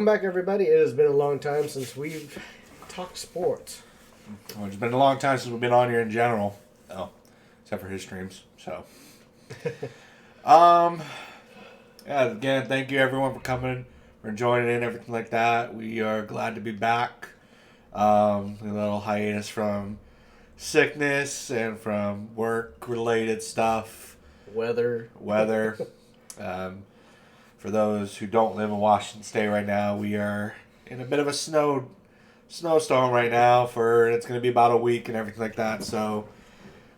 Welcome back, everybody. It has been a long time since we've talked sports. Well, it's been a long time since we've been on here in general. Oh, except for his streams. So, yeah. Again, thank you everyone for coming, for joining in, everything like that. We are glad to be back. A little hiatus from sickness and from work-related stuff. Weather. For those who don't live in Washington State right now, we are in a bit of a snowstorm right now. It's going to be about a week and everything like that. So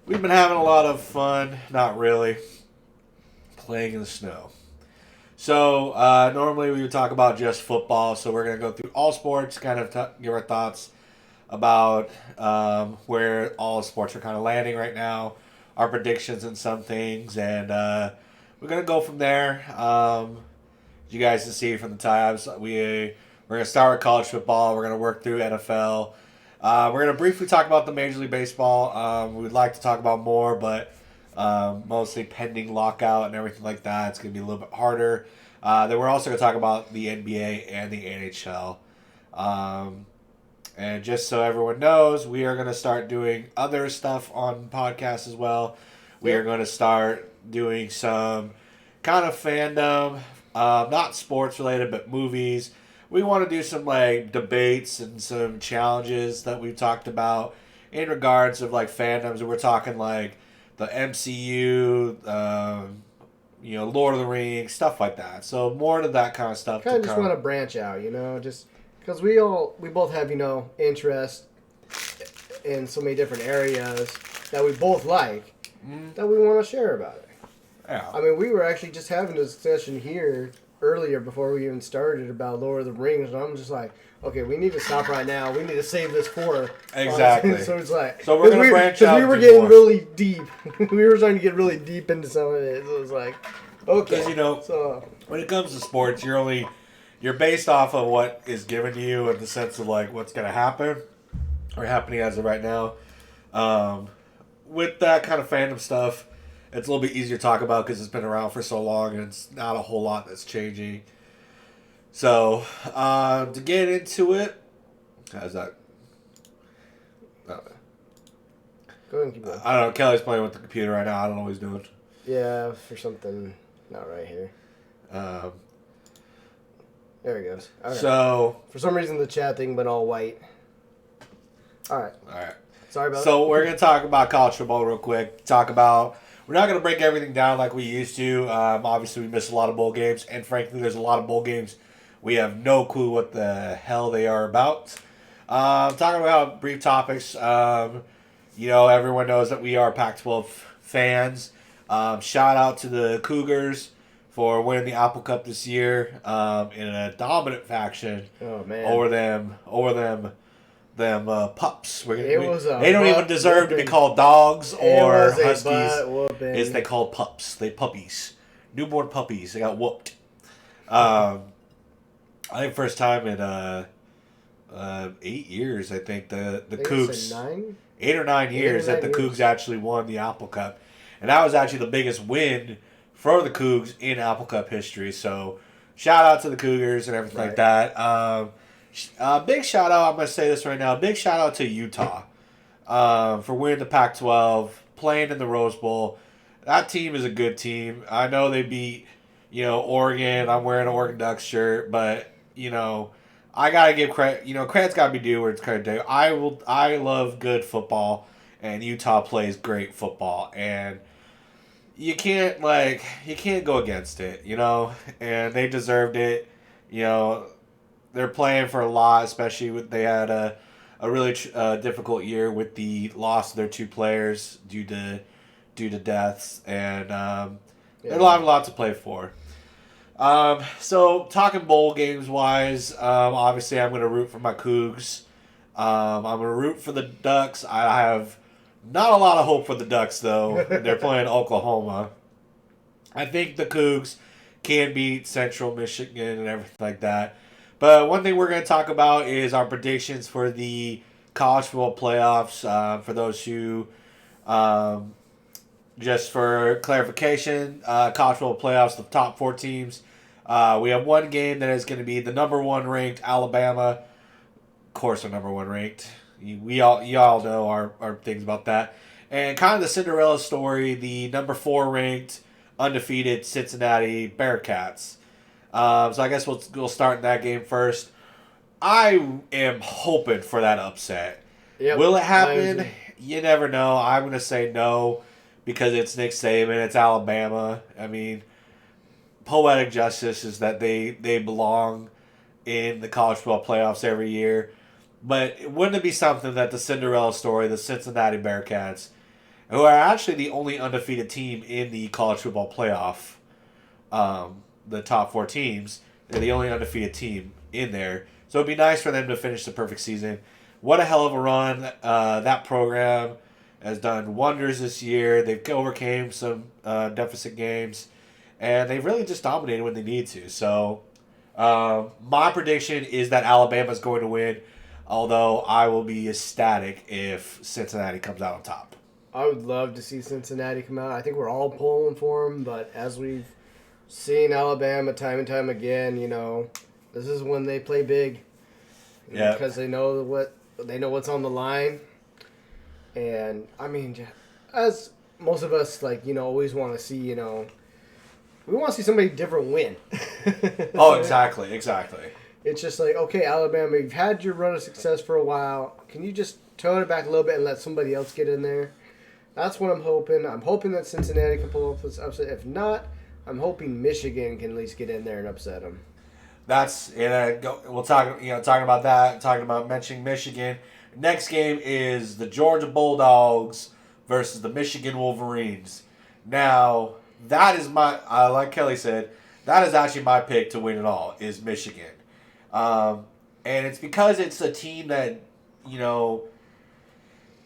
we've been having a lot of fun, not really, playing in the snow. So normally we would talk about just football. So we're going to go through all sports, kind of give our thoughts about where all sports are kind of landing right now, our predictions and some things, and we're going to go from there. You guys can see from the tabs, we're going to start with college football. We're going to work through NFL. We're going to briefly talk about the Major League Baseball. We would like to talk about more, but mostly pending lockout and everything like that. It's going to be a little bit harder. Then we're also going to talk about the NBA and the NHL. And just so everyone knows, we are going to start doing other stuff on podcasts as well. We are going to start doing some kind of fandom, not sports related, but movies. We want to do some like debates and some challenges that we've talked about in regards of like fandoms. And we're talking like the MCU, Lord of the Rings, stuff like that. So more to that kind of stuff. Kind of just want to branch out, just because we both have interest in so many different areas that we both like that we want to share about it. Yeah. I mean, we were actually just having a discussion here earlier before we even started about Lord of the Rings, and I'm just like, okay, we need to stop right now. We need to save this for exactly. So it's like, so we're gonna branch out. We were getting really deep. We were starting to get really deep into some of it. So it was like, okay. Because when it comes to sports, you're based off of what is given to you in the sense of like what's gonna happen or happening as of right now. With that kind of fandom stuff, it's a little bit easier to talk about because it's been around for so long and it's not a whole lot that's changing. So, to get into it, how's that? Go ahead and keep going. I don't know. Kelly's playing with the computer right now. I don't know what he's doing. Yeah, for something not right here. There he goes. Okay. So, for some reason, the chat thing went all white. All right. Sorry about that. So, we're going to talk about college football real quick. We're not going to break everything down like we used to. Obviously, we missed a lot of bowl games. And frankly, there's a lot of bowl games we have no clue what the hell they are about. Talking about brief topics. Everyone knows that we are Pac-12 fans. Shout out to the Cougars for winning the Apple Cup this year in a dominant fashion. Oh, man. Over them pups. They don't even deserve to be called dogs or huskies. They called pups. They puppies. Newborn puppies. They got whooped. I think first time in 8 years, I think the Cougs. 8 or 9 years that the Cougs actually won the Apple Cup. And that was actually the biggest win for the Cougs in Apple Cup history. So shout out to the Cougars and everything like that. Big shout out, I'm going to say this right now, big shout out to Utah for winning the Pac-12, playing in the Rose Bowl. That team is a good team. I know they beat, Oregon. I'm wearing an Oregon Ducks shirt, but, I got to give credit. Credit's got to be due where it's credit due. I love good football, and Utah plays great football, and you can't go against it, and they deserved it. They're playing for a lot, especially they had a really difficult year with the loss of their two players due to deaths, and they have a lot to play for. So talking bowl games wise, obviously I'm going to root for my Cougs. I'm going to root for the Ducks. I have not a lot of hope for the Ducks though. They're playing Oklahoma. I think the Cougs can beat Central Michigan and everything like that. But one thing we're going to talk about is our predictions for the college football playoffs. For those who Just for clarification, college football playoffs, the top four teams We have one game that is going to be the number 1 ranked Alabama. Of course, our number 1 ranked. Y'all know our things about that. And kind of the Cinderella story, the number 4 ranked undefeated Cincinnati Bearcats. So I guess we'll start in that game first. I am hoping for that upset. Yep. Will it happen? You never know. I'm going to say no because it's Nick Saban. It's Alabama. I mean, poetic justice is that they belong in the college football playoffs every year. But wouldn't it be something that the Cinderella story, the Cincinnati Bearcats, who are actually the only undefeated team in the college football playoff, the top 4 teams, they're the only undefeated team in there. So it'd be nice for them to finish the perfect season. What a hell of a run. That program has done wonders this year. They've overcame some deficit games, and they've really just dominated when they need to. So my prediction is that Alabama's going to win, although I will be ecstatic if Cincinnati comes out on top. I would love to see Cincinnati come out. I think we're all pulling for them, but as we've seen Alabama time and time again, this is when they play big. Yeah. Because they know what's on the line. And I mean, as most of us always want to see, we want to see somebody different win. Oh, exactly. It's just like, okay, Alabama, you've had your run of success for a while. Can you just tone it back a little bit and let somebody else get in there? That's what I'm hoping. I'm hoping that Cincinnati can pull off this upset. If not, I'm hoping Michigan can at least get in there and upset them. We'll talk. Talking about that. Talking about mentioning Michigan. Next game is the Georgia Bulldogs versus the Michigan Wolverines. Now that is like Kelly said, that is actually my pick to win it all. Is Michigan, and it's because it's a team that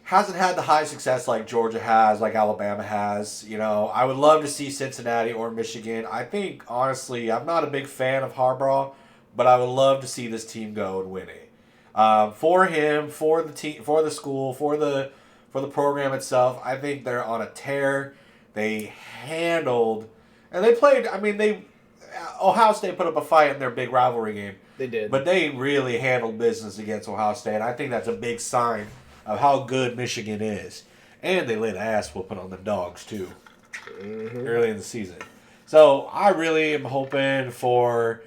hasn't had the high success like Georgia has, like Alabama has. I would love to see Cincinnati or Michigan. I think, honestly, I'm not a big fan of Harbaugh, but I would love to see this team go and win it. For him, for the team, for the school, for the program itself, I think they're on a tear. They handled, and they played. I mean, Ohio State put up a fight in their big rivalry game. They did, but they really handled business against Ohio State. I think that's a big sign of how good Michigan is. And they laid an ass whooping on the Dogs, too, early in the season. So I really am hoping for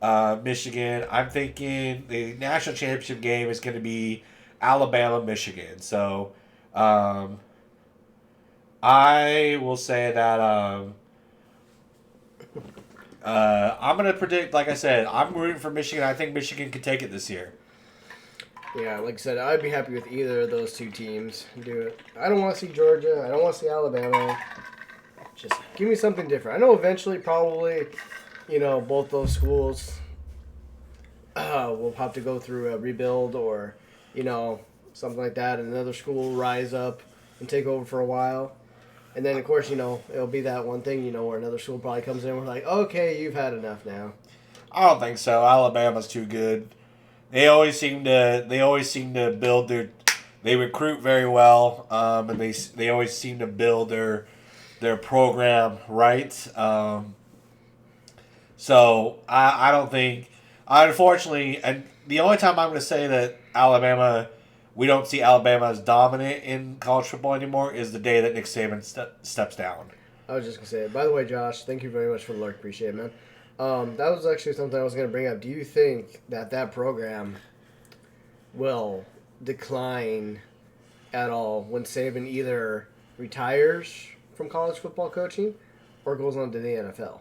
Michigan. I'm thinking the national championship game is going to be Alabama-Michigan. So I will say that I'm going to predict, like I said, I'm rooting for Michigan. I think Michigan can take it this year. Yeah, like I said, I'd be happy with either of those 2 teams. Do it. I don't want to see Georgia. I don't want to see Alabama. Just give me something different. I know eventually, probably, both those schools will have to go through a rebuild or, something like that. And another school will rise up and take over for a while. And then, of course, it'll be that one thing, where another school probably comes in and we're like, okay, you've had enough now. I don't think so. Alabama's too good. They always seem to build their. They recruit very well, and they always seem to build their program right. So I don't think. Unfortunately, and the only time I'm going to say that we don't see Alabama as dominant in college football anymore is the day that Nick Saban steps down. I was just going to say it. By the way, Josh, thank you very much for the lurk. Appreciate it, man. That was actually something I was going to bring up. Do you think that program will decline at all when Saban either retires from college football coaching or goes on to the NFL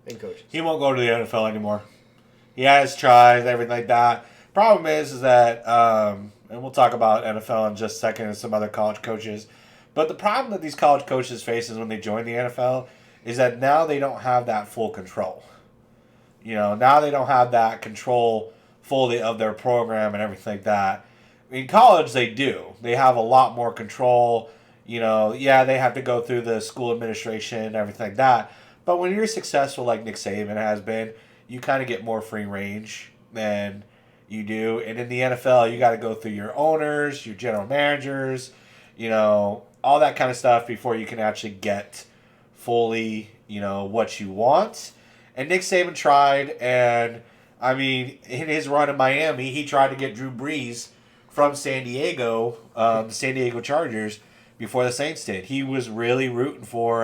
and coaches? He won't go to the NFL anymore. He has tried, everything like that. Problem is that, and we'll talk about NFL in just a second and some other college coaches, but the problem that these college coaches face is when they join the NFL is that now they don't have that full control. Now they don't have that control fully of their program and everything like that. In college, they do. They have a lot more control. They have to go through the school administration and everything like that. But when you're successful like Nick Saban has been, you kind of get more free range than you do. And in the NFL, you got to go through your owners, your general managers, all that kind of stuff before you can actually get fully, what you want. And Nick Saban tried, and I mean, in his run in Miami, he tried to get Drew Brees from San Diego, the San Diego Chargers, before the Saints did. He was really rooting for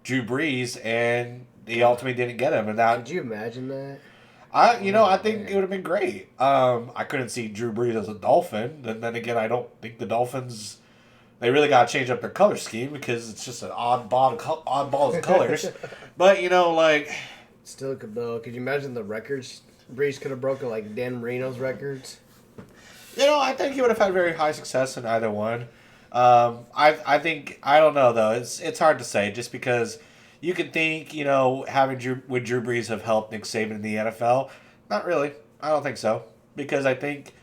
Drew Brees, and he ultimately didn't get him. And that, could you imagine that? I think it would have been great. I couldn't see Drew Brees as a Dolphin. And then again, I don't think the Dolphins, they really got to change up their color scheme because it's just an oddball of colors. But, like... Still could, though. Could you imagine the records Brees could have broken, like Dan Marino's records? I think he would have had very high success in either one. I think, I don't know, though. It's hard to say just because... You could think, having Drew Brees have helped Nick Saban in the NFL. Not really. I don't think so. Because I think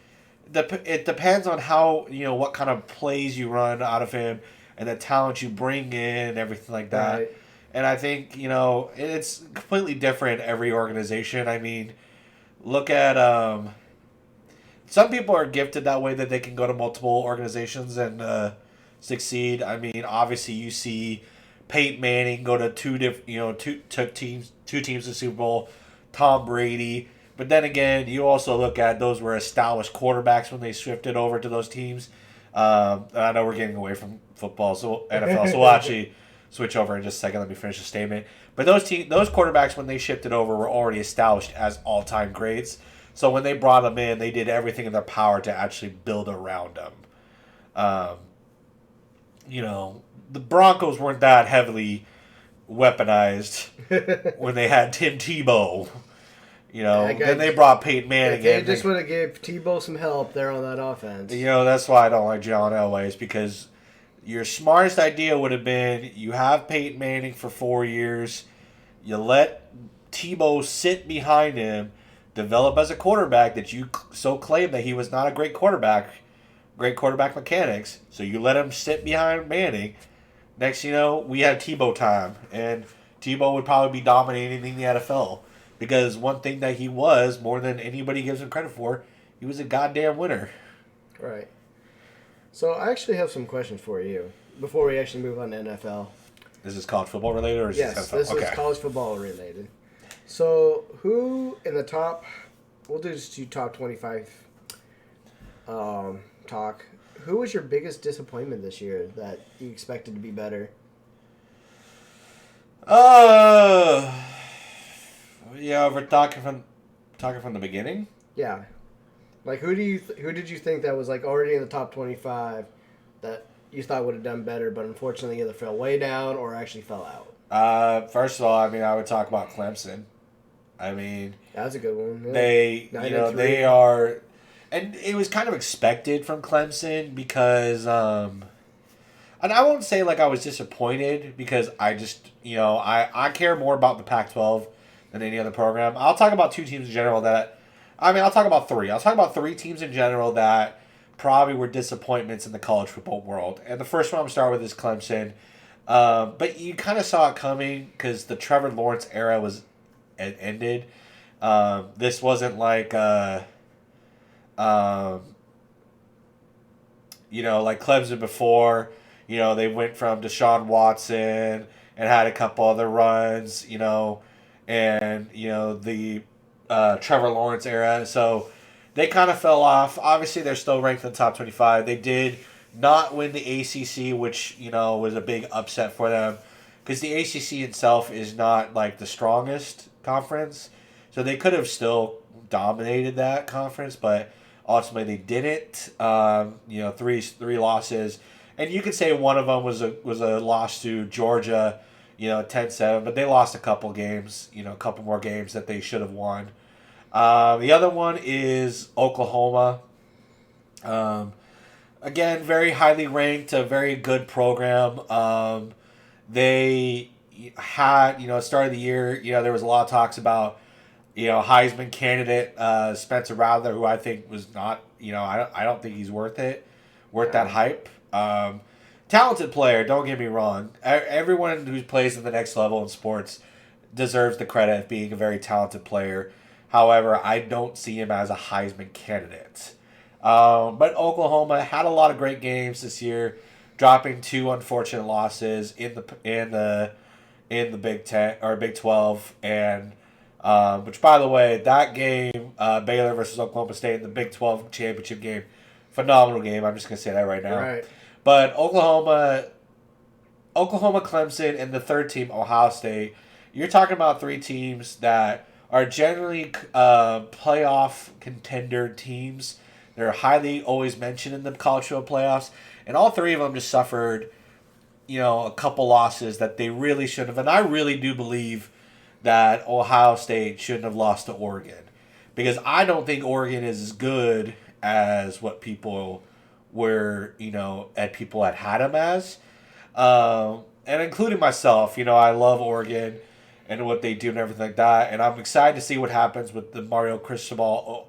it depends on how, what kind of plays you run out of him and the talent you bring in and everything like that. Right. And I think, it's completely different every organization. I mean, look at, some people are gifted that way that they can go to multiple organizations and succeed. I mean, obviously you see Peyton Manning go to two teams to Super Bowl, Tom Brady. But then again, you also look at those were established quarterbacks when they shifted over to those teams. I know we're getting away from football, so NFL, so we'll actually switch over in just a second. Let me finish the statement. But those quarterbacks, when they shifted over, were already established as all-time greats. So when they brought them in, they did everything in their power to actually build around them. The Broncos weren't that heavily weaponized when they had Tim Tebow. Then they brought Peyton Manning in. They just would have gave Tebow some help there on that offense. That's why I don't like John Elway, is because your smartest idea would have been you have Peyton Manning for 4 years, you let Tebow sit behind him, develop as a quarterback that you so claim that he was not a great quarterback mechanics, so you let him sit behind Manning. Next, we had Tebow time, and Tebow would probably be dominating in the NFL because one thing that he was, more than anybody gives him credit for, he was a goddamn winner. Right. So I actually have some questions for you before we actually move on to NFL. Is this college football related or is this NFL? Yes, this is college football related. So who in the top, we'll do just top 25 talk. Who was your biggest disappointment this year that you expected to be better? We're talking from the beginning. Yeah, like who did you think that was like already in the top 25 that you thought would have done better, but unfortunately either fell way down or actually fell out? First of all, I would talk about Clemson. That's a good one. Yeah. They are. And it was kind of expected from Clemson because, and I won't say like I was disappointed because I just, I care more about the Pac-12 than any other program. I'll talk about two teams in general I'll talk about three. I'll talk about three teams in general that probably were disappointments in the college football world. And the first one I'm going to start with is Clemson. But you kind of saw it coming because the Trevor Lawrence era ended. This wasn't like... like Clemson before, they went from Deshaun Watson and had a couple other runs, and, the Trevor Lawrence era. So they kind of fell off. Obviously, they're still ranked in the top 25. They did not win the ACC, which, was a big upset for them because the ACC itself is not like the strongest conference. So they could have still dominated that conference, but ultimately, they didn't. Three losses, and you could say one of them was a loss to Georgia, 10-7, but they lost a couple games, a couple more games that they should have won. The other one is Oklahoma. Again, very highly ranked, a very good program. They had, start of the year, there was a lot of talks about Heisman candidate Spencer Rattler, who I think was not, I don't think he's worth that hype. Talented player, don't get me wrong. Everyone who plays at the next level in sports deserves the credit of being a very talented player. However, I don't see him as a Heisman candidate. But Oklahoma had a lot of great games this year, dropping two unfortunate losses in the in the Big 10 or Big 12, and which, by the way, that game, Baylor versus Oklahoma State in the Big 12 championship game, phenomenal game. I'm just gonna say that right now. Right. But Oklahoma, Clemson, and the third team, Ohio State. You're talking about three teams that are generally playoff contender teams. They're highly always mentioned in the college football playoffs, and all three of them just suffered, a couple losses that they really shouldn't have. And I really do believe that Ohio State shouldn't have lost to Oregon, because I don't think Oregon is as good as what people were, people had them as, and including myself. I love Oregon and what they do and everything like that, and I'm excited to see what happens with the Mario Cristobal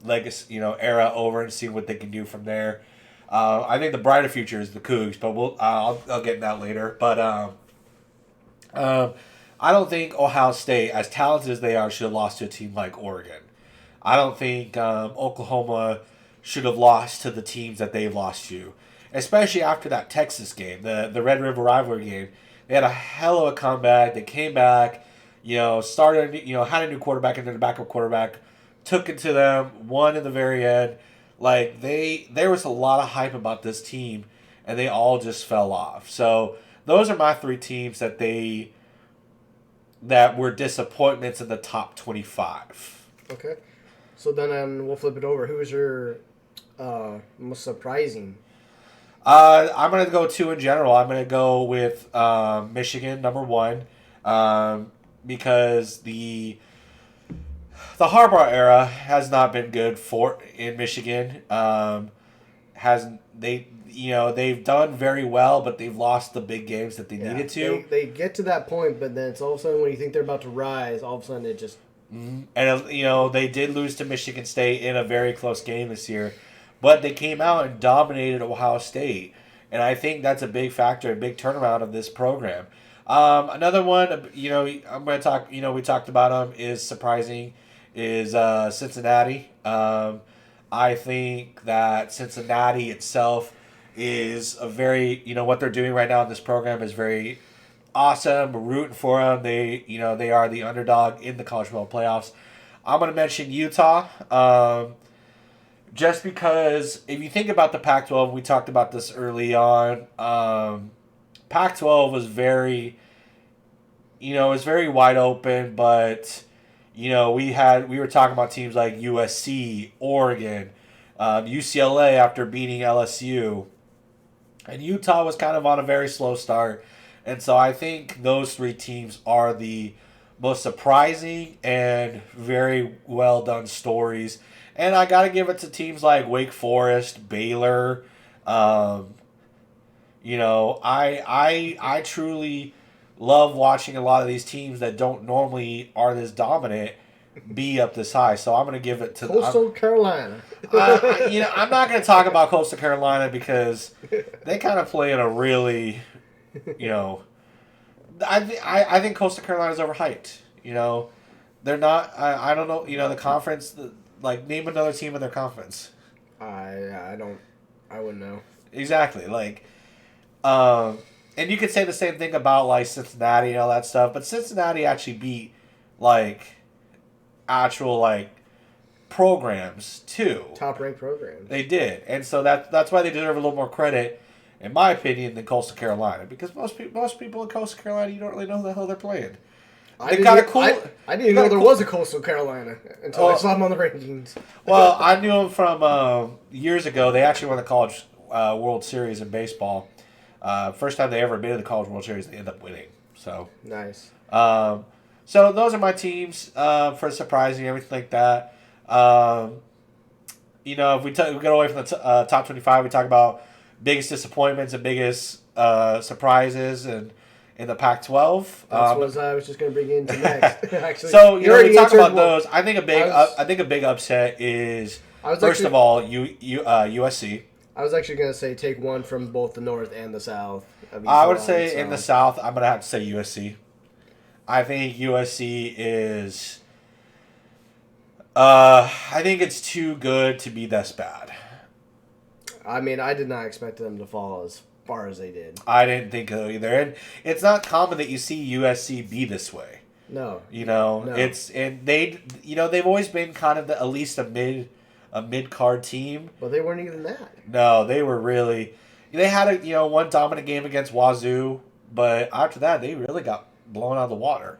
legacy, era over, and see what they can do from there. I think the brighter future is the Cougs, but I'll get into that later. But I don't think Ohio State, as talented as they are, should have lost to a team like Oregon. I don't think Oklahoma should have lost to the teams that they've lost to, especially after that Texas game, the Red River rivalry game. They had a hell of a comeback. They came back, started, had a new quarterback and then a backup quarterback, took it to them, won in the very end. Like, there was a lot of hype about this team, and they all just fell off. So those are my three teams that were disappointments in the top 25. Okay. So then we'll flip it over. Who was your most surprising? I'm going to go two in general. I'm going to go with Michigan, number one, because the Harbaugh era has not been good in Michigan. They've done very well, but they've lost the big games that they needed to. They get to that point, but then it's all of a sudden when you think they're about to rise, all of a sudden it just... Mm-hmm. And they did lose to Michigan State in a very close game this year, but they came out and dominated Ohio State, and I think that's a big factor, a big turnaround of this program. Another one, I'm going to talk. We talked about them, is surprising, is Cincinnati. I think that Cincinnati itself is a very, what they're doing right now in this program is very awesome. We're rooting for them. They are the underdog in the college football playoffs. I'm going to mention Utah, just because if you think about the Pac-12, we talked about this early on. Pac-12 was very, wide open, but we were talking about teams like USC, Oregon, UCLA after beating LSU, and Utah was kind of on a very slow start. And so I think those three teams are the most surprising and very well done stories. And I got to give it to teams like Wake Forest, Baylor. I truly love watching a lot of these teams that don't normally are this dominant be up this high. So I'm going to give it to Coastal Carolina. I'm not going to talk about Coastal Carolina because they kind of play in a really, I think Coastal Carolina is overhyped. They're not. I don't know. The conference. Name another team in their conference. I wouldn't know. Exactly. And you could say the same thing about Cincinnati and all that stuff, but Cincinnati actually beat actual programs too. Top ranked programs. They did, and so that's why they deserve a little more credit, in my opinion, than Coastal Carolina, because most people in Coastal Carolina, you don't really know who the hell they're playing. I didn't know there was a Coastal Carolina until I saw them on the rankings. Well, I knew them from years ago. They actually won the College World Series in baseball. First time they ever been to the College World Series, they ended up winning. So nice. So those are my teams for surprising, everything like that. If we get away from the top 25, we talk about biggest disappointments and biggest surprises and in the Pac-12. That's what I was just going to bring into next. Actually, so we talk about those. I think a big upset is first of all USC. I was actually going to say take one from both the North and the South. I would say in the South, I'm going to have to say USC. I think USC is. I think it's too good to be this bad. I mean, I did not expect them to fall as far as they did. I didn't think so either. And it's not common that you see USC be this way. No. It's and they've always been kind of at least a mid card team. But they weren't even that. No, they were really. They had one dominant game against Wazoo, but after that they really got blown out of the water.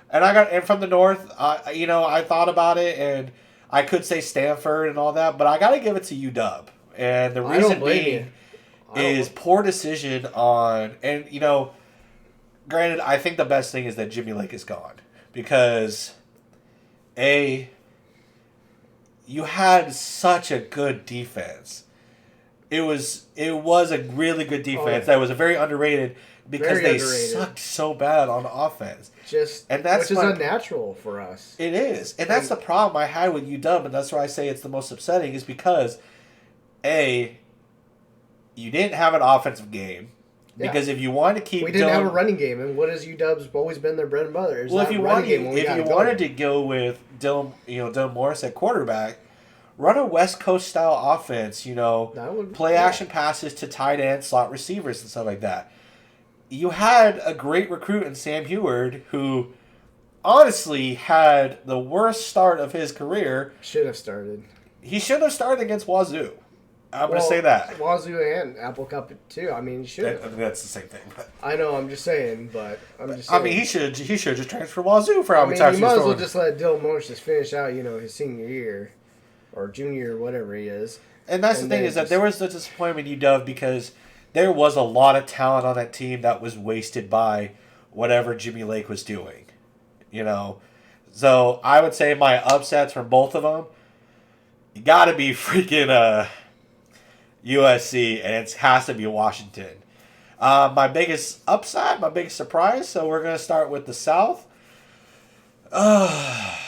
And from the north, I thought about it, and I could say Stanford and all that, but I got to give it to UW, and the reason being is poor decision on, and granted, I think the best thing is that Jimmy Lake is gone because, you had such a good defense. It was a really good defense that was a very underrated because they sucked so bad on offense. Which is unnatural for us. It is. And that's the problem I had with UW, and that's why I say it's the most upsetting, is because, you didn't have an offensive game. Yeah. Because if you wanted to keep we didn't have a running game, and what has UW's always been their bread and butter? Well, if you wanted to go with Dylan Morris at quarterback, run a West Coast style offense, play action passes to tight end, slot receivers, and stuff like that. You had a great recruit in Sam Heward, who honestly had the worst start of his career. Should have started. He should have started against Wazoo. I'm going to say that. Wazoo and Apple Cup too. I mean, he should have. I think that's the same thing. But. I know. I'm just saying, I mean, he should just transfer Wazoo for how many times he might as well just let Dylan Morris just finish out, his senior year or junior, whatever he is. And that's the thing is that there was the disappointment in UW because there was a lot of talent on that team that was wasted by whatever Jimmy Lake was doing, So I would say my upsets from both of them, you got to be freaking USC, and it has to be Washington. My biggest upside, my biggest surprise, so we're going to start with the South. I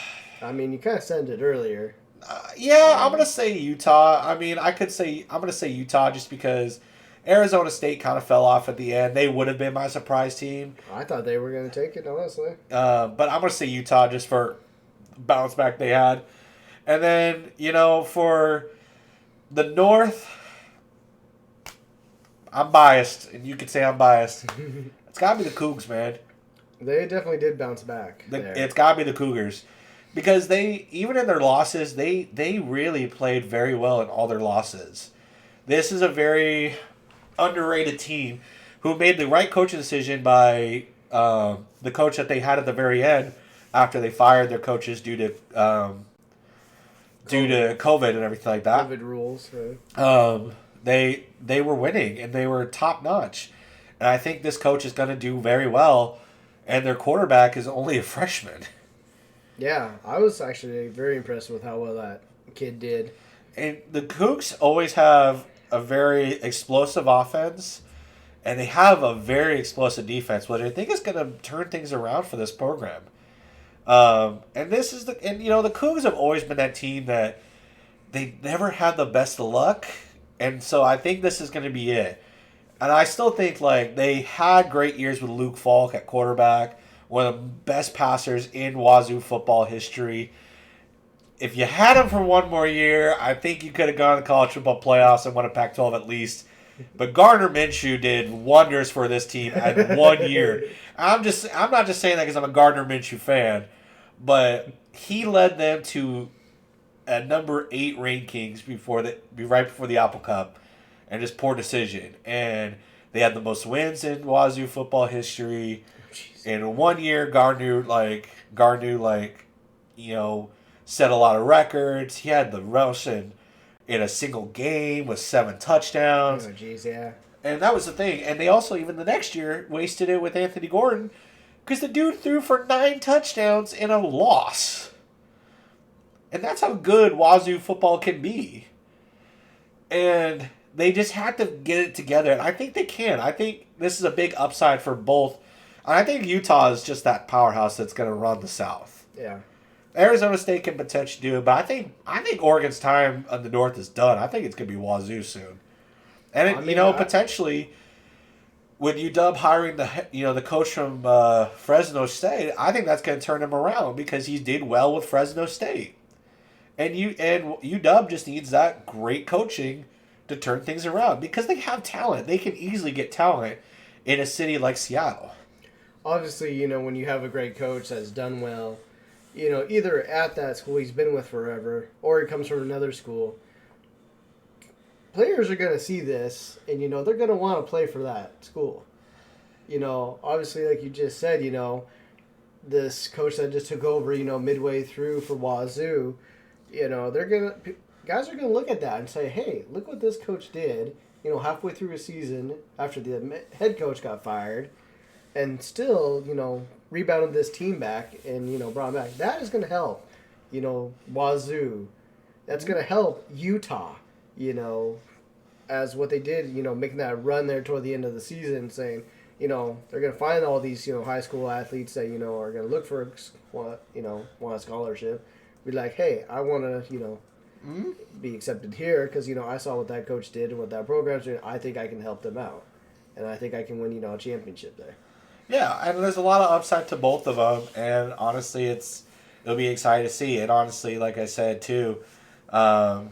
mean, you kind of said it earlier. I'm going to say Utah. I mean, I'm going to say Utah just because Arizona State kind of fell off at the end. They would have been my surprise team. I thought they were going to take it, honestly. But I'm going to say Utah just for bounce back they had. And then, for the North, I'm biased, and you could say I'm biased. It's got to be the Cougs, man. They definitely did bounce back. It's got to be the Cougars. Because they, even in their losses, they really played very well in all their losses. This is a very underrated team who made the right coaching decision by the coach that they had at the very end after they fired their coaches due to COVID and everything like that. COVID rules. Right? They were winning and they were top notch, and I think this coach is going to do very well. And their quarterback is only a freshman. Yeah, I was actually very impressed with how well that kid did. And the Cougs always have a very explosive offense, and they have a very explosive defense, which I think is going to turn things around for this program. The Cougs have always been that team that they never had the best of luck, and so I think this is going to be it. And I still think they had great years with Luke Falk at quarterback, one of the best passers in Wazoo football history. If you had him for one more year, I think you could have gone to the college football playoffs and won a Pac-12 at least. But Gardner Minshew did wonders for this team at 1 year. I'm not just saying that because I'm a Gardner Minshew fan, but he led them to a number 8 rankings right before the Apple Cup, and just poor decision. And they had the most wins in Wazoo football history. In 1 year, Gardner set a lot of records. He had the rush in a single game with 7 touchdowns. Oh, jeez, yeah. And that was the thing. And they also, even the next year, wasted it with Anthony Gordon because the dude threw for 9 touchdowns in a loss. And that's how good Wazoo football can be. And they just had to get it together. And I think they can. I think this is a big upside for both. And I think Utah is just that powerhouse that's going to run the South. Yeah. Arizona State can potentially do it, but I think Oregon's time on the North is done. I think it's going to be Wazoo soon. And potentially with UW hiring the coach from Fresno State, I think that's going to turn him around because he did well with Fresno State. And UW just needs that great coaching to turn things around because they have talent. They can easily get talent in a city like Seattle. Obviously, when you have a great coach that's done well, either at that school he's been with forever or he comes from another school, players are going to see this and, they're going to want to play for that school. Obviously, like you just said, this coach that just took over, midway through for Wazoo, guys are going to look at that and say, hey, look what this coach did, halfway through a season after the head coach got fired and still, rebounded this team back and, brought them back. That is going to help, Wazoo. That's going to help Utah, as what they did, making that run there toward the end of the season, saying, they're going to find all these, high school athletes that, are going to look for, want a scholarship. Be like, hey, I want to, be accepted here because, I saw what that coach did and what that program's doing. I think I can help them out. And I think I can win, a championship there. Yeah, and there's a lot of upside to both of them. And honestly, it'll be exciting to see. And honestly, like I said, too, hopefully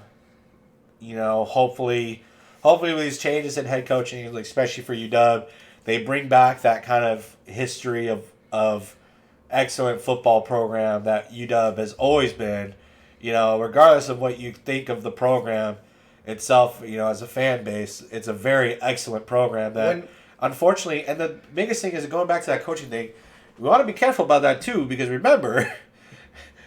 with these changes in head coaching, like especially for UW, they bring back that kind of history of excellent football program that UW has always been. Regardless of what you think of the program itself, as a fan base, it's a very excellent program that, unfortunately, and the biggest thing is going back to that coaching thing, we want to be careful about that too, because remember,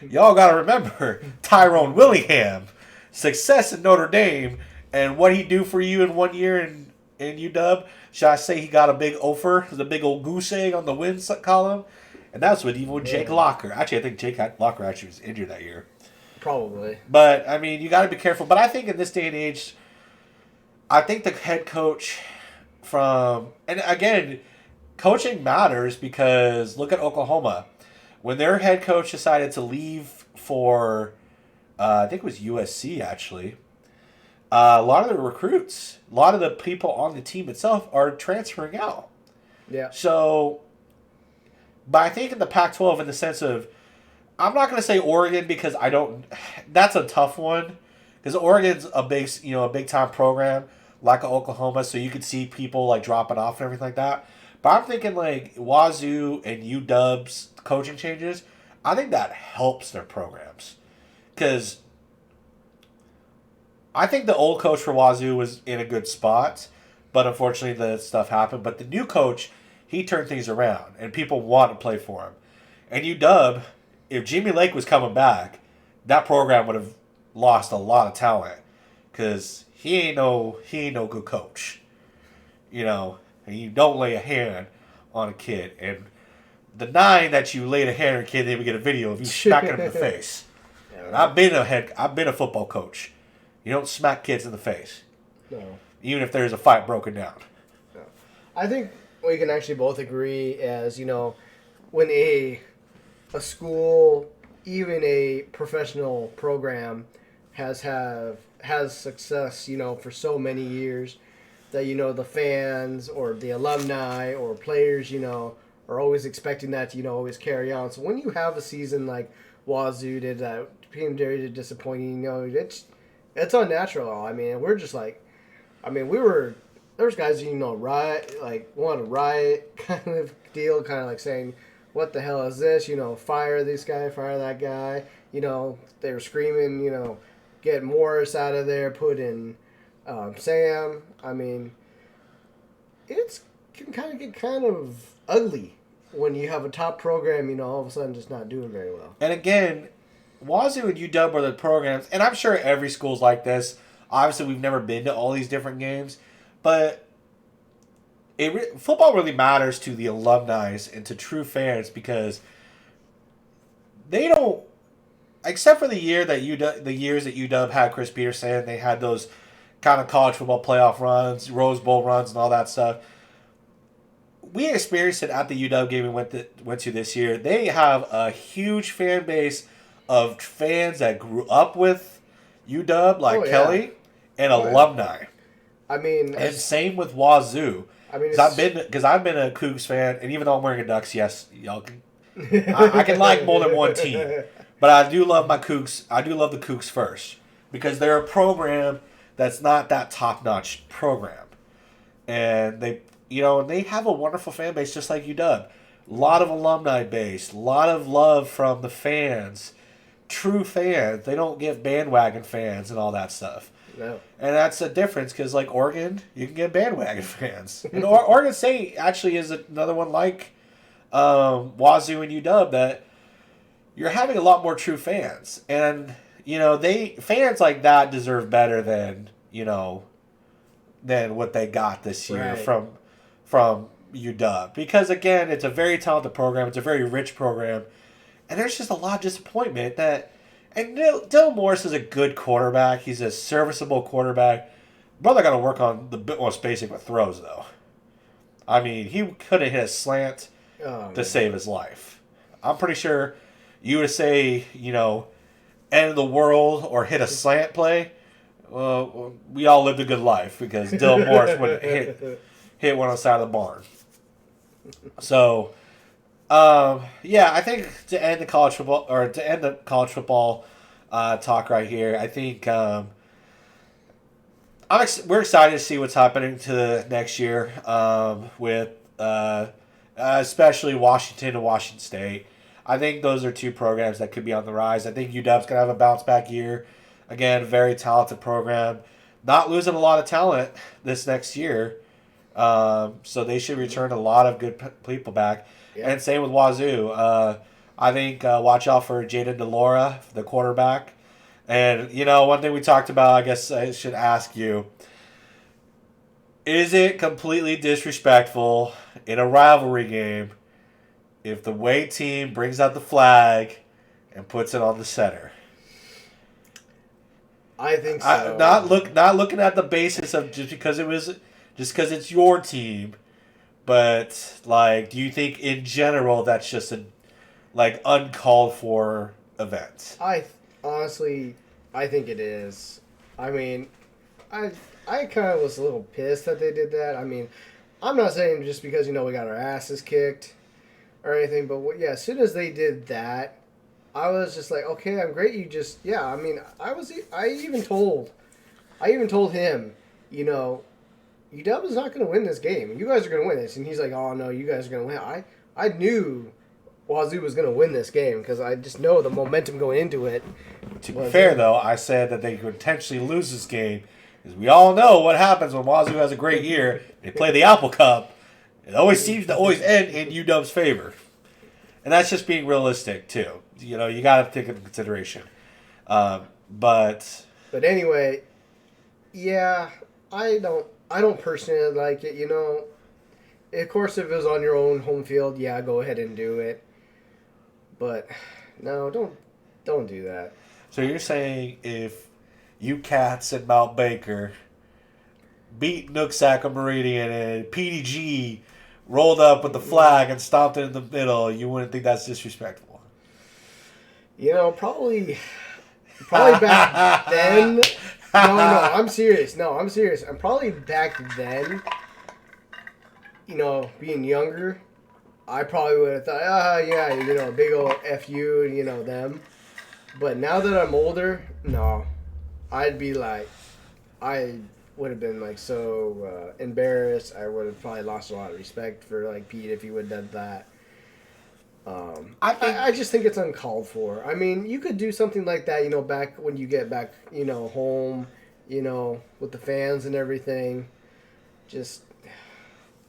y'all got to remember, Tyrone Willingham, success in Notre Dame, and what he do for you in 1 year in UW, should I say he got a big offer, the big old goose egg on the wins column, and that's with even Jake Locker. Actually, I think Jake Locker actually was injured that year. Probably. But, I mean, you got to be careful. But I think in this day and age, I think the head coach and again, coaching matters because look at Oklahoma. When their head coach decided to leave for, I think it was USC actually, a lot of the recruits, a lot of the people on the team itself are transferring out. Yeah. So, but I think in the Pac-12 in the sense of, I'm not going to say Oregon because that's a tough one because Oregon's a big time program like Oklahoma, so you could see people like dropping off and everything like that. But I'm thinking like Wazoo and UW's coaching changes, I think that helps their programs because I think the old coach for Wazoo was in a good spot, but unfortunately the stuff happened. But the new coach, he turned things around and people want to play for him. And UW, if Jimmy Lake was coming back, that program would have lost a lot of talent because he ain't no good coach, and you don't lay a hand on a kid. And the 9 that you laid a hand on a kid, then we get a video of you smacking him in the face. Yeah, and I've been a football coach. You don't smack kids in the face, no, even if there's a fight broken down. No. I think we can actually both agree as when a school, even a professional program, has success, for so many years, that the fans or the alumni or players, are always expecting that to always carry on. So when you have a season like Wazoo did that became very disappointing, it's unnatural. I mean, we're just like, there's guys riot, like want to riot kind of deal, kind of like saying, what the hell is this? Fire this guy, fire that guy. They were screaming, get Morris out of there, put in Sam. I mean, it can kind of get kind of ugly when you have a top program, all of a sudden just not doing very well. And again, Wazoo and UW are the programs, and I'm sure every school's like this. Obviously, we've never been to all these different games, but football really matters to the alumni and to true fans because they don't, except for the years that UW had Chris Peterson, they had those kind of college football playoff runs, Rose Bowl runs, and all that stuff. We experienced it at the UW game we went to this year. They have a huge fan base of fans that grew up with UW, like Kelly, and alumni. I mean, and same with Wazoo. I mean, because I've been a Cougs fan, and even though I'm wearing a Ducks, yes, y'all can. I can like more than one team, but I do love my Cougs. I do love the Cougs first because they're a program that's not that top-notch program. And they have a wonderful fan base just like UW. A lot of alumni base, a lot of love from the fans, true fans. They don't get bandwagon fans and all that stuff. No. And that's a difference because, like Oregon, you can get bandwagon fans. And Oregon State actually is another one like Wazoo and UW that you're having a lot more true fans. And, fans like that deserve better than what they got this year from UW. Because, again, it's a very talented program. It's a very rich program. And there's just a lot of disappointment that... And Dylan Morris is a good quarterback. He's a serviceable quarterback. Brother got to work on the most basic of throws, though. I mean, he could have hit a slant to save his life. I'm pretty sure you would say, end of the world or hit a slant play. Well, we all lived a good life because Dylan Morris would hit one on the side of the barn. So... I think to end the college football talk right here, I think we're excited to see what's happening to next year with especially Washington and Washington State. I think those are two programs that could be on the rise. I think UW's gonna have a bounce back year. Again, very talented program, not losing a lot of talent this next year. So they should return a lot of good people back. Yeah. And same with Wazoo. I think watch out for Jaden DeLora, the quarterback. And, one thing we talked about, I guess I should ask you, is it completely disrespectful in a rivalry game if the away team brings out the flag and puts it on the center? I think so. Not looking at the basis of just because it's your team. But, do you think in general that's just a, uncalled for event? Honestly, I think it is. I mean, I kind of was a little pissed that they did that. I mean, I'm not saying just because, we got our asses kicked or anything. But, as soon as they did that, I was just like, okay, I'm great. You just, I mean, I even told him, UW is not going to win this game. You guys are going to win this. And he's like, oh, no, you guys are going to win. I knew Wazoo was going to win this game because I just know the momentum going into it. To be fair, though, I said that they could potentially lose this game because we all know what happens when Wazoo has a great year. They play the Apple Cup. It always seems to end in UW's favor. And that's just being realistic, too. You got to take it into consideration. But anyway, I don't personally like it, Of course, if it was on your own home field, go ahead and do it. But no, don't do that. So you're saying if you Cats and Mount Baker beat Nooksack or Meridian and PDG rolled up with the flag and stomped it in the middle, you wouldn't think that's disrespectful? Probably back then. No, I'm serious. I'm probably back then, being younger, I probably would have thought, big old F you, them. But now that I'm older, no. I'd be like, I would have been, so embarrassed. I would have probably lost a lot of respect for, Pete if he would have done that. I just think it's uncalled for. I mean, you could do something like that, back when you get back, home, with the fans and everything. Just,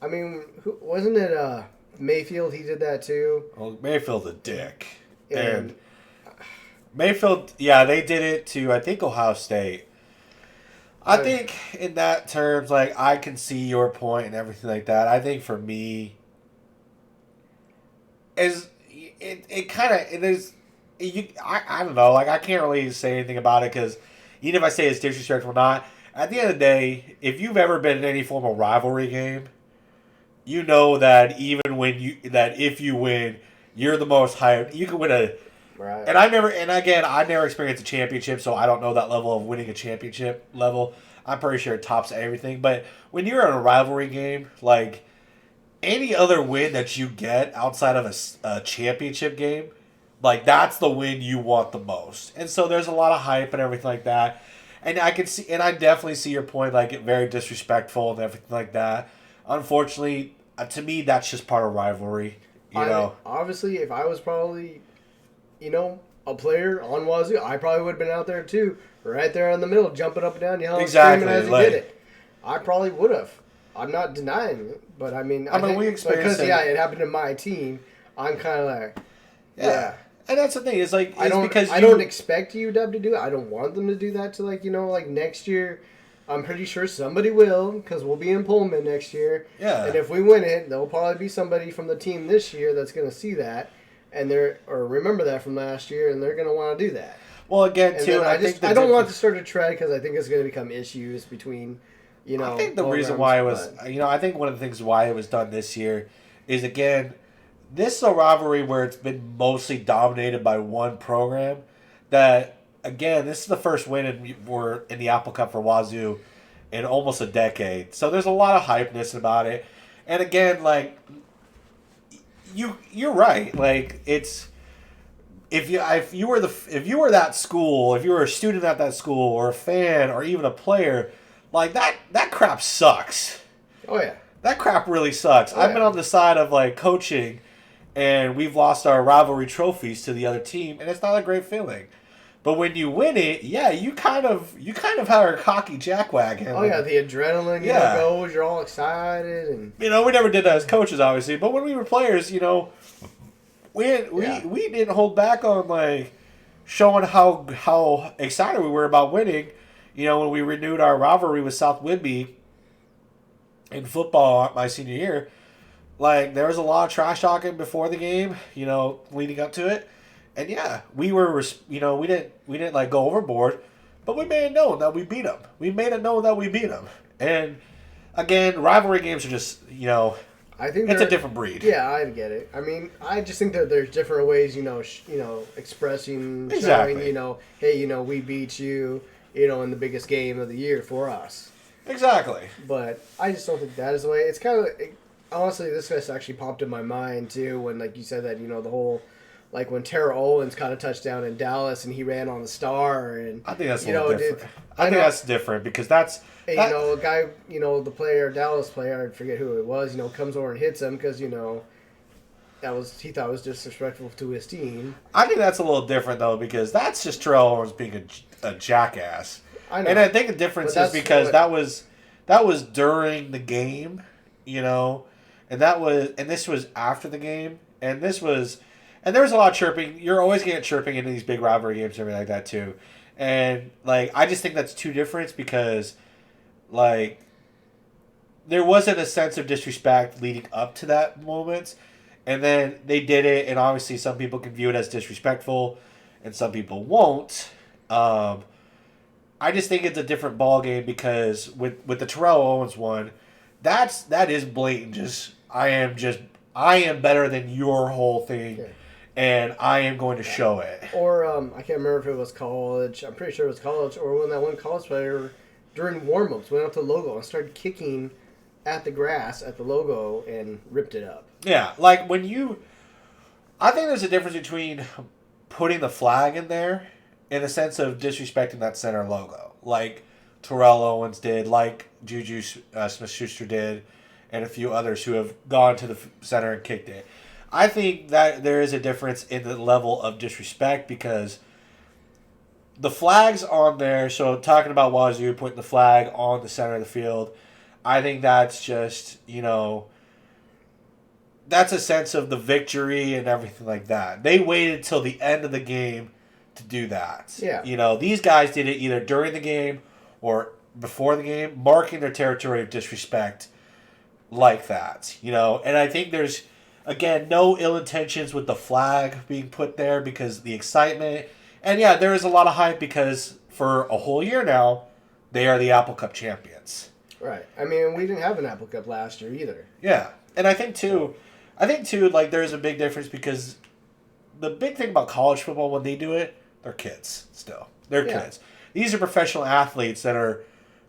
I mean, wasn't it Mayfield? He did that too. Well, Mayfield's a dick. And Mayfield, they did it to, I think, Ohio State. I think in that terms, I can see your point and everything like that. I think for me, I don't know. I can't really say anything about it because even if I say it's disrespectful or not, at the end of the day, if you've ever been in any form of rivalry game, you know that if you win, you're the most hyped. You can win a. Right. And I never experienced a championship, so I don't know that level of winning a championship level. I'm pretty sure it tops everything. But when you're in a rivalry game, any other win that you get outside of a championship game, that's the win you want the most. And so there's a lot of hype and everything like that. And I can see, and I definitely see your point, like very disrespectful and everything like that. Unfortunately, to me, that's just part of rivalry. You know, obviously, if I was probably, a player on Wazoo, I probably would have been out there too, right there in the middle, jumping up and down, yelling, screaming as he did it. I probably would have. I'm not denying it, but I mean, we experienced because it happened to my team. I'm kind of like, yeah. And that's the thing. It's like I don't expect UW to do it. I don't want them to do that to like next year. I'm pretty sure somebody will because we'll be in Pullman next year. Yeah. And if we win it, there'll probably be somebody from the team this year that's going to see that and remember that from last year, and they're going to want to do that. Well, again, too, I don't want to start a trend because I think it's going to become issues between. I think the reason why it was, I think one of the things why it was done this year is, again, this is a rivalry where it's been mostly dominated by one program. That, again, this is the first win in the Apple Cup for Wazoo in almost a decade. So there's a lot of hypeness about it. And again, like, you're right. Like, it's if you were that school, if you were a student at that school or a fan or even a player, like that crap sucks. Oh yeah. That crap really sucks. I've been on the side of like coaching, and we've lost our rivalry trophies to the other team, and it's not a great feeling. But when you win it, yeah, you kind of have a cocky jackwagon. Oh yeah, the adrenaline goes. You're all excited, and we never did that as coaches, obviously. But when we were players, we didn't hold back on like showing how excited we were about winning. When we renewed our rivalry with South Whidbey in football my senior year, like there was a lot of trash talking before the game, leading up to it. And yeah, we were, we didn't like go overboard, but we made it known that we beat them. We made it known that we beat them. And again, rivalry games are just, I think it's a different breed. Yeah, I get it. I mean, I just think that there's different ways, expressing, exactly. showing, hey, we beat you, in the biggest game of the year for us. Exactly. But I just don't think that is the way. It's kind of, honestly, this just actually popped in my mind too when, like you said that, the whole. Like when Terrell Owens caught a touchdown in Dallas and he ran on the star, and I think that's a little different. I think that's different because that's a guy, the player, Dallas player, I forget who it was, comes over and hits him because he thought it was disrespectful to his team. I think that's a little different though because that's just Terrell Owens being a jackass. I know. And I think the difference is because that was during the game, and this was after the game, and there was a lot of chirping. You're always going to get chirping into these big rivalry games and everything like that too. And, like, I just think that's two different because, like, there wasn't a sense of disrespect leading up to that moment. And then they did it, and obviously some people can view it as disrespectful and some people won't. I just think it's a different ballgame because with the Terrell Owens one, that is blatant. I am better than your whole thing. Okay. And I am going to show it. Or, I can't remember if it was college. I'm pretty sure it was college. Or when that one college player, during warm-ups, went up to the logo and started kicking at the grass at the logo and ripped it up. Yeah, like when I think there's a difference between putting the flag in there in the sense of disrespecting that center logo. Like Terrell Owens did, like Juju Smith-Schuster did, and a few others who have gone to the center and kicked it. I think that there is a difference in the level of disrespect because the flag's on there. So talking about Wazoo putting the flag on the center of the field, I think that's just, that's a sense of the victory and everything like that. They waited till the end of the game to do that. Yeah. These guys did it either during the game or before the game, marking their territory of disrespect like that. And I think there's, again, no ill intentions with the flag being put there because the excitement. And yeah, there is a lot of hype because for a whole year now, they are the Apple Cup champions. Right. I mean, we didn't have an Apple Cup last year either. Yeah. And I think too, like there's a big difference because the big thing about college football when they do it, they're kids still. They're kids. These are professional athletes that are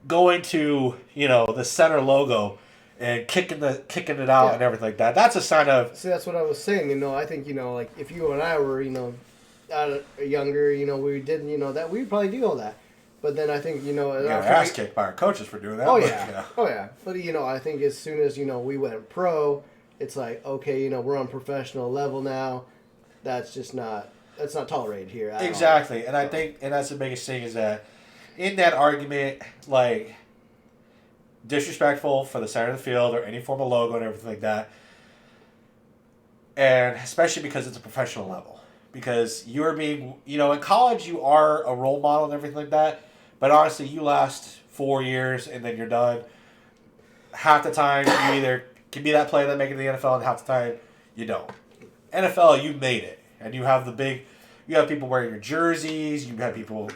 going to, the center logo and kicking it out and everything like that. That's a sign of... See, that's what I was saying. I think, like, if you and I were, younger, we did, that, we'd probably do all that. But then I think, got our ass kicked by our coaches for doing that. Oh, yeah. Oh, yeah. But, I think as soon as, we went pro, it's like, okay, we're on professional level now. That's not tolerated here. Exactly. And I think, and that's the biggest thing is that in that argument, like, disrespectful for the center of the field or any form of logo and everything like that. And especially because it's a professional level. Because you're being, in college you are a role model and everything like that. But honestly, you last 4 years and then you're done. Half the time, you either can be that player that make it to the NFL, and half the time, you don't. NFL, you made it. And you have you have people wearing your jerseys. You have people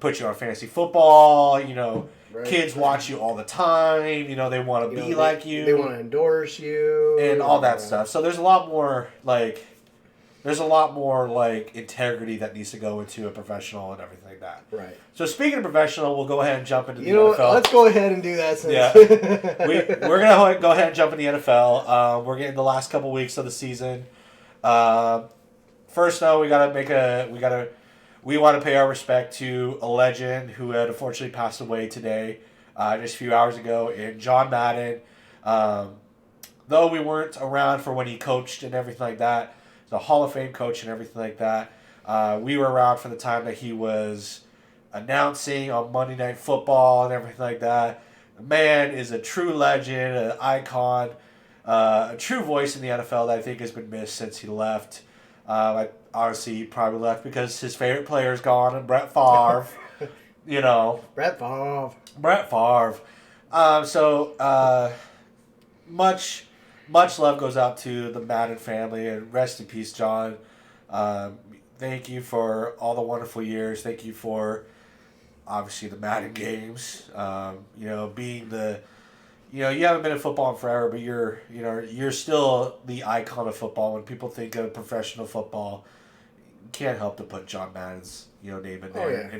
put you on fantasy football. Right. Kids watch you all the time. They want to be like you. They want to endorse you. And all that stuff. So there's a lot more, integrity that needs to go into a professional and everything like that. Right. So speaking of professional, we'll go ahead and jump into the NFL. Let's go ahead and do that. Yeah. We're going to go ahead and jump in the NFL. We're getting the last couple weeks of the season. First, though, we want to pay our respect to a legend who had unfortunately passed away today, just a few hours ago, in John Madden. Though we weren't around for when he coached and everything like that, the Hall of Fame coach and everything like that. We were around for the time that he was announcing on Monday Night Football and everything like that. The man is a true legend, an icon, a true voice in the NFL that I think has been missed since he left. Honestly, he probably left because his favorite player is gone, and Brett Favre. Brett Favre. Much love goes out to the Madden family, and rest in peace, John. Thank you for all the wonderful years. Thank you for, obviously, the Madden games. Being the, you haven't been in football in forever, but you're still the icon of football. When people think of professional football, you can't help to put John Madden's, name in there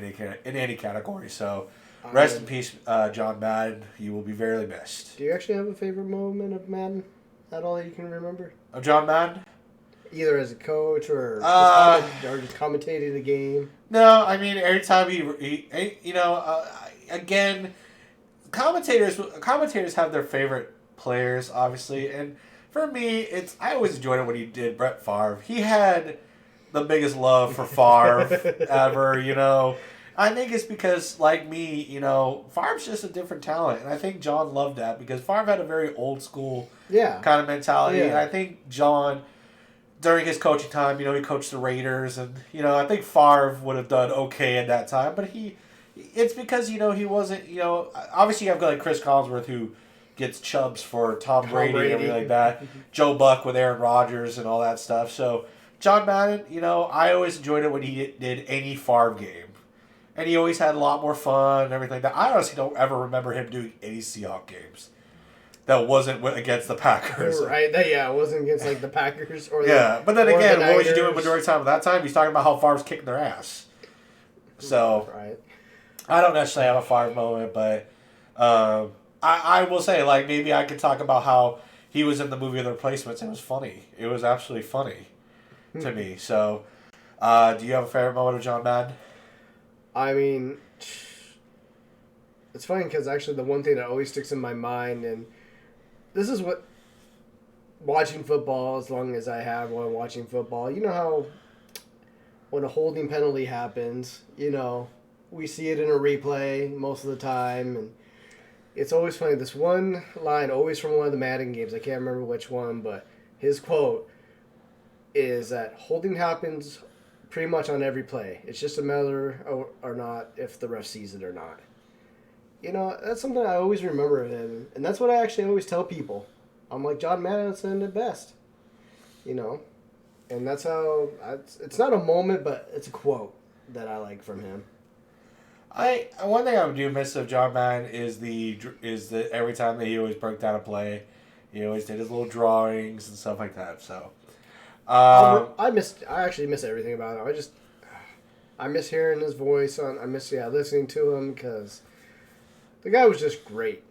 in any category. So, rest in peace, John Madden. You will be very missed. Do you actually have a favorite moment of Madden at all that you can remember? Of John Madden? Either as a coach or just commentating the game. No, I mean every time again, commentators have their favorite players, obviously, and for me, I always enjoyed it when he did Brett Favre. He had the biggest love for Favre ever. I think it's because, like me, Favre's just a different talent, and I think John loved that because Favre had a very old school kind of mentality, and I think John, during his coaching time, he coached the Raiders, and I think Favre would have done okay at that time, but it's because he wasn't, obviously you have like Chris Collinsworth who gets chubs for Tom Brady and everything like that, Joe Buck with Aaron Rodgers and all that stuff. So John Madden, I always enjoyed it when he did any Favre game. And he always had a lot more fun and everything like that. I honestly don't ever remember him doing any Seahawks games that wasn't against the Packers. Right, it wasn't against like the Packers or but then again, what was you doing majority of the time at that time? He's talking about how Favre's kicking their ass. So, I don't necessarily have a Favre moment, but I will say, like, maybe I could talk about how he was in the movie The Replacements. It was funny. It was absolutely funny to me. So, do you have a favorite moment of John Madden? I mean, it's funny because actually the one thing that always sticks in my mind, and this is what watching football, as long as I have while watching football, how when a holding penalty happens, we see it in a replay most of the time, and it's always funny. This one line, always from one of the Madden games, I can't remember which one, but his quote is that holding happens pretty much on every play. It's just a matter or not if the ref sees it or not. That's something I always remember of him. And that's what I actually always tell people. I'm like, John Madden said it best. And that's how... It's not a moment, but it's a quote that I like from him. One thing I do miss of John Madden is the every time that he always broke down a play, he always did his little drawings and stuff like that, so... I actually miss everything about him. I miss hearing his voice. I miss listening to him because the guy was just great.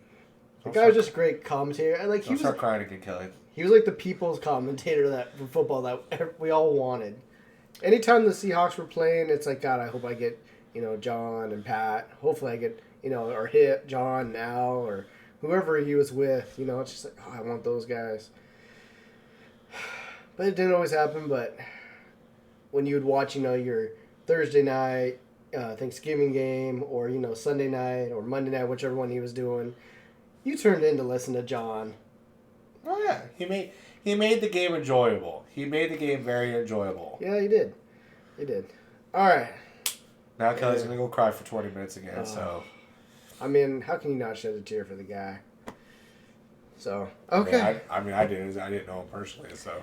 The guy was just a great commentator. And like start crying again, Kelly. He was like the people's commentator for football that we all wanted. Anytime the Seahawks were playing, it's like, God, I hope I get John and Pat. Hopefully I get, or hit John and Al or whoever he was with. It's just like, I want those guys. But it didn't always happen. But when you would watch, your Thursday night Thanksgiving game or, Sunday night or Monday night, whichever one he was doing, you turned in to listen to John. Oh, yeah. He made the game enjoyable. He made the game very enjoyable. Yeah, he did. He did. All right. Now Kelly's going to go cry for 20 minutes again, so. I mean, how can you not shed a tear for the guy? So, okay. Yeah, I didn't know him personally, so.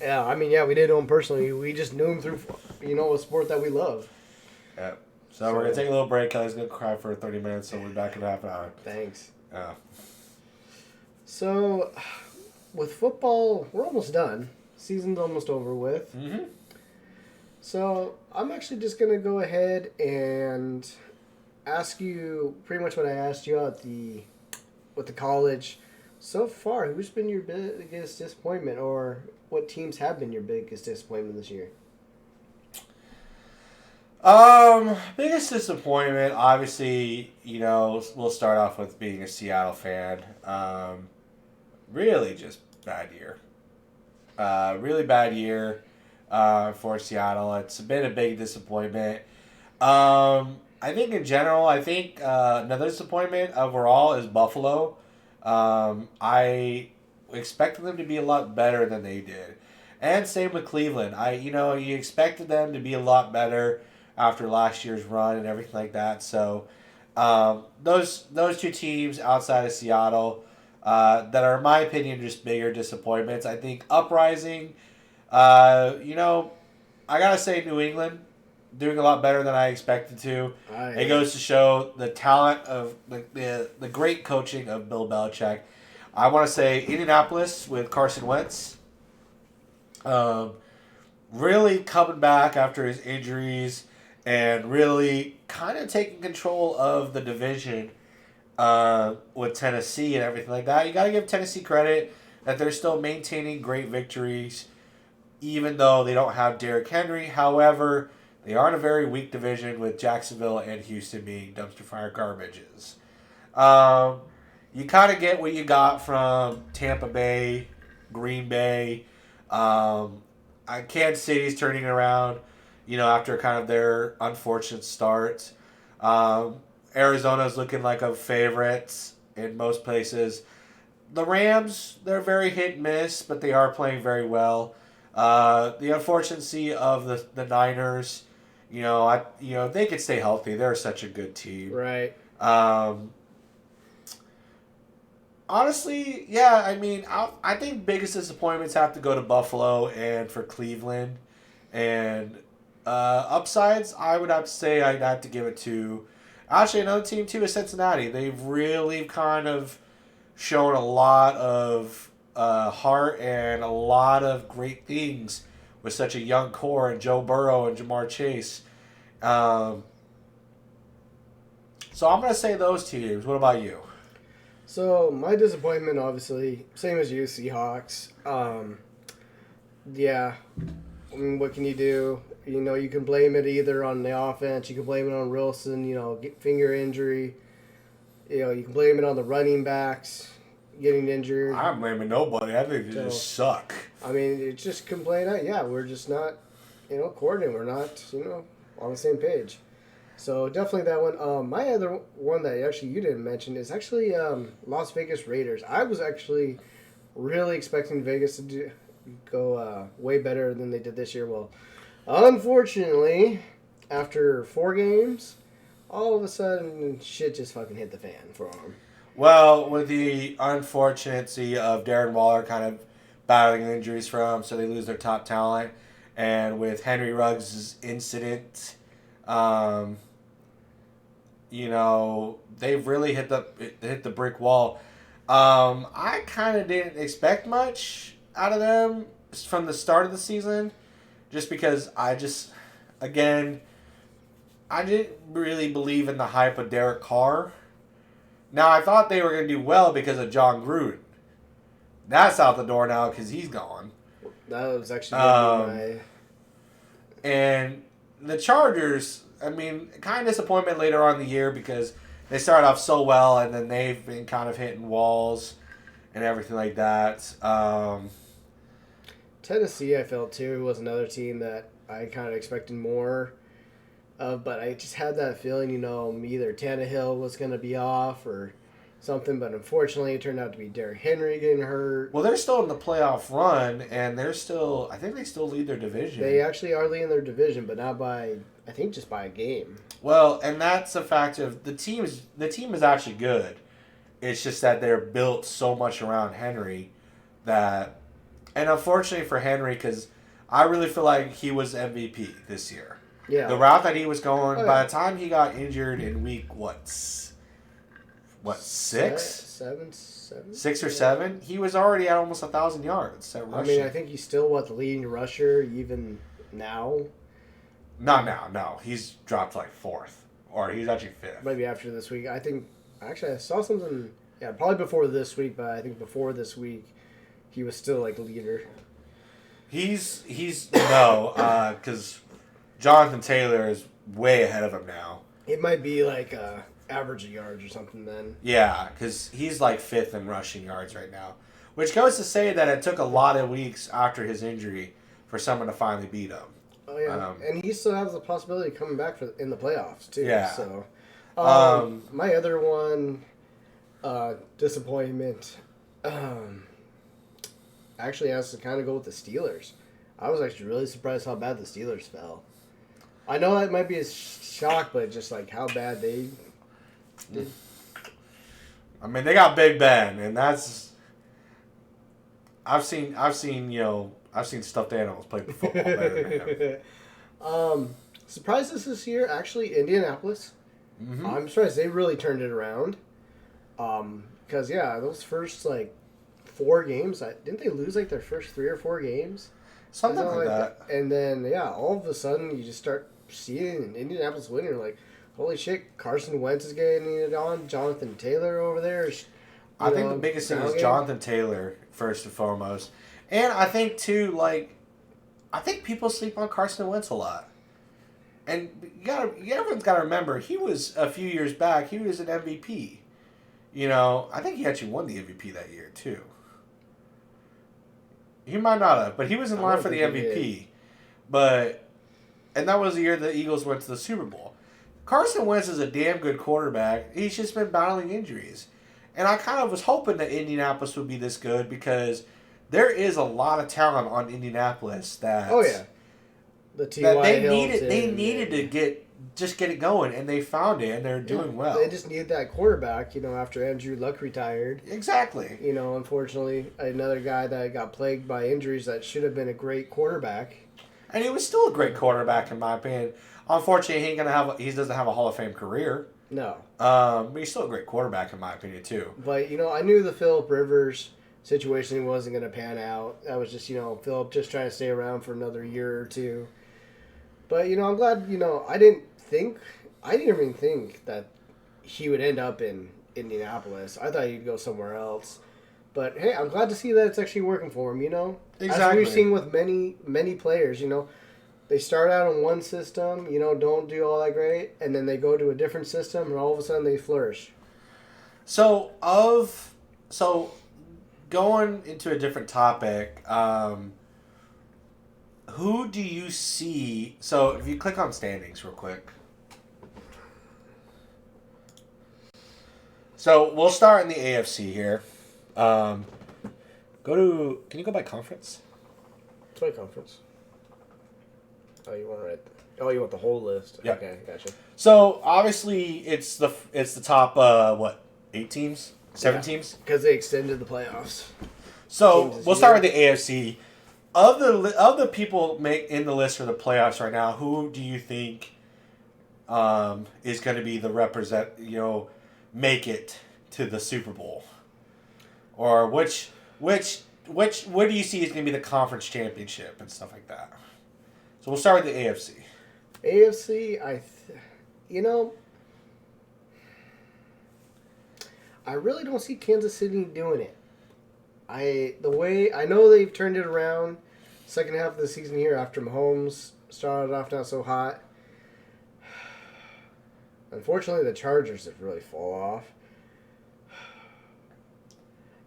Yeah, we didn't know him personally. We just knew him through, a sport that we love. Yeah. So we're going to take a little break. Kelly's going to cry for 30 minutes, so we'll be back in half an hour. Thanks. Yeah. So, with football, we're almost done. Season's almost over with. Mm-hmm. So, I'm actually just going to go ahead and ask you pretty much what I asked you with the college. So far, who's been your biggest disappointment, or what teams have been your biggest disappointment this year? Biggest disappointment, obviously, we'll start off with being a Seattle fan. Really just bad year. Really bad year for Seattle. It's been a big disappointment. I think in general, another disappointment overall is Buffalo. I expected them to be a lot better than they did. And same with Cleveland. You expected them to be a lot better after last year's run and everything like that. So those two teams outside of Seattle that are, in my opinion, just bigger disappointments. I think Uprising, I got to say New England doing a lot better than I expected to. It goes to show the talent of the great coaching of Bill Belichick. I want to say Indianapolis with Carson Wentz. Really coming back after his injuries and really kind of taking control of the division with Tennessee and everything like that. You got to give Tennessee credit that they're still maintaining great victories even though they don't have Derrick Henry. However, they are in a very weak division with Jacksonville and Houston being dumpster fire garbages. You kind of get what you got from Tampa Bay, Green Bay. Kansas City's turning around, after kind of their unfortunate start. Arizona's looking like a favorite in most places. The Rams, they're very hit and miss, but they are playing very well. The unfortunate of the Niners, they could stay healthy. They're such a good team. Right. Honestly, yeah, I think biggest disappointments have to go to Buffalo and for Cleveland. And upsides, I would have to say I'd have to give it to... Actually, another team, too, is Cincinnati. They've really kind of shown a lot of heart and a lot of great things with such a young core and Joe Burrow and Jamar Chase. So I'm going to say those teams. What about you? So, my disappointment, obviously, same as you, Seahawks. Yeah, what can you do? You can blame it either on the offense, you can blame it on Wilson, finger injury. You can blame it on the running backs getting injured. I'm blaming nobody. I think they just suck. It's just complain. Yeah, we're just not, coordinating. We're not, on the same page. So definitely that one. My other one that actually you didn't mention is actually Las Vegas Raiders. I was actually really expecting Vegas to go way better than they did this year. Well, unfortunately, after 4 games, all of a sudden shit just fucking hit the fan for them. Well, with the unfortunate of Darren Waller kind of battling injuries from, so they lose their top talent, and with Henry Ruggs' incident, they've really hit the brick wall. I kind of didn't expect much out of them from the start of the season, just because I didn't really believe in the hype of Derek Carr. Now, I thought they were going to do well because of John Gruden. That's out the door now because he's gone. That was actually my... And the Chargers, I mean, kind of disappointment later on in the year because they started off so well and then they've been kind of hitting walls and everything like that. Tennessee, I felt too, was another team that I kind of expected more of, but I just had that feeling, either Tannehill was going to be off or something, but unfortunately it turned out to be Derrick Henry getting hurt. Well, they're still in the playoff run, and I think they still lead their division. They actually are leading their division, but not by, I think just by a game. Well, and that's a fact of the team is actually good. It's just that they're built so much around Henry that, and unfortunately for Henry, because I really feel like he was MVP this year. Yeah. The route that he was going, by the time he got injured in week, six? 6 or 7? He was already at almost 1,000 yards at rushing. I mean, I think he's still, the leading rusher even now? Not now, no. He's dropped like 4th. Or he's actually 5th. Maybe after this week. I think, actually, I saw something, probably before this week, but I think before this week, he was still, leader. He's because Jonathan Taylor is way ahead of him now. It might be average yards or something then. Yeah, because he's 5th in rushing yards right now. Which goes to say that it took a lot of weeks after his injury for someone to finally beat him. Oh, yeah. And he still has the possibility of coming back in the playoffs, too. Yeah. So, my other one, disappointment, actually has to kind of go with the Steelers. I was actually really surprised how bad the Steelers fell. I know that might be a shock, but just how bad they did. I mean, they got Big Ben, and that's I've seen stuffed animals play football better than him. Surprises this year, actually, Indianapolis. Mm-hmm. I'm surprised they really turned it around. Because those first 4 games, didn't they lose their first 3 or 4 games? Something like that. And then all of a sudden you just start seeing Indianapolis winning. You're like, holy shit, Carson Wentz is getting it on. Jonathan Taylor over there. I think the biggest thing is Jonathan Taylor, first and foremost. And I think, too, I think people sleep on Carson Wentz a lot. And everyone's got to remember, he was, a few years back, he was an MVP. I think he actually won the MVP that year, too. He might not have, but he was in line for the MVP. And that was the year the Eagles went to the Super Bowl. Carson Wentz is a damn good quarterback. He's just been battling injuries. And I kind of was hoping that Indianapolis would be this good because there is a lot of talent on Indianapolis that... Oh, yeah. The T.Y. They needed to get it going, and they found it, and they're doing well. They just needed that quarterback, after Andrew Luck retired. Exactly. Unfortunately, another guy that got plagued by injuries that should have been a great quarterback. And he was still a great quarterback, in my opinion. Unfortunately, he doesn't have a Hall of Fame career. No. But he's still a great quarterback, in my opinion, too. But, I knew the Phillip Rivers situation wasn't going to pan out. That was just, Phillip just trying to stay around for another year or two. But, I'm glad, I didn't even think that he would end up in Indianapolis. I thought he'd go somewhere else. But, hey, I'm glad to see that it's actually working for him, Exactly. As we've seen with many, many players, they start out in one system, don't do all that great, and then they go to a different system, and all of a sudden they flourish. So going into a different topic, who do you see... So, if you click on standings real quick. So, we'll start in the AFC here. Can you go by conference? By conference. Oh, you want the whole list? Yeah. Okay, gotcha. So, obviously, it's the top, 8 teams? 7 teams? Because they extended the playoffs. So, we'll start with the AFC. Of the people in the list for the playoffs right now, who do you think is going to be the make it to the Super Bowl? Or what do you see is going to be the conference championship and stuff like that? So we'll start with the AFC. AFC, I really don't see Kansas City doing it. I know they've turned it around second half of the season here after Mahomes started off not so hot. Unfortunately, the Chargers have really fallen off.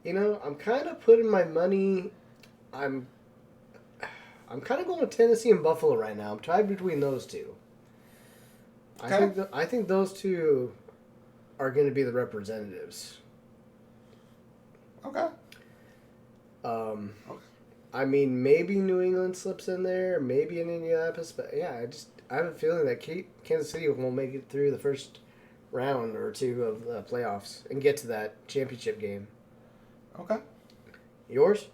I'm kind of putting my money. I'm kind of going with Tennessee and Buffalo right now. I'm tied between those two. Okay. I think those two are going to be the representatives. Okay. I mean, maybe New England slips in there, maybe in Indianapolis, but yeah, I have a feeling that Kansas City will make it through the first round or two of the playoffs and get to that championship game. Okay. Yours?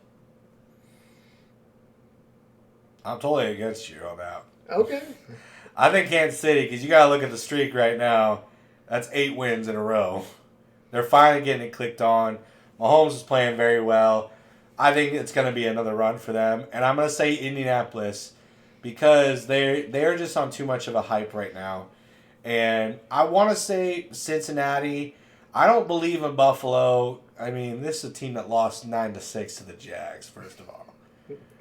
I'm totally against you on that. Okay. I think Kansas City, because you got to look at the streak right now. That's 8 wins in a row. They're finally getting it clicked on. Mahomes is playing very well. I think it's going to be another run for them. And I'm going to say Indianapolis because they're just on too much of a hype right now. And I want to say Cincinnati. I don't believe in Buffalo. I mean, this is a team that lost 9-6 to the Jags, first of all.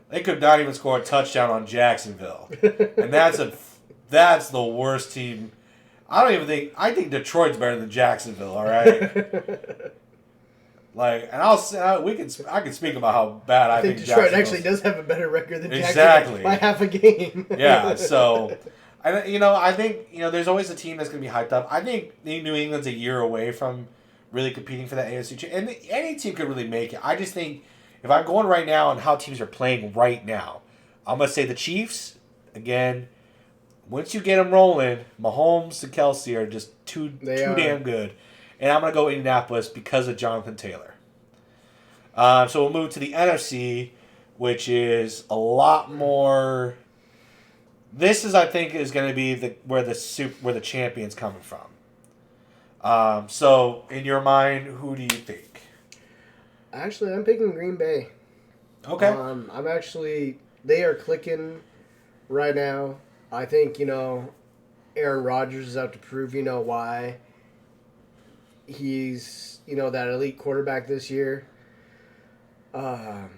They could not even score a touchdown on Jacksonville. And that's the worst team. I think Detroit's better than Jacksonville, all right? I can speak about how bad I think Detroit actually does have a better record than Jacksonville exactly by half a game. Yeah, so I think there's always a team that's going to be hyped up. I think New England's a year away from really competing for that AFC, and any team could really make it. I just think if I'm going right now on how teams are playing right now, I'm going to say the Chiefs again. Once you get them rolling, Mahomes and Kelsey are just too damn good. And I'm going to go Indianapolis because of Jonathan Taylor. So we'll move to the NFC, which is a lot more. This is, I think, is going to be where the champion's coming from. So in your mind, who do you think? Actually, I'm picking Green Bay. Okay. They are clicking right now. I think Aaron Rodgers is out to prove why he's that elite quarterback this year. I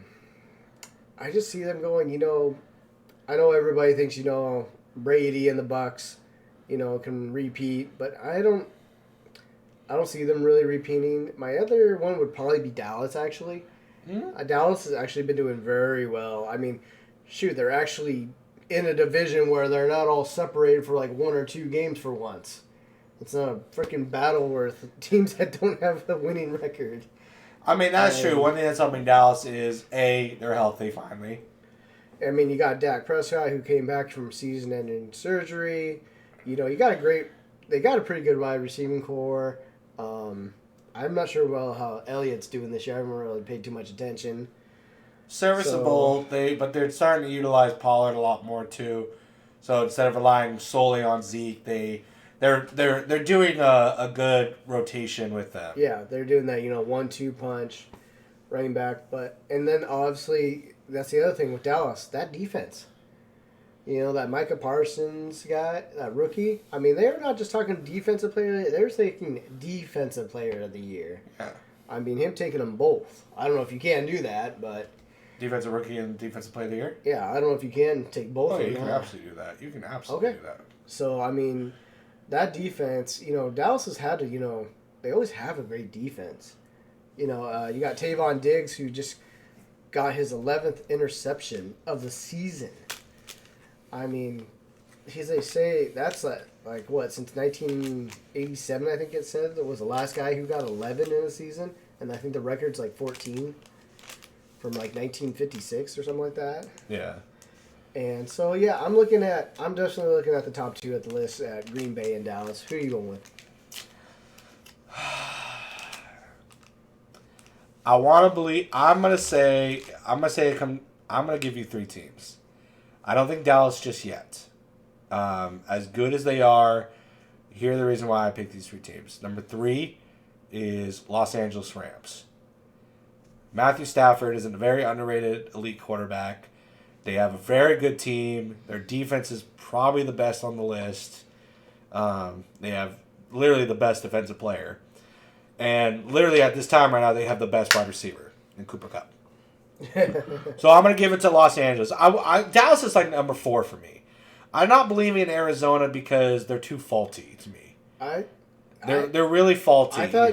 just see them going. I know everybody thinks Brady and the Bucks, can repeat, but I don't see them really repeating. My other one would probably be Dallas. Actually, Dallas has actually been doing very well. I mean, shoot, they're actually in a division where they're not all separated for like 1 or 2 games for once. It's not a freaking battle with teams that don't have a winning record. I mean, that's true. One thing that's helping Dallas is, they're healthy finally. I mean, you got Dak Prescott, who came back from season-ending surgery. They got a pretty good wide receiving core. I'm not sure how Elliott's doing this year. I haven't really paid too much attention. Serviceable, but they're starting to utilize Pollard a lot more too. So instead of relying solely on Zeke, they're doing a good rotation with them. Yeah, they're doing that 1-2 punch, running back. And then obviously that's the other thing with Dallas, that defense. That Micah Parsons guy, that rookie. I mean, they're not just talking defensive player. They're taking defensive player of the year. Yeah. I mean, him taking them both. I don't know if you can do that, but defensive rookie and defensive player of the year? Yeah, I don't know if you can take both of them. You can absolutely do that. You can absolutely do that. So, I mean, that defense, Dallas has had to, they always have a great defense. You got Tavon Diggs, who just got his 11th interception of the season. I mean, they say that's since 1987, I think it said, that was the last guy who got 11 in a season. And I think the record's 14 from 1956 or something like that. Yeah. And so, yeah, I'm definitely looking at the top 2 at the list at Green Bay and Dallas. Who are you going with? I want to believe. I'm gonna give you 3 teams. I don't think Dallas just yet. As good as they are, here's the reason why I picked these 3 teams. Number 3 is Los Angeles Rams. Matthew Stafford is a very underrated elite quarterback. They have a very good team. Their defense is probably the best on the list. They have literally the best defensive player. And literally at this time right now, they have the best wide receiver in Cooper Kupp. So I'm going to give it to Los Angeles. Dallas is number 4 for me. I'm not believing in Arizona because they're too faulty to me. They're really faulty. I thought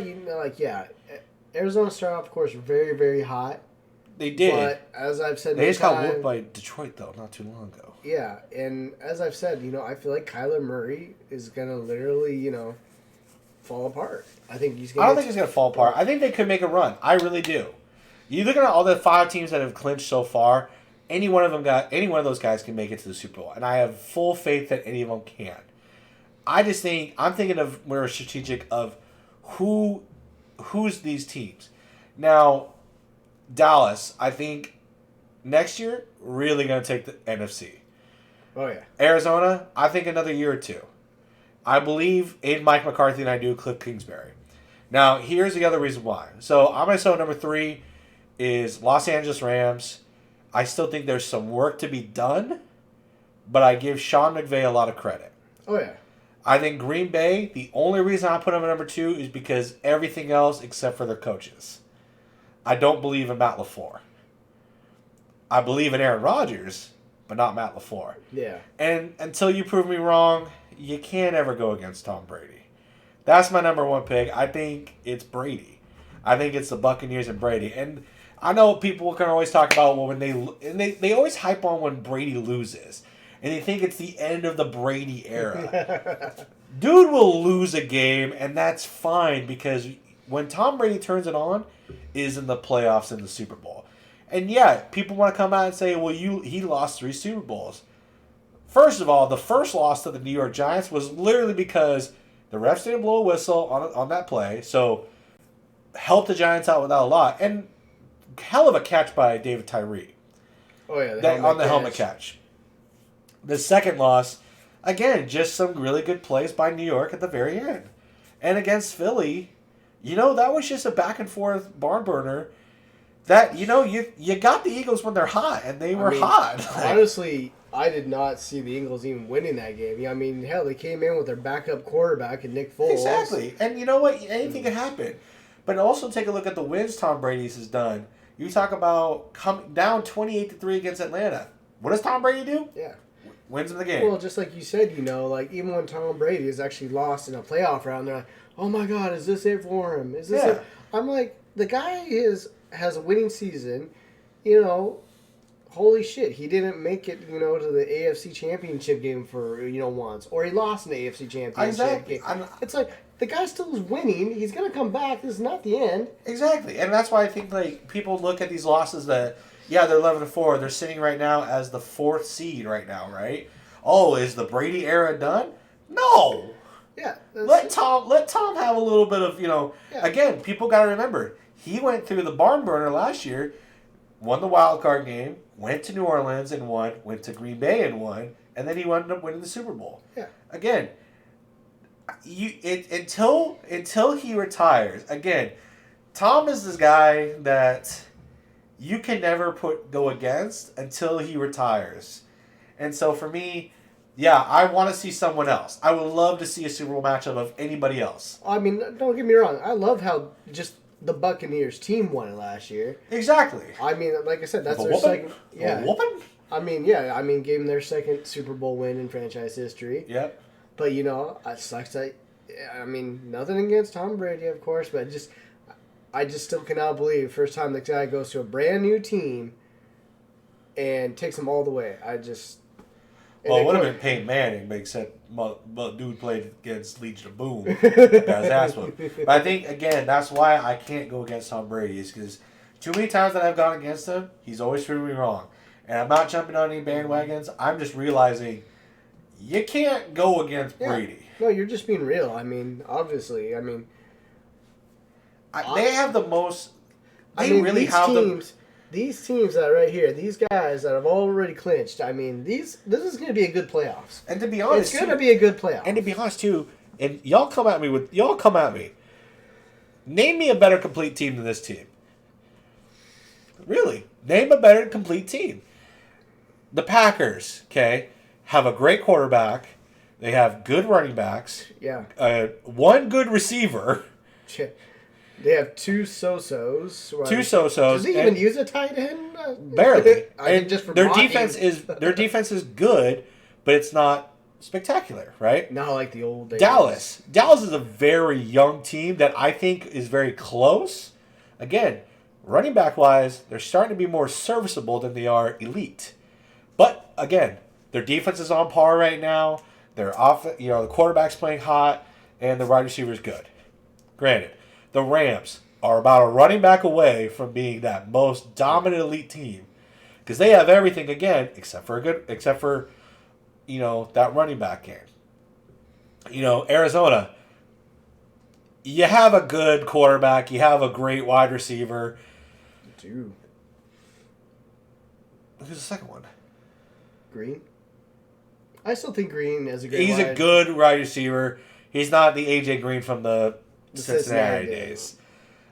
Arizona started off, of course, very, very hot. They did. But as I've said, they just got whooped by Detroit though, not too long ago. Yeah, and as I've said, I feel like Kyler Murray is gonna literally, fall apart. I think he's gonna. I don't think he's gonna fall apart. I think they could make a run. I really do. You look at all the 5 teams that have clinched so far. Any one of those guys can make it to the Super Bowl, and I have full faith that any of them can. I just think I'm thinking of more strategic of who's these teams. Now, Dallas, I think next year really going to take the NFC. Oh yeah. Arizona, I think another year or 2. I believe in Mike McCarthy and I do Cliff Kingsbury. Now, here's the other reason why. So I'm going to say number 3 is Los Angeles Rams. I still think there's some work to be done, but I give Sean McVay a lot of credit. Oh yeah. I think Green Bay, the only reason I put them at number 2 is because everything else except for their coaches. I don't believe in Matt LaFleur. I believe in Aaron Rodgers, but not Matt LaFleur. Yeah. And until you prove me wrong, you can't ever go against Tom Brady. That's my number 1 pick. I think it's Brady. I think it's the Buccaneers and Brady. And I know people can always talk about when they always hype on when Brady loses. And they think it's the end of the Brady era. Dude will lose a game, and that's fine because when Tom Brady turns it on, is in the playoffs and the Super Bowl. And yeah, people want to come out and say, well, he lost 3 Super Bowls. First of all, the first loss to the New York Giants was literally because the refs didn't blow a whistle on that play, so helped the Giants out without a lot. And hell of a catch by David Tyree. Oh yeah, on the helmet catch. The second loss, again, just some really good plays by New York at the very end. And against Philly, that was just a back and forth barn burner. That, you got the Eagles when they're hot, and they were hot. Honestly, I did not see the Eagles even winning that game. I mean, hell, they came in with their backup quarterback and Nick Foles. Exactly. And you know what? Anything can happen. But also take a look at the wins Tom Brady's has done. You talk about coming down 28-3 against Atlanta. What does Tom Brady do? Yeah. Wins in the game. Well, just like you said, even when Tom Brady has actually lost in a playoff round, they're like, oh my God, is this it for him? Is this it? I'm like, the guy has a winning season, holy shit, he didn't make it, to the AFC Championship game for, once. Or he lost in the AFC Championship game. It's like, the guy still is winning. He's going to come back. This is not the end. Exactly. And that's why I think, people look at these losses that, yeah, they're 11-4. They're sitting right now as the 4th seed right now, right? Oh, is the Brady era done? No. Yeah. Let Tom have a little bit of, Again, people got to remember, he went through the barn burner last year, won the wild card game, went to New Orleans and won, went to Green Bay and won, and then he ended up winning the Super Bowl. Yeah. Again, until he retires, again, Tom is this guy that you can never go against until he retires. And so for me, yeah, I want to see someone else. I would love to see a Super Bowl matchup of anybody else. I mean, don't get me wrong. I love how just the Buccaneers team won it last year. Exactly. I mean, like I said, that's their second. Yeah. Whooping? I mean, gave them their second Super Bowl win in franchise history. Yep. But, it sucks that, nothing against Tom Brady, of course, but I just still cannot believe first time the guy goes to a brand new team and takes them all the way. Well, it would have been Peyton Manning, except dude played against Legion of Boom. Got his ass whooped. But I think, again, that's why I can't go against Tom Brady, is because too many times that I've gone against him, he's always proven me wrong. And I'm not jumping on any bandwagons. I'm just realizing you can't go against Brady. No, you're just being real. I mean, obviously. They have the most... These teams that are right here, these guys that have already clinched, this is going to be a good playoffs. And to be honest, it's going to be a good playoff. And to be honest, too, and y'all come at me. Name me a better complete team than this team. Really. Name a better complete team. The Packers, okay, have a great quarterback. They have good running backs. Yeah. One good receiver. They have 2 so-sos. Does he even use a tight end? Barely. I think just for their defense is good, but it's not spectacular, right? Not like the old days. Dallas is a very young team that I think is very close. Again, running back wise, they're starting to be more serviceable than they are elite. But again, their defense is on par right now. Their the quarterback's playing hot, and the wide receiver's good. Granted, the Rams are about a running back away from being that most dominant elite team because they have everything again except for that running back game. Arizona, you have a good quarterback, you have a great wide receiver. Dude. Who's the second one? Green? I still think Green is a good He's a good wide receiver. He's not the AJ Green from the Cincinnati days.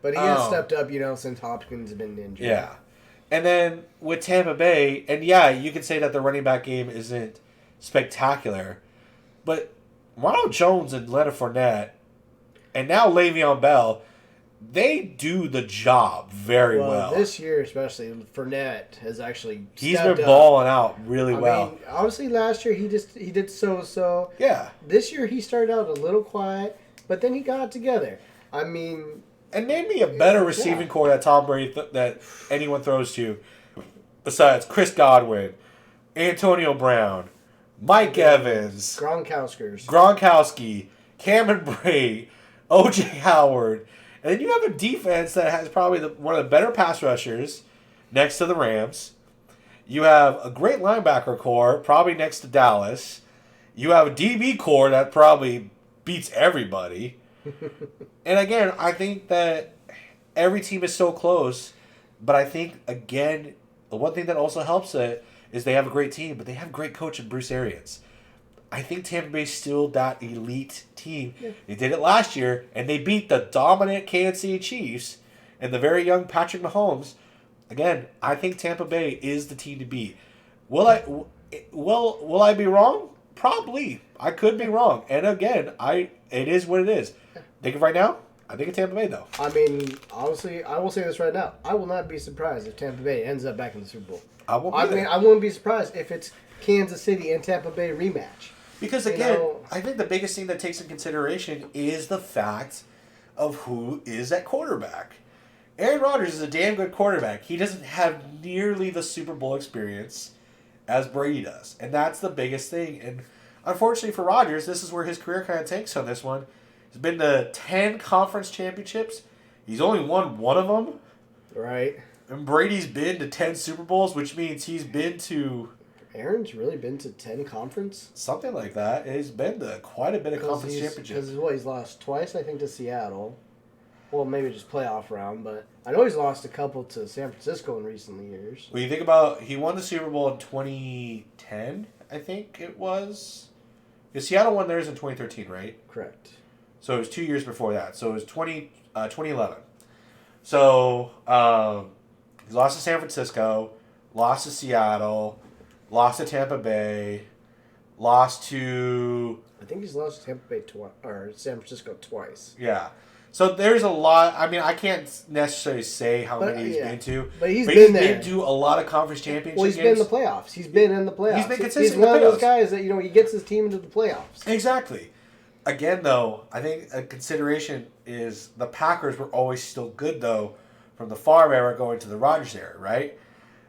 But he has stepped up, since Hopkins has been injured. Yeah. And then with Tampa Bay, and yeah, you can say that the running back game isn't spectacular, but Ronald Jones and Leonard Fournette, and now Le'Veon Bell, they do the job very well. This year especially, Fournette has actually He's been balling out really well. I mean, obviously last year he did so. Yeah. This year he started out a little quiet, but then he got it together. I mean... And name me a better receiving core that Tom Brady that anyone throws to besides Chris Godwin, Antonio Brown, Mike Evans, Gronkowski, Cameron Brate, O.J. Howard. And then you have a defense that has probably one of the better pass rushers next to the Rams. You have a great linebacker core, probably next to Dallas. You have a DB core that probably beats everybody. And again, I think that every team is so close. But I think, again, the one thing that also helps it is they have a great team, but they have a great coach in Bruce Arians. I think Tampa Bay's still that elite team. Yeah. They did it last year, and they beat the dominant Kansas City Chiefs and the very young Patrick Mahomes. Again, I think Tampa Bay is the team to beat. Will I be wrong? Probably. I could be wrong. And again, it is what it is. Think of right now, I think it's Tampa Bay, though. I mean, honestly, I will say this right now. I will not be surprised if Tampa Bay ends up back in the Super Bowl. I wouldn't be surprised if it's Kansas City and Tampa Bay rematch. Because, again, I think the biggest thing that takes in consideration is the fact of who is at quarterback. Aaron Rodgers is a damn good quarterback. He doesn't have nearly the Super Bowl experience as Brady does. And that's the biggest thing. And unfortunately for Rodgers, this is where his career kind of tanks on this one. He's been to 10 conference championships. He's only won one of them. Right. And Brady's been to 10 Super Bowls, which means he's been to... Aaron's really been to 10 conference? Something like that. He's been to quite a bit of conference championships. Because he's lost twice, I think, to Seattle. Well, maybe just playoff round, but I know he's lost a couple to San Francisco in recent years. Well, you think about, he won the Super Bowl in 2010, I think it was. Because Seattle won theirs in 2013, right? Correct. So it was 2 years before that. So it was 2011. So he lost to San Francisco, lost to Seattle, lost to Tampa Bay, lost to... I think he's lost to Tampa Bay or San Francisco twice. Yeah. So there's a lot. I mean, I can't necessarily say how many he's been to. But he's been to a lot of conference championship games. Well, he's been in the playoffs. He's been in the playoffs. He's been consistent. He's one of those guys that, he gets his team into the playoffs. Exactly. Again, though, I think a consideration is the Packers were always still good, though, from the Favre era going to the Rodgers era, right?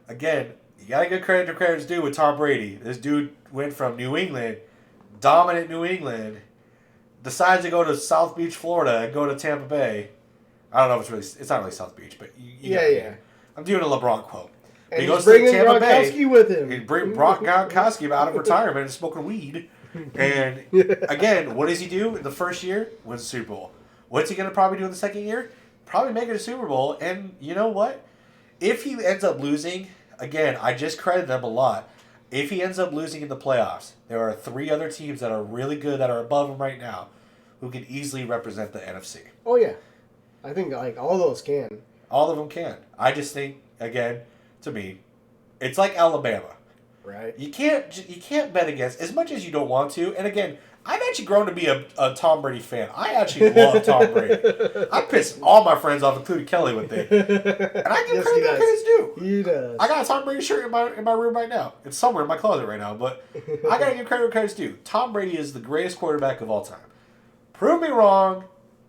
Again, you got to give credit to credit's due with Tom Brady. This dude went from New England, dominant New England, decides to go to South Beach, Florida, and go to Tampa Bay. I don't know if it's not really South Beach, but yeah. I'm doing a LeBron quote. And he goes to Tampa Bay with him. He bring Gronkowski out of retirement and smoking weed. And again, what does he do in the first year? Wins the Super Bowl. What's he going to probably do in the second year? Probably make it a Super Bowl. And you know what? If he ends up losing, again, I just credit them a lot. If he ends up losing in the playoffs, there are 3 other teams that are really good that are above him right now who can easily represent the NFC. Oh, yeah. I think all those can. All of them can. I just think, again, to me, it's like Alabama. Right. You can't bet against, as much as you don't want to. And again, I've actually grown to be a Tom Brady fan. I actually love Tom Brady. I piss all my friends off, including Kelly, with it. And I give credit where credit's due. He does. I got a Tom Brady shirt in my room right now. It's somewhere in my closet right now, but I gotta give credit where credit's due. Tom Brady is the greatest quarterback of all time. Prove me wrong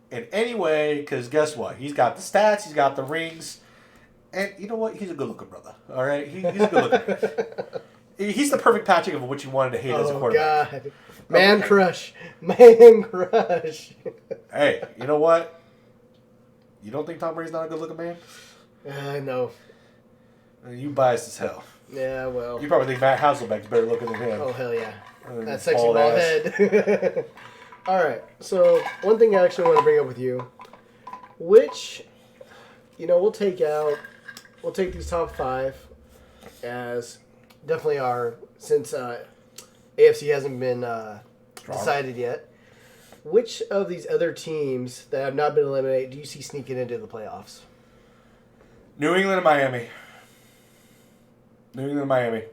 in any way, because guess what? He's got the stats, he's got the rings, and you know what? He's a good-looking brother. All right, he's a good-looking man. He's the perfect patching of what you wanted to hate as a quarterback. God. Man crush. Man crush. Hey, you know what? You don't think Tom Brady's not a good-looking man? I know. You biased as hell. Yeah, well. You probably think Matt Hasselbeck's better looking than him. Oh, hell yeah. That sexy bald head. All right. So, one thing I actually want to bring up with you. Which, we'll take these top 5 as definitely are, since AFC hasn't been decided yet. Which of these other teams that have not been eliminated do you see sneaking into the playoffs? New England and Miami. New England and Miami.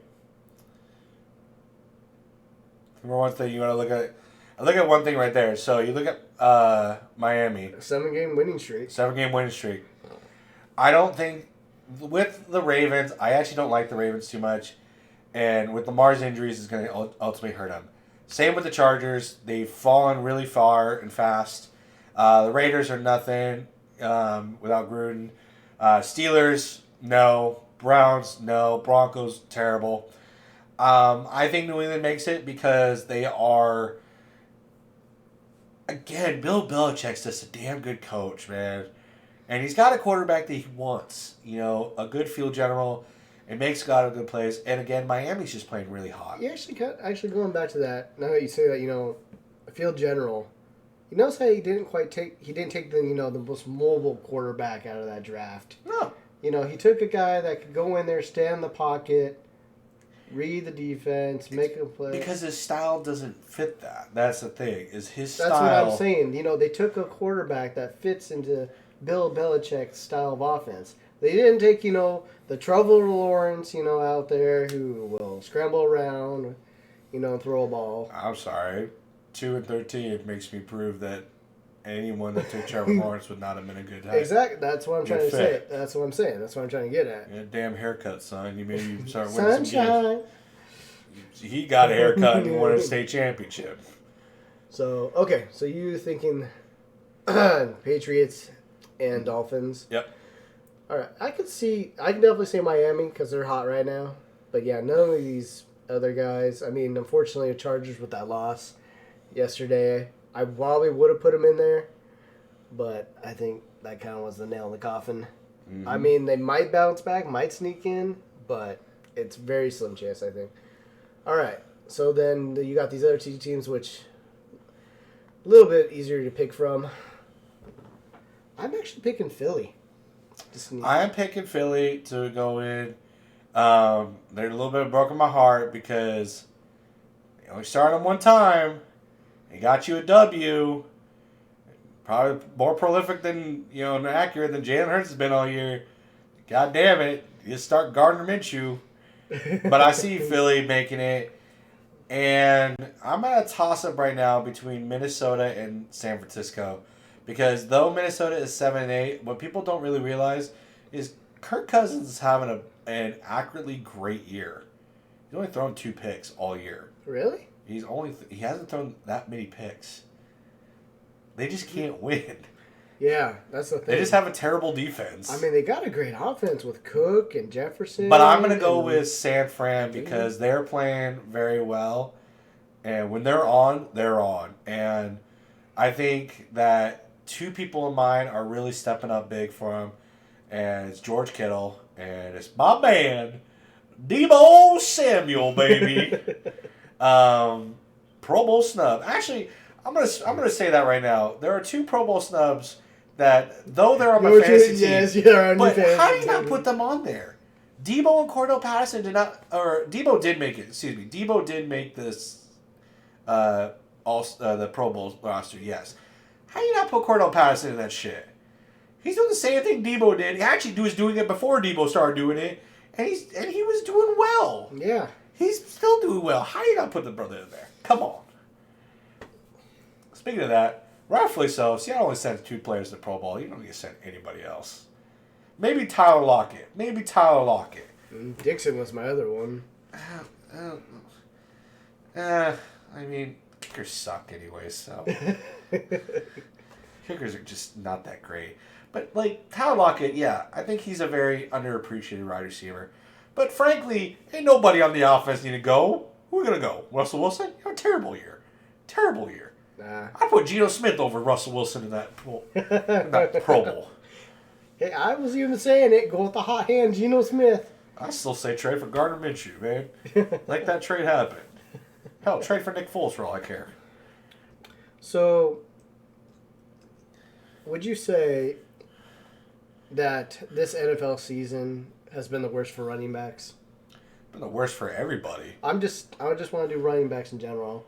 Number one thing you want to look at. I look at one thing right there. So you look at Miami. A 7-game winning streak. 7-game winning streak. I don't think with the Ravens. I actually don't like the Ravens too much, and with Lamar's injuries, it's going to ultimately hurt them. Same with the Chargers. They've fallen really far and fast. The Raiders are nothing without Gruden. Steelers, no. Browns, no. Broncos, terrible. I think New England makes it because they are, again, Bill Belichick's just a damn good coach, man. And he's got a quarterback that he wants. A good field general. It makes a lot of good plays. And again, Miami's just playing really hot. Yeah, actually going back to that, now that you say that, a field general, you notice how he didn't take the most mobile quarterback out of that draft. No. He took a guy that could go in there, stand in the pocket, read the defense, make a play. Because his style doesn't fit that. That's the thing, is his style. That's what I'm saying. They took a quarterback that fits into Bill Belichick's style of offense. They didn't take, the Trevor Lawrence, out there who will scramble around, and throw a ball. I'm sorry. 2-13 makes me prove that anyone that took Trevor Lawrence would not have been a good height. Exactly. That's what I'm trying to say. That's what I'm saying. That's what I'm trying to get at. Yeah, damn haircut, son. You maybe start winning some Sunshine. games. He got a haircut and won a state championship. So, okay. So you thinking Patriots and Dolphins? Yep. All right, I can definitely say Miami because they're hot right now. But yeah, none of these other guys. I mean, unfortunately, the Chargers with that loss yesterday, I probably would have put them in there, but I think that kind of was the nail in the coffin. Mm-hmm. I mean, they might bounce back, might sneak in, but it's very slim chance, I think. All right, so then you got these other two teams, which a little bit easier to pick from. I'm actually picking Philly. I am picking Philly to go in. They're a little bit broken my heart because they only started them one time. They got you a W. Probably more prolific than, and accurate than Jalen Hurts has been all year. God damn it. You start Gardner Minshew. But I see Philly making it. And I'm at a toss-up right now between Minnesota and San Francisco. Because though Minnesota is 7-8, what people don't really realize is Kirk Cousins is having an accurately great year. He's only thrown 2 picks all year. Really? He hasn't thrown that many picks. They just can't win. Yeah, that's the thing. They just have a terrible defense. I mean, they got a great offense with Cook and Jefferson. But I'm going to go with San Fran because they're playing very well. And when they're on, they're on. And I think that 2 people of mine are really stepping up big for him. And it's George Kittle. And it's my man, Deebo Samuel, baby. Pro Bowl snub. Actually, I'm gonna say that right now. There are 2 Pro Bowl snubs that, though they're on my fantasy team, yes, yeah, but how do you not put them on there? Deebo and Cordell Patterson did not, or Deebo did make it. Excuse me, Deebo did make this, the Pro Bowl roster. Yes. How do you not put Cordell Patterson in that shit? He's doing the same thing Deebo did. He actually was doing it before Deebo started doing it, and he was doing well. Yeah. He's still doing well. How do you not put the brother in there? Come on. speaking of that, rightfully so, Seattle only sent 2 players to the Pro Bowl. You don't need to send anybody else. Maybe Tyler Lockett. Dixon was my other one. I mean, kickers suck anyway, so. Kickers are just not that great. But, like, Tyler Lockett, yeah, I think he's a very underappreciated wide receiver. But, frankly, ain't nobody on the offense need to go. Who are going to go? Russell Wilson? You have a terrible year. Nah. I put Geno Smith over Russell Wilson in that Pro Bowl. Hey, I was even saying it. Go with the hot hand, Geno Smith. I still say trade for Gardner Minshew, man. Like that trade happened. Hell, trade for Nick Foles for all I care. So, would you say that this NFL season has been the worst for running backs? Been the worst for everybody. I just want to do running backs in general.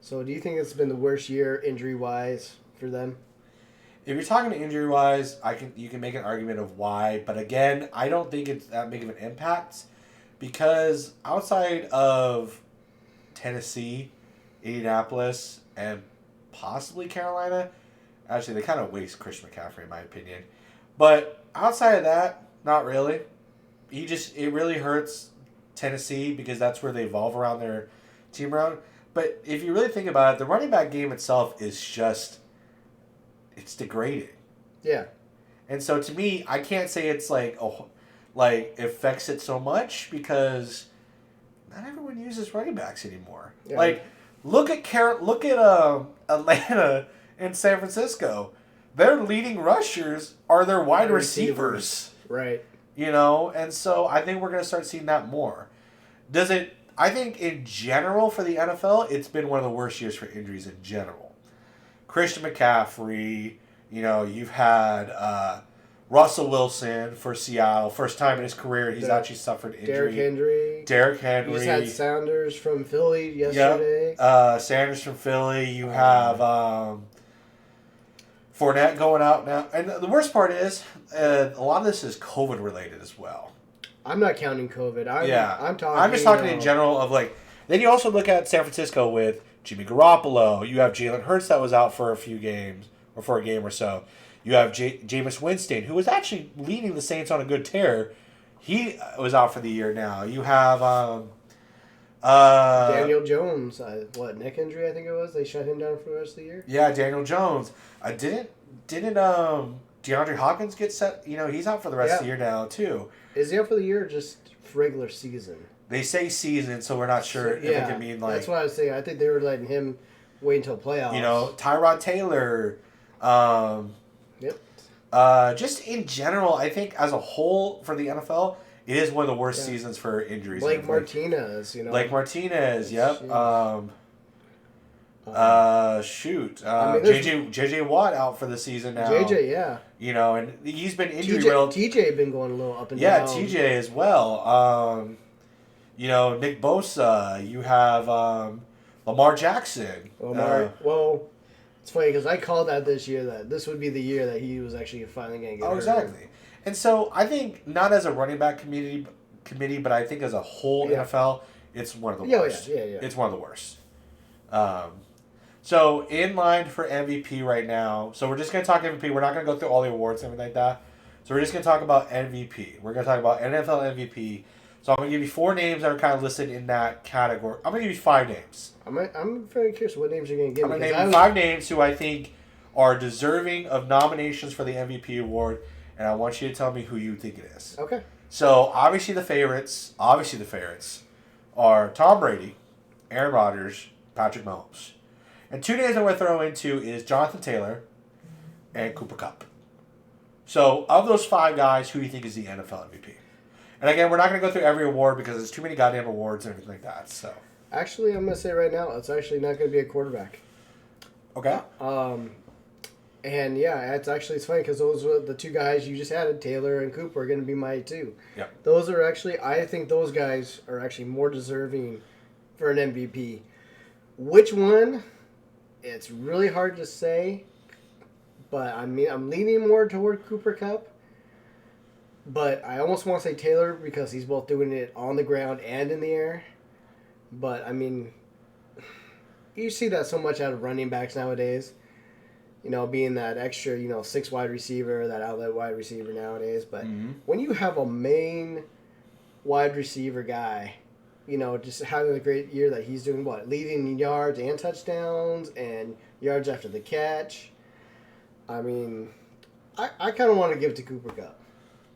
So, do you think it's been the worst year injury-wise for them? If you're talking injury-wise, you can make an argument of why, but again, I don't think it's that big of an impact because outside of Tennessee, Indianapolis, and possibly Carolina, actually they kind of waste Christian McCaffrey in my opinion. But outside of that, not really. It really hurts Tennessee because that's where they evolve around their team around. But if you really think about it, the running back game itself is just, it's degrading. Yeah. And so to me, I can't say it's like affects it so much because not everyone uses running backs anymore. Yeah. Like look at Atlanta and San Francisco. Their leading rushers are their wide receivers. Right. You know, and so I think we're going to start seeing that more. I think in general for the NFL, it's been one of the worst years for injuries in general. Christian McCaffrey, you've had Russell Wilson for Seattle. First time in his career he's actually suffered injury. Derrick Henry. You just had Sanders from Philly yesterday. Yep. Sanders from Philly. You have Fournette going out now. And the worst part is a lot of this is COVID related as well. I'm not counting COVID. I'm just talking in general of like. Then you also look at San Francisco with Jimmy Garoppolo. You have Jalen Hurts that was out for a few games or for a game or so. You have Jameis Winston, who was actually leading the Saints on a good tear. He was out for the year now. You have Daniel Jones. Neck injury? I think it was. They shut him down for the rest of the year. Yeah, Daniel Jones. Didn't DeAndre Hopkins get set? He's out for the rest of the year now too. Is he out for the year or just regular season? They say season, so we're not sure if it can mean like. That's what I was saying. I think they were letting him wait until playoffs. Tyrod Taylor. Yep. Just in general, I think as a whole for the NFL, it is one of the worst seasons for injuries. Blake Martinez, Blake Martinez, yep. JJ Watt out for the season now. JJ, yeah. And he's been injury riddled. TJ been going a little up and down. Yeah, TJ as well. Nick Bosa. You have Lamar Jackson. It's funny because I called out this year that this would be the year that he was actually finally going to get hurt. Exactly. And so I think not as a running back committee, but I think as a whole NFL, it's one of the worst. Yeah. It's one of the worst. So in line for MVP right now, so we're just going to talk MVP. We're not going to go through all the awards and everything like that. So we're just going to talk about MVP. We're going to talk about NFL MVP. So I'm going to give you 4 names that are kind of listed in that category. I'm going to give you 5 names. I'm very curious what names you're going to give me. I'm going to name you 5 names who I think are deserving of nominations for the MVP award, and I want you to tell me who you think it is. Okay. So obviously the favorites are Tom Brady, Aaron Rodgers, Patrick Mahomes. And 2 names I'm going to throw into is Jonathan Taylor and Cooper Kupp. So of those 5 guys, who do you think is the NFL MVP? And again, we're not going to go through every award because there's too many goddamn awards and everything like that. So, actually, I'm going to say right now, it's actually not going to be a quarterback. Okay. And yeah, it's funny because those were the 2 guys you just added, Taylor and Cooper, are going to be my 2. Yeah. Those are actually, I think those guys are actually more deserving for an MVP. Which one? It's really hard to say, but I'm leaning more toward Cooper Kupp. But I almost want to say Taylor because he's both doing it on the ground and in the air. But, you see that so much out of running backs nowadays. being that extra, 6 wide receiver, that outlet wide receiver nowadays. But when you have a main wide receiver guy, just having a great year that he's doing, leading in yards and touchdowns and yards after the catch. I mean, I kind of want to give it to Cooper Kupp.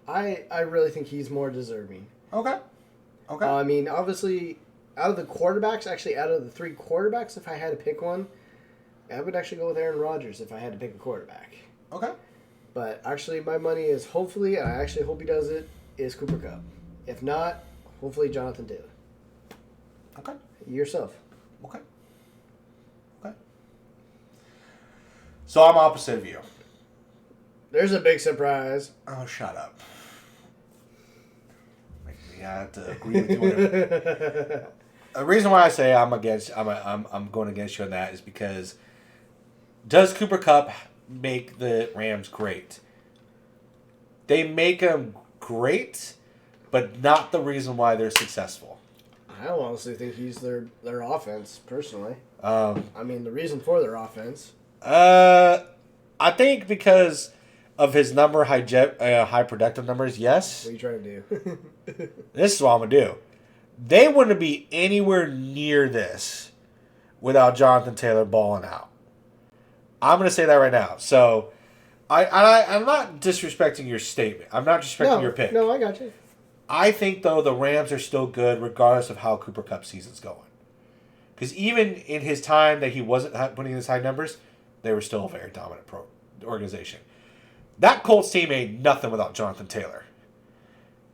I really think he's more deserving. Okay. I mean, obviously, out of the 3 quarterbacks, if I had to pick one, I would actually go with Aaron Rodgers if I had to pick a quarterback. Okay. But actually, my money is hopefully, and I actually hope he does it, is Cooper Kupp. If not, hopefully Jonathan Taylor. Okay. Yourself. Okay. So I'm opposite of you. There's a big surprise. Oh, shut up. Make me have to agree with you. The reason why I say I'm going against you on that is because does Cooper Kupp make the Rams great? They make them great, but not the reason why they're successful. I honestly think he's their offense, personally. I mean, the reason for their offense. I think because of his high productive numbers, yes. What are you trying to do? This is what I'm going to do. They wouldn't be anywhere near this without Jonathan Taylor balling out. I'm going to say that right now. So, I'm not disrespecting your statement. I'm not disrespecting your pick. No, I got you. I think, though, the Rams are still good regardless of how Cooper Kupp's season's going. Because even in his time that he wasn't putting in his high numbers, they were still a very dominant organization. That Colts team ain't nothing without Jonathan Taylor.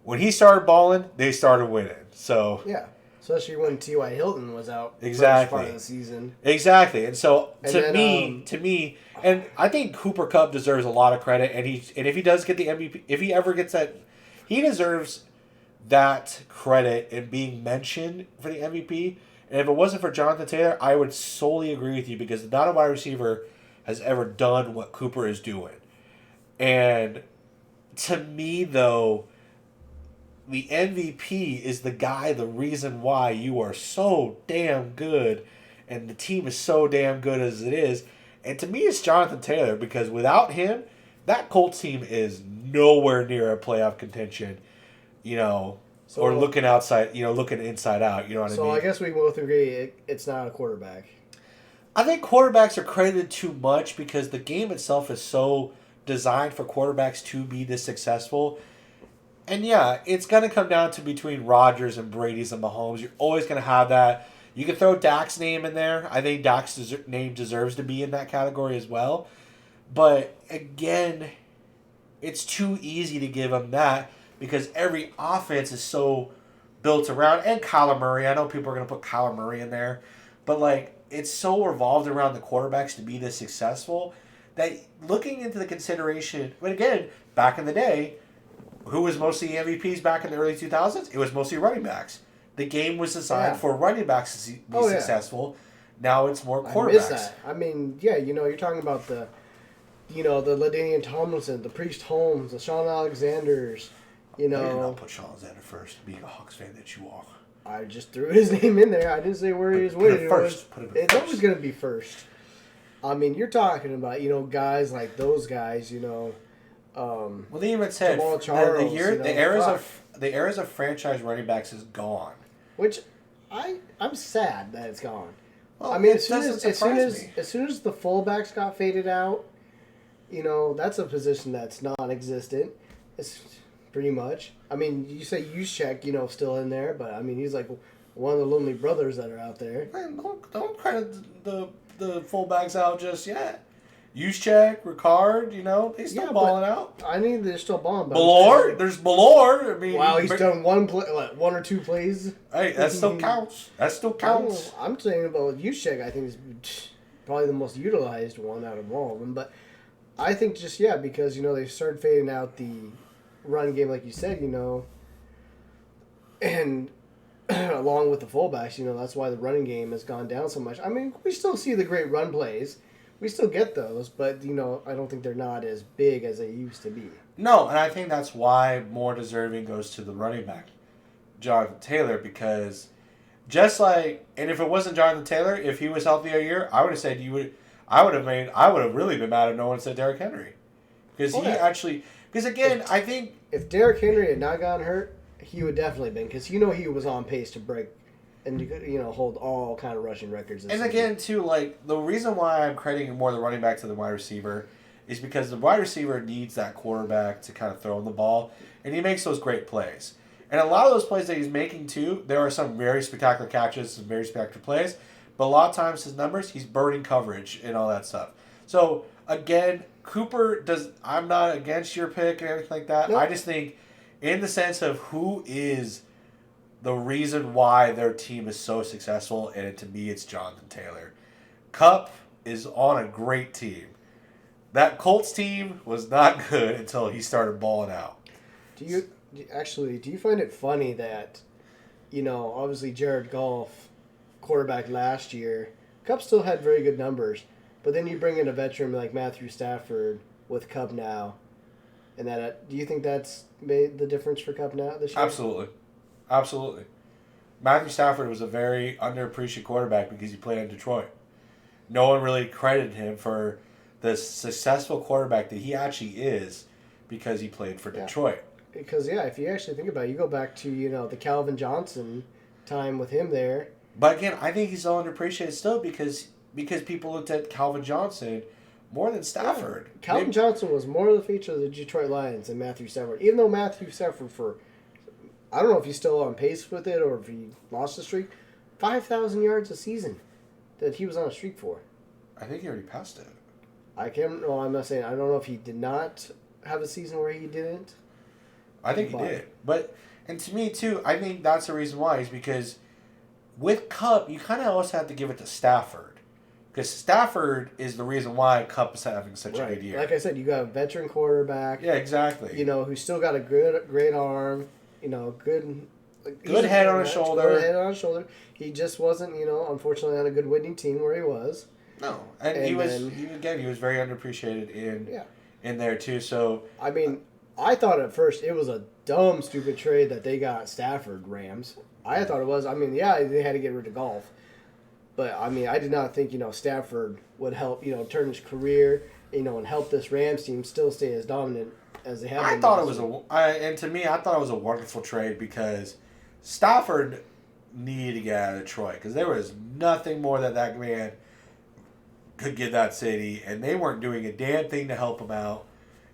When he started balling, they started winning. So yeah, especially when T.Y. Hilton was out exactly for the part of the season. Exactly, and so to me, and I think Cooper Kupp deserves a lot of credit. And if he does get the MVP, if he ever gets that, he deserves that credit and being mentioned for the MVP. And if it wasn't for Jonathan Taylor, I would solely agree with you because not a wide receiver has ever done what Cooper is doing. And to me, though, the MVP is the reason why you are so damn good and the team is so damn good as it is. And to me, it's Jonathan Taylor because without him, that Colts team is nowhere near a playoff contention, or looking outside, looking inside out, you know what I mean? So I guess we both agree it's not a quarterback. I think quarterbacks are credited too much because the game itself is so designed for quarterbacks to be this successful. And yeah, it's going to come down to between Rodgers and Brady's and Mahomes. You're always going to have that. You can throw Dak's name in there. I think Dak's name deserves to be in that category as well. But again, it's too easy to give him that because every offense is so built around. And Kyler Murray. I know people are going to put Kyler Murray in there. But it's so revolved around the quarterbacks to be this successful that looking into the consideration, but again, back in the day, who was mostly MVPs back in the early 2000s? It was mostly running backs. The game was designed for running backs to be successful. Now it's more quarterbacks. I miss that. I mean, yeah, you're talking about the LaDainian Tomlinson, the Priest Holmes, the Sean Alexanders, I did not put Sean Alexander first, being a Hawks fan that you are. I just threw his name in there. I didn't say where he was winning. It's always going to be first. I mean, you're talking about, guys like those guys, well, they even said Jamal Charles, the eras of franchise running backs is gone. Which I'm sad that it's gone. Well, I mean, as soon as the fullbacks got faded out, that's a position that's non-existent. It's pretty much. I mean, you say Juszczyk, still in there, but I mean, he's like one of the lonely brothers that are out there. Man, don't credit the fullbacks out just yet. Juszczyk, Ricard, they still balling out. I mean, they're still balling. There's Ballore. I mean, wow, he's done one or two plays. Hey, that still counts. I'm saying about Juszczyk, I think is probably the most utilized one out of all of them. But I think because they started fading out the run game, like you said, and along with the fullbacks, that's why the running game has gone down so much. I mean, we still see the great run plays. We still get those, but, I don't think they're not as big as they used to be. No, and I think that's why more deserving goes to the running back, Jonathan Taylor, because and if it wasn't Jonathan Taylor, if he was healthy a year, I would have said I would have really been mad if no one said Derrick Henry. Because again, I think... If Derrick Henry had not gotten hurt, he would definitely been. Because he was on pace to break and, hold all kind of rushing records. And again, too, like, the reason why I'm crediting more the running back to the wide receiver is because the wide receiver needs that quarterback to kind of throw him the ball. And he makes those great plays. And a lot of those plays that he's making, too, there are some very spectacular catches, some very spectacular plays. But a lot of times his numbers, he's burning coverage and all that stuff. So, again, I'm not against your pick and everything like that. Nope. I just think in the sense of who is the reason why their team is so successful, and to me it's Jonathan Taylor. Kupp is on a great team. That Colts team was not good until he started balling out. Do you find it funny that, obviously Jared Goff, quarterback last year, Kupp still had very good numbers, but then you bring in a veteran like Matthew Stafford with Kupp now, and do you think that's made the difference for Kupp now this year? Absolutely. Matthew Stafford was a very underappreciated quarterback because he played in Detroit. No one really credited him for the successful quarterback that he actually is because he played for Detroit. Because, if you actually think about it, you go back to, the Calvin Johnson time with him there. But again, I think he's so underappreciated still because people looked at Calvin Johnson more than Stafford. Yeah. Calvin Johnson was more of the feature of the Detroit Lions than Matthew Stafford. Even though Matthew Stafford, I don't know if he's still on pace with it or if he lost the streak, 5,000 yards a season that he was on a streak for. I think he already passed it. I'm not saying, I don't know if he did not have a season where he didn't. I think he did. And to me, too, I think that's the reason why is because with Kupp, you kind of also have to give it to Stafford. Because Stafford is the reason why Kupp is having such a good year. Like I said, you got a veteran quarterback. Yeah, exactly. Who's still got a great arm. Good head on his shoulder. Good head on his shoulder. He just wasn't, unfortunately on a good winning team where he was. No, and he was very underappreciated in there too. So I thought at first it was a dumb, stupid trade that they got Stafford Rams. I thought it was. They had to get rid of Golf, but I did not think Stafford would help turn his career and help this Rams team still stay as dominant as they have. I thought it was I thought it was a wonderful trade because Stafford needed to get out of Detroit because there was nothing more that man could give that city, and they weren't doing a damn thing to help him out.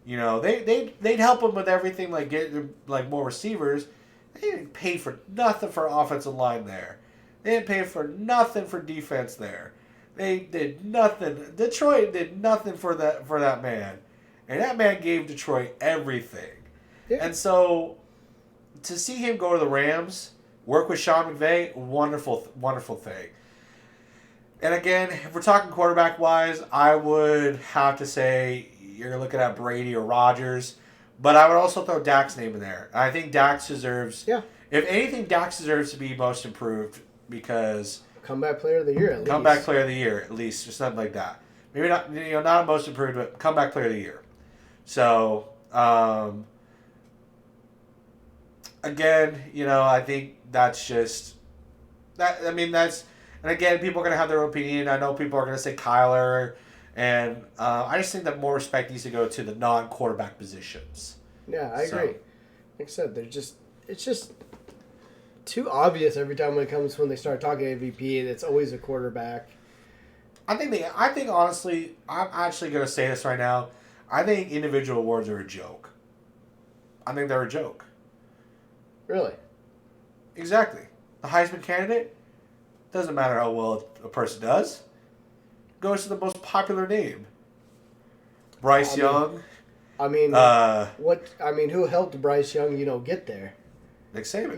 They'd help him with everything, like getting more receivers. They didn't pay for nothing for offensive line there. They didn't pay for nothing for defense there. They did nothing. Detroit did nothing for that man, and that man gave Detroit everything. Yeah. And so to see him go to the Rams, work with Sean McVay, wonderful, wonderful thing. And again, if we're talking quarterback-wise, I would have to say you're looking at Brady or Rodgers. But I would also throw Dak's name in there. I think Dak deserves... Yeah. If anything, Dak deserves to be most improved because... Comeback player of the year, at least. Comeback player of the year, at least, or something like that. Maybe not not most improved, but comeback player of the year. So, again, I think that's just... that's... And again, people are going to have their opinion. I know people are going to say Kyler, and I just think that more respect needs to go to the non-quarterback positions. Yeah, I agree. Like I said, it's just too obvious every time when they start talking MVP, it's always a quarterback. I think honestly, I'm actually going to say this right now. I think individual awards are a joke. I think they're a joke. Really? Exactly. The Heisman candidate. Doesn't matter how well a person does. Goes to the most popular name. Bryce Young. Who helped Bryce Young, get there? Nick Saban.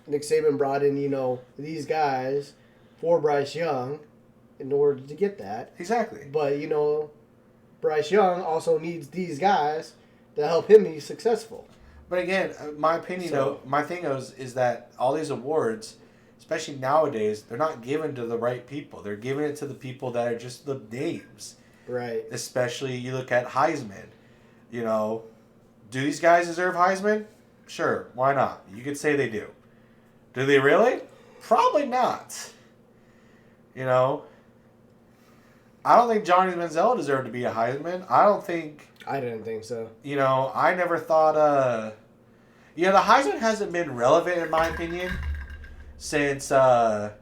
Nick Saban brought in, these guys for Bryce Young in order to get that. Exactly. But, Bryce Young also needs these guys to help him be successful. But again, my opinion, my thing is that all these awards, especially nowadays, they're not given to the right people. They're giving it to the people that are just the names. Right. Especially you look at Heisman. Do these guys deserve Heisman? Sure, why not? You could say they do. Do they really? Probably not. I don't think Johnny Manziel deserved to be a Heisman. I didn't think so. I never thought. The Heisman hasn't been relevant in my opinion since the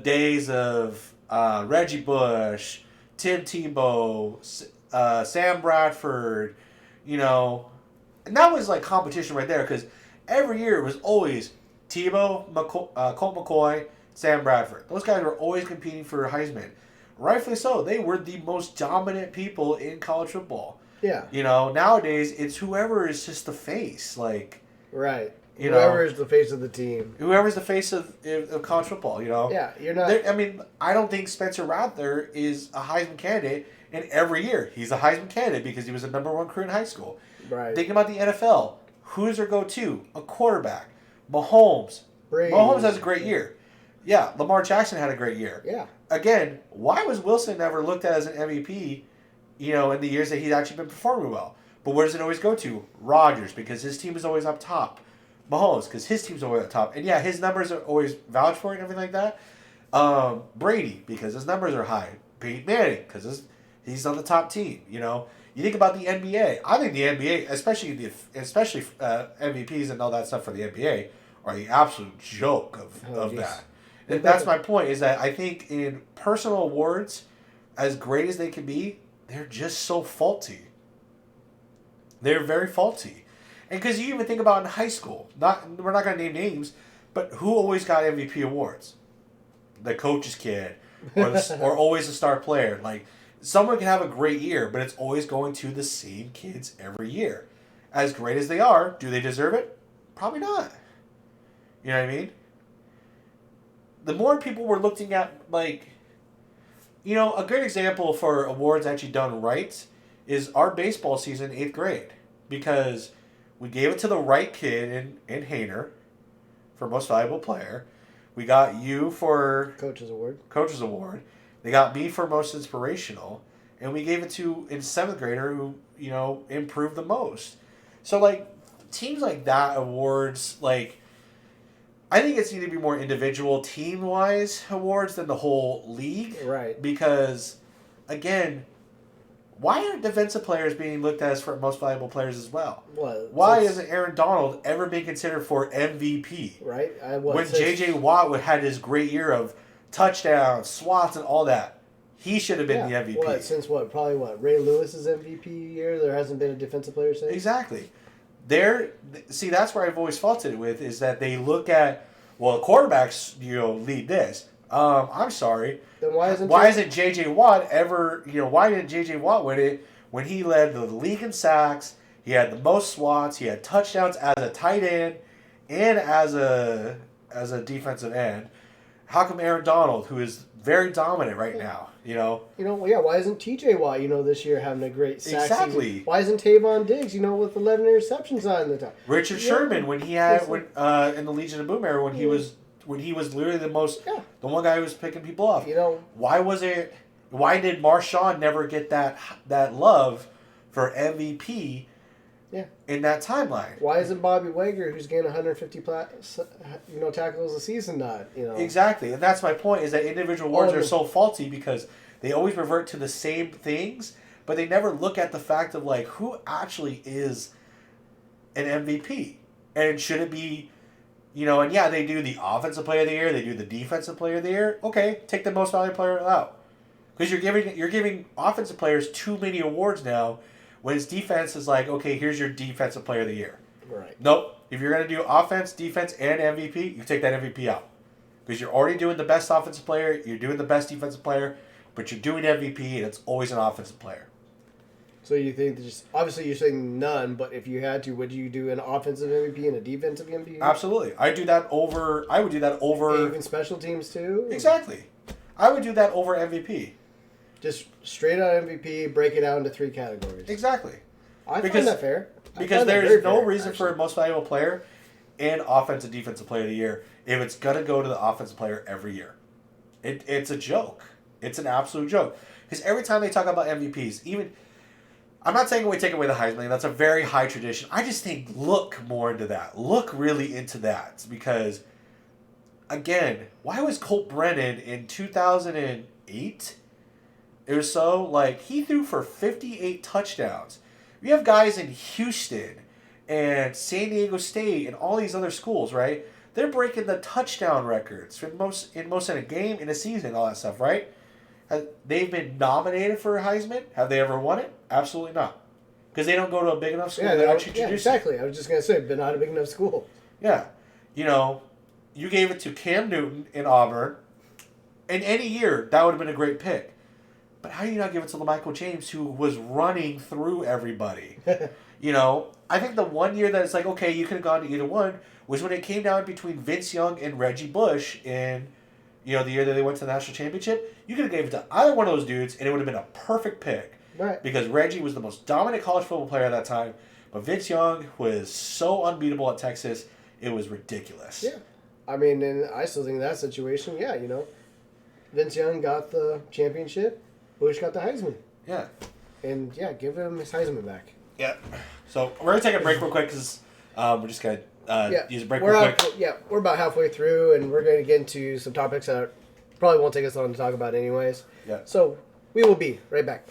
days of Reggie Bush, Tim Tebow, Sam Bradford, and that was like competition right there because every year it was always Tebow, Colt McCoy, Sam Bradford. Those guys were always competing for Heisman. Rightfully so. They were the most dominant people in college football. Yeah. Nowadays it's whoever is just the face. Right. Whoever is the face of the team. Whoever's the face of college football, Yeah, you're not... I don't think Spencer Rattler is a Heisman candidate, and every year he's a Heisman candidate because he was a number 1 recruit in high school. Right. Thinking about the NFL, who's their go-to? A quarterback. Mahomes. Brady. Mahomes has a great year. Yeah, Lamar Jackson had a great year. Yeah. Again, why was Wilson never looked at as an MVP, in the years that he's actually been performing well? But where does it always go to? Rodgers, because his team is always up top. Mahomes, because his team's always up top. And yeah, his numbers are always vouched for and everything like that. Brady, because his numbers are high. Peyton Manning, because he's on the top team. You think about the NBA. I think the NBA, especially MVPs and all that stuff for the NBA, are the absolute joke of that. And that's my point, is that I think in personal awards, as great as they can be, they're just so faulty. They're very faulty. And because you even think about in high school, we're not going to name names, but who always got MVP awards? The coach's kid, or always a star player. Like, someone can have a great year, but it's always going to the same kids every year. As great as they are, do they deserve it? Probably not. You know what I mean? The more people were looking at, a great example for awards actually done right is our baseball season in 8th grade. Because we gave it to the right kid in Hainer for most valuable player. We got you for Coach's Award. They got me for most inspirational. And we gave it to a 7th grader who, improved the most. So, teams like that, awards, I think it's need to be more individual, team-wise awards than the whole league. Right. Because, again, why aren't defensive players being looked at as for most valuable players as well? Why isn't Aaron Donald ever being considered for MVP? Right. When J.J. Watt had his great year of touchdowns, swats, and all that, he should have been the MVP. Since Ray Lewis's MVP year, there hasn't been a defensive player since? Exactly. That's where I've always faulted it with, is that they look at, quarterbacks, lead this. I'm sorry. Then why isn't J.J. Watt ever, why didn't J.J. Watt win it when he led the league in sacks, he had the most swats, he had touchdowns as a tight end and as a defensive end? How come Aaron Donald, who is very dominant right now, why isn't T.J. Watt, this year having a great sack Exactly. season? Why isn't Tavon Diggs, with 11 interceptions on the time? Richard Sherman, when he had in the Legion of Boom era, when he was literally the one guy who was picking people off. Why did Marshawn never get that love for MVP? Yeah. In that timeline. Why isn't Bobby Wagner, who's getting 150 tackles a season, not? Exactly, and that's my point. Is that individual awards are so faulty because they always revert to the same things, but they never look at the fact of who actually is an MVP, and should it be, and they do the offensive player of the year, they do the defensive player of the year. Okay, take the most valuable player out, because you're giving offensive players too many awards now. When his defense is okay, here's your defensive player of the year. Right. Nope. If you're going to do offense, defense, and MVP, you take that MVP out. Because you're already doing the best offensive player, you're doing the best defensive player, but you're doing MVP, and it's always an offensive player. So you think obviously you're saying none, but if you had to, would you do an offensive MVP and a defensive MVP? Absolutely. I would do that over... Even special teams too? Exactly. I would do that over MVP. Just straight out MVP, break it out into 3 categories. Exactly. I find that fair. Because there's no reason for a most valuable player and offensive defensive player of the year if it's going to go to the offensive player every year. It's a joke. It's an absolute joke. Because every time they talk about MVPs, even... I'm not saying we take away the Heisman. That's a very high tradition. I just think look more into that. Look really into that. Because, again, why was Colt Brennan in 2008... It was so, like, he threw for 58 touchdowns. We have guys in Houston and San Diego State and all these other schools, right? They're breaking the touchdown records for most in a game, in a season, all that stuff, right? They've been nominated for a Heisman. Have they ever won it? Absolutely not. Because they don't go to a big enough school to actually introduce exactly. I was just going to say, but not a big enough school. Yeah. You know, you gave it to Cam Newton in Auburn. In any year, that would have been a great pick. But how do you not give it to LaMichael James, who was running through everybody? You know, I think the one year that it's like, okay, you could have gone to either one was when it came down between Vince Young and Reggie Bush in, you know, the year that they went to the national championship. You could have gave it to either one of those dudes, and it would have been a perfect pick. Right. Because Reggie was the most dominant college football player at that time, but Vince Young was so unbeatable at Texas, it was ridiculous. Yeah. I mean, and I still think in that situation, yeah, you know, Vince Young got the championship, Bush got the Heisman. Yeah. And, yeah, give him his Heisman back. Yeah. So, we're going to take a break real quick because we're just going to use a break real quick. Yeah, we're about halfway through, and we're going to get into some topics that probably won't take us long to talk about anyways. Yeah. So, we will be right back.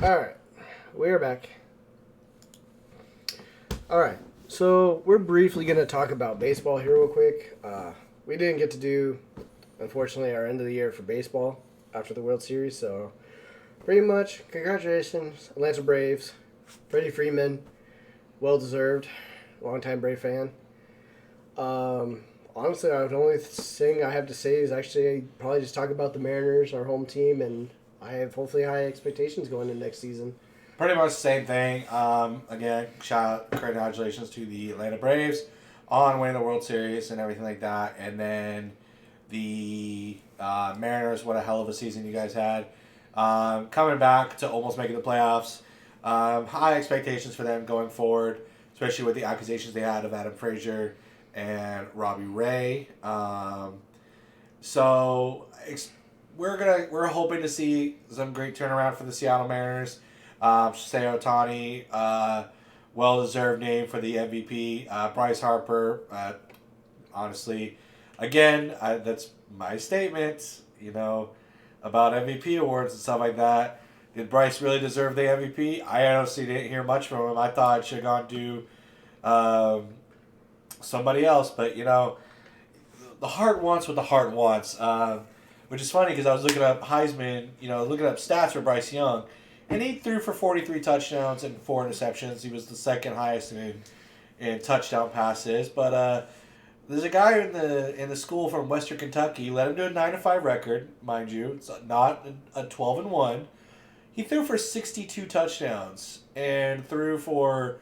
All right, we're back. All right, so we're briefly going to talk about baseball here real quick. We didn't get to do, unfortunately, our end of the year for baseball after the World Series, so pretty much congratulations, Atlanta Braves, Freddie Freeman, well-deserved, longtime Brave fan. Honestly, the only thing I have to say is actually probably just talk about the Mariners, our home team, and I have hopefully high expectations going into next season. Pretty much the same thing. Again, congratulations to the Atlanta Braves on winning the World Series and everything like that. And then the Mariners, what a hell of a season you guys had. Coming back to almost making the playoffs. High expectations for them going forward, especially with the accusations they had of Adam Frazier and Robbie Ray. We're hoping to see some great turnaround for the Seattle Mariners. Shohei Ohtani, well-deserved name for the MVP. Bryce Harper, honestly, again, that's my statement, about MVP awards and stuff like that. Did Bryce really deserve the MVP? I honestly didn't hear much from him. I thought it should have gone to somebody else. But, the heart wants what the heart wants. Which is funny because I was looking up Heisman, looking up stats for Bryce Young. And he threw for 43 touchdowns and 4 interceptions. He was the second highest in touchdown passes. But there's a guy in the school from Western Kentucky. Let him do a 9-5 record, mind you. It's not a 12-1. He threw for 62 touchdowns and threw for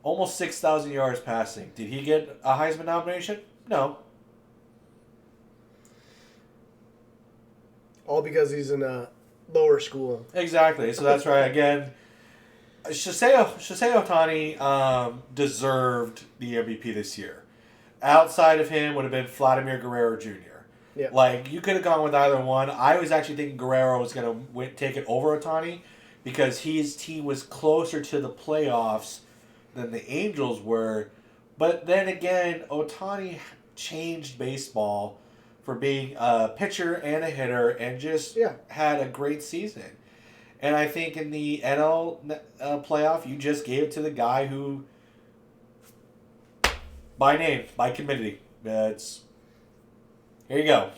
almost 6,000 yards passing. Did he get a Heisman nomination? No. All because he's in a lower school. Exactly. So that's right. Again, Shohei Ohtani deserved the MVP this year. Outside of him would have been Vladimir Guerrero Jr. Yep. Like, you could have gone with either one. I was actually thinking Guerrero was going to take it over Ohtani because his team was closer to the playoffs than the Angels were. But then again, Ohtani changed baseball for being a pitcher and a hitter and just had a great season. And I think in the NL playoff, you just gave it to the guy who, by name, by committee, here you go.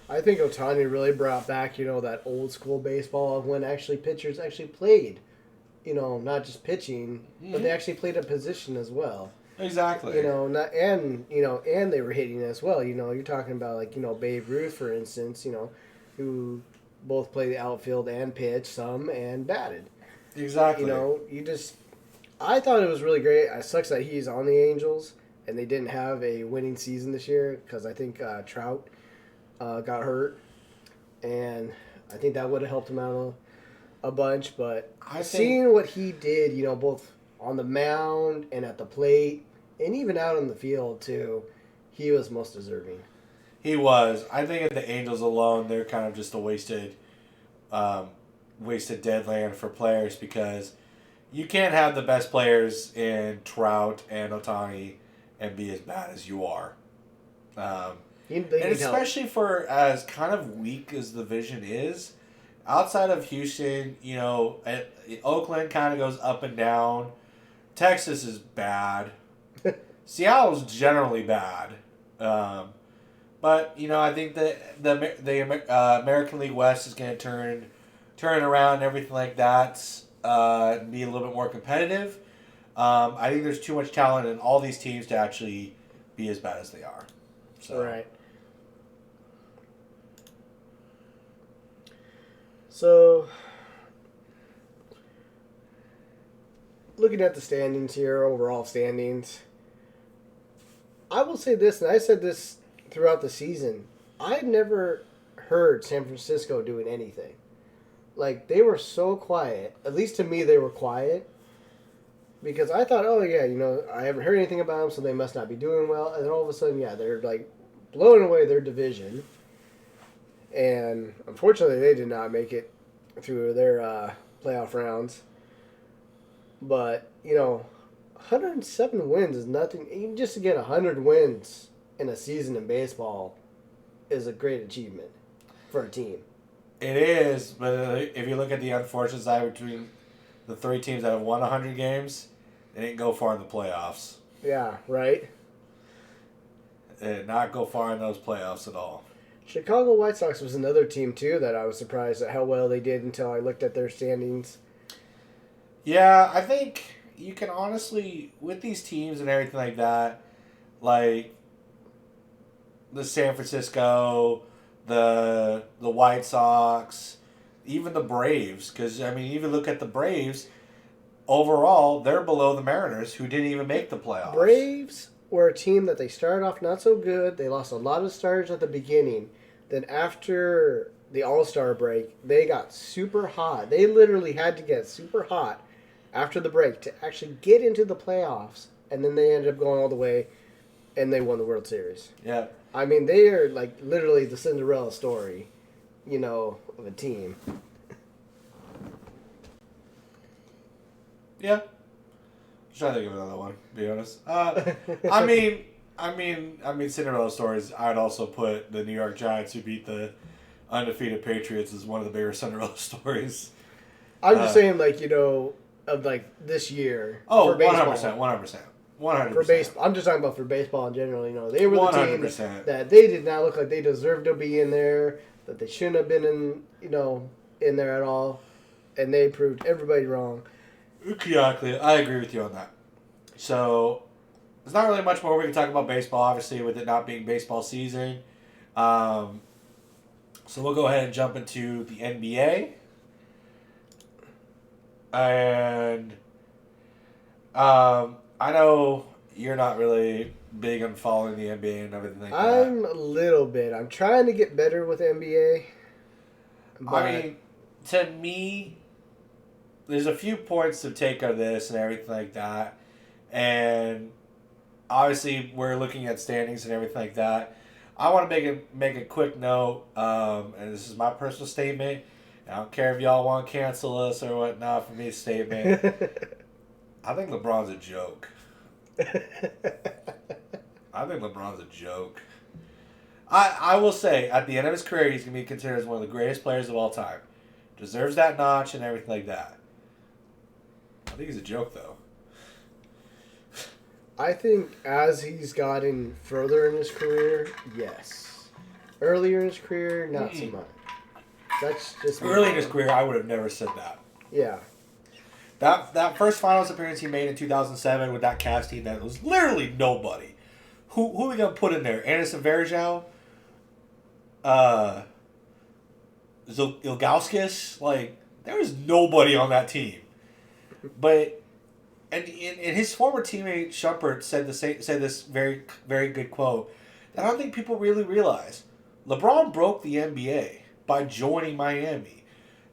I think Ohtani really brought back, that old school baseball of when actually pitchers actually played, not just pitching, but they actually played a position as well. Exactly. And they were hitting as well. You're talking about Babe Ruth, for instance, who both played the outfield and pitched some and batted. Exactly. I thought it was really great. It sucks that he's on the Angels and they didn't have a winning season this year because I think Trout got hurt, and I think that would have helped him out a bunch. But seeing what he did, both on the mound and at the plate, and even out on the field too, he was most deserving. He was. I think at the Angels alone, they're kind of just a wasted dead land for players because you can't have the best players in Trout and Ohtani and be as bad as you are. And especially for as kind of weak as the division is, outside of Houston, Oakland kind of goes up and down. Texas is bad. Seattle's generally bad. But, I think that the American League West is going to turn around and everything like that, and be a little bit more competitive. I think there's too much talent in all these teams to actually be as bad as they are. So. Right. So, looking at the standings here, overall standings, I will say this, and I said this throughout the season, I've never heard San Francisco doing anything. Like, they were so quiet. At least to me, they were quiet. Because I thought, I haven't heard anything about them, so they must not be doing well. And then all of a sudden, they're, blowing away their division. And unfortunately, they did not make it through their playoff rounds. But, 107 wins is nothing. Even just to get 100 wins in a season in baseball is a great achievement for a team. It is, but if you look at the unfortunate side between the three teams that have won 100 games, they didn't go far in the playoffs. Yeah, right? They did not go far in those playoffs at all. Chicago White Sox was another team, too, that I was surprised at how well they did until I looked at their standings. Yeah, I think you can honestly, with these teams and everything like that, like the San Francisco, the White Sox, even the Braves, because, I mean, even look at the Braves, overall, they're below the Mariners, who didn't even make the playoffs. Braves were a team that they started off not so good. They lost a lot of starters at the beginning. Then after the All-Star break, they got super hot. They literally had to get super hot after the break to actually get into the playoffs. And then they ended up going all the way, and they won the World Series. Yeah. I mean, they are like literally the Cinderella story, of a team. Yeah. I'm trying to think of another one, to be honest. I mean, Cinderella stories. I'd also put the New York Giants, who beat the undefeated Patriots, as one of the bigger Cinderella stories. I'm just saying, of this year. Oh, for baseball. 100%. 100%. For baseball, I'm just talking about for baseball in general. They were the 100%. team that they did not look like they deserved to be in there. That they shouldn't have been in there at all, and they proved everybody wrong. Exactly, I agree with you on that. So, there's not really much more we can talk about baseball, obviously, with it not being baseball season. So we'll go ahead and jump into the NBA. And I know you're not really big on following the NBA and everything like that. I'm a little bit. I'm trying to get better with NBA. I mean, to me, there's a few points to take of this and everything like that. And obviously, we're looking at standings and everything like that. I want to make a quick note, and this is my personal statement. I don't care if y'all want to cancel us or whatnot for me statement. I think LeBron's a joke. I will say, at the end of his career, he's going to be considered as one of the greatest players of all time. Deserves that notch and everything like that. I think he's a joke, though. I think as he's gotten further in his career, yes. Earlier in his career, not so much. That's just early in his career. I would have never said that. Yeah. That first finals appearance he made in 2007 with that Cavs team that was literally nobody. Who are we gonna put in there? Anderson Varejao, Ilgauskas. Like, there was nobody on that team. But and his former teammate Shumpert said this very, very good quote that I don't think people really realize. LeBron broke the NBA by joining Miami,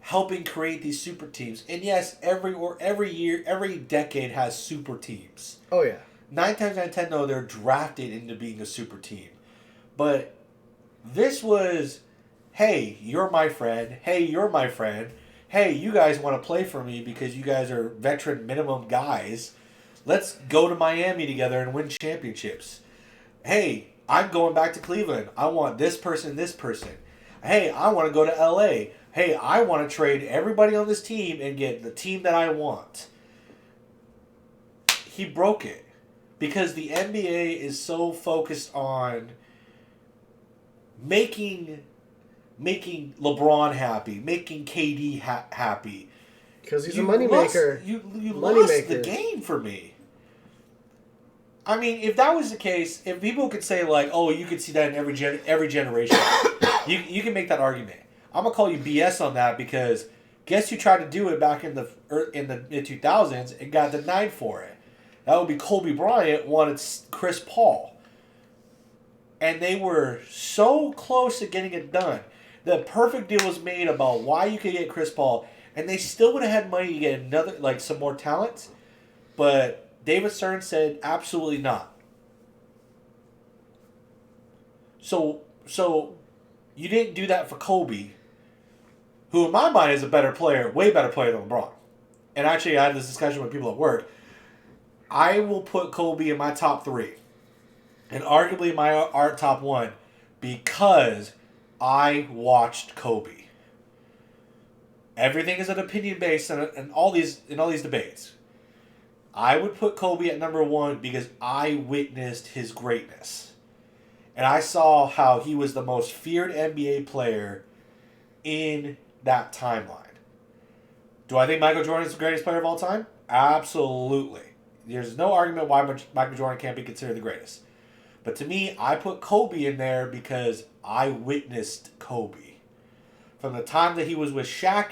helping create these super teams. And yes, every year, every decade has super teams. Oh yeah. 9 times out of 10, though, they're drafted into being a super team. But this was, hey, you're my friend. Hey, you're my friend. Hey, you guys want to play for me because you guys are veteran minimum guys. Let's go to Miami together and win championships. Hey, I'm going back to Cleveland. I want this person, this person. Hey, I want to go to LA. Hey, I want to trade everybody on this team and get the team that I want. He broke it. Because the NBA is so focused on making LeBron happy, making KD happy. Because he's a moneymaker. You lost the game for me. I mean, if that was the case, if people could say like, oh, you could see that in every generation, you can make that argument. I'm gonna call you BS on that because guess who tried to do it back in the mid 2000s and got denied for it. That would be Kobe Bryant wanted Chris Paul. And they were so close to getting it done. The perfect deal was made about why you could get Chris Paul. And they still would have had money to get another, like some more talent. But David Stern said absolutely not. So you didn't do that for Kobe, who in my mind is a better player, way better player than LeBron. And actually I had this discussion with people at work. I will put Kobe in my top 3. And arguably my top 1 because I watched Kobe. everything is an opinion based and all these debates. I would put Kobe at number 1 because I witnessed his greatness. And I saw how he was the most feared NBA player in that timeline. Do I think Michael Jordan is the greatest player of all time? Absolutely. There's no argument why Michael Jordan can't be considered the greatest. But to me, I put Kobe in there because I witnessed Kobe. From the time that he was with Shaq,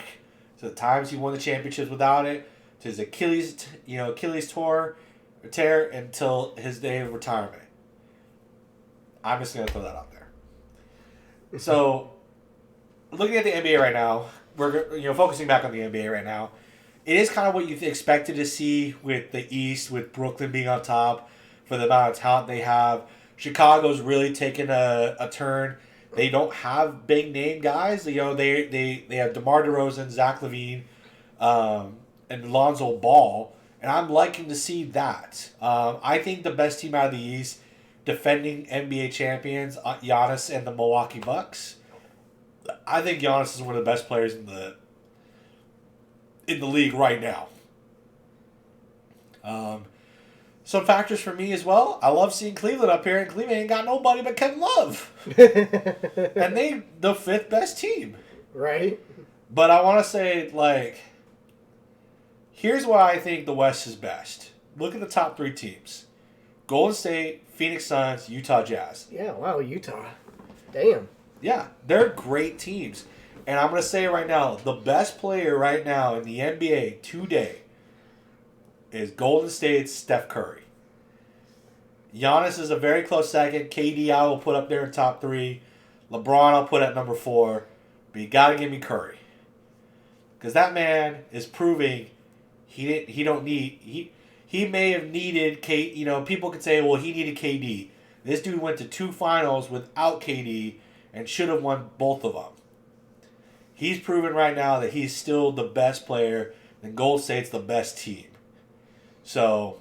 to the times he won the championships without it, to his Achilles tear, until his day of retirement. I'm just going to throw that out there. So, looking at the NBA right now, we're focusing back on the NBA right now. It is kind of what you expected to see with the East, with Brooklyn being on top for the amount of talent they have. Chicago's really taken a turn. They don't have big name guys. They have DeMar DeRozan, Zach LaVine, and Lonzo Ball, and I'm liking to see that. I think the best team out of the East, defending NBA champions, Giannis and the Milwaukee Bucks. I think Giannis is one of the best players in the league right now. Some factors for me as well. I love seeing Cleveland up here, and Cleveland ain't got nobody but Kevin Love. And they the 5th best team. Right. But I want to say, here's why I think the West is best. Look at the top 3 teams. Golden State, Phoenix Suns, Utah Jazz. Yeah, wow, Utah. Damn. Yeah, they're great teams. And I'm going to say right now, the best player right now in the NBA today is Golden State's Steph Curry. Giannis is a very close second. KD I will put up there in top 3. LeBron I'll put at number 4. But you got to give me Curry. Because that man is proving he may have needed people could say, well, he needed KD. This dude went to 2 finals without KD and should have won both of them. He's proven right now that he's still the best player, and Golden State's the best team. So,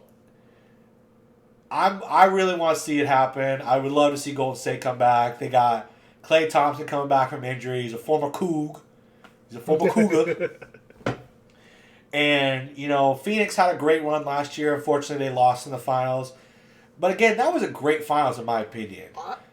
I really want to see it happen. I would love to see Golden State come back. They got Klay Thompson coming back from injury. He's a former Coug. He's a former Cougar. And, Phoenix had a great run last year. Unfortunately, they lost in the finals. But again, that was a great finals in my opinion.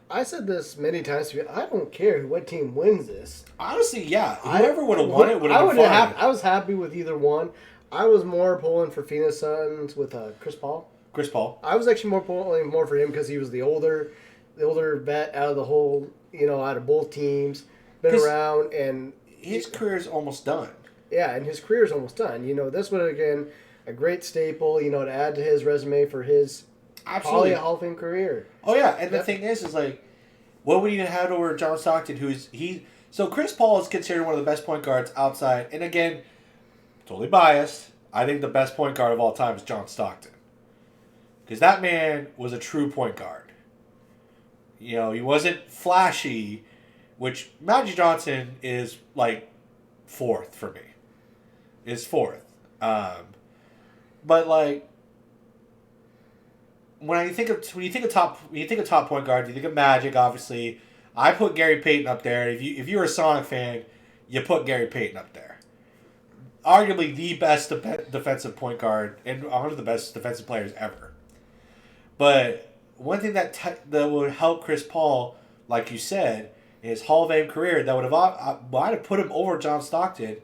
I said this many times to you. I don't care what team wins this. Honestly, yeah. Whoever would have won it would have been fine. I was happy with either one. I was more pulling for Phoenix Suns with Chris Paul. Chris Paul. I was actually pulling for him because he was the older vet out of the whole, out of both teams. Been around and his career's almost done. Yeah, and his career's almost done. This would again a great staple. To add to his resume for his. Absolutely. Probably a Hall of Fame career. Oh, yeah. And the thing is what would you have over John Stockton, So Chris Paul is considered one of the best point guards outside. And again, totally biased. I think the best point guard of all time is John Stockton. Because that man was a true point guard. He wasn't flashy, which Magic Johnson is, 4th for me. Is 4th. But, when you think of top point guard, you think of Magic. Obviously, I put Gary Payton up there. If you're a Sonic fan, you put Gary Payton up there. Arguably the best defensive point guard and one of the best defensive players ever. But one thing that would help Chris Paul, like you said, in his Hall of Fame career, that would have put him over John Stockton.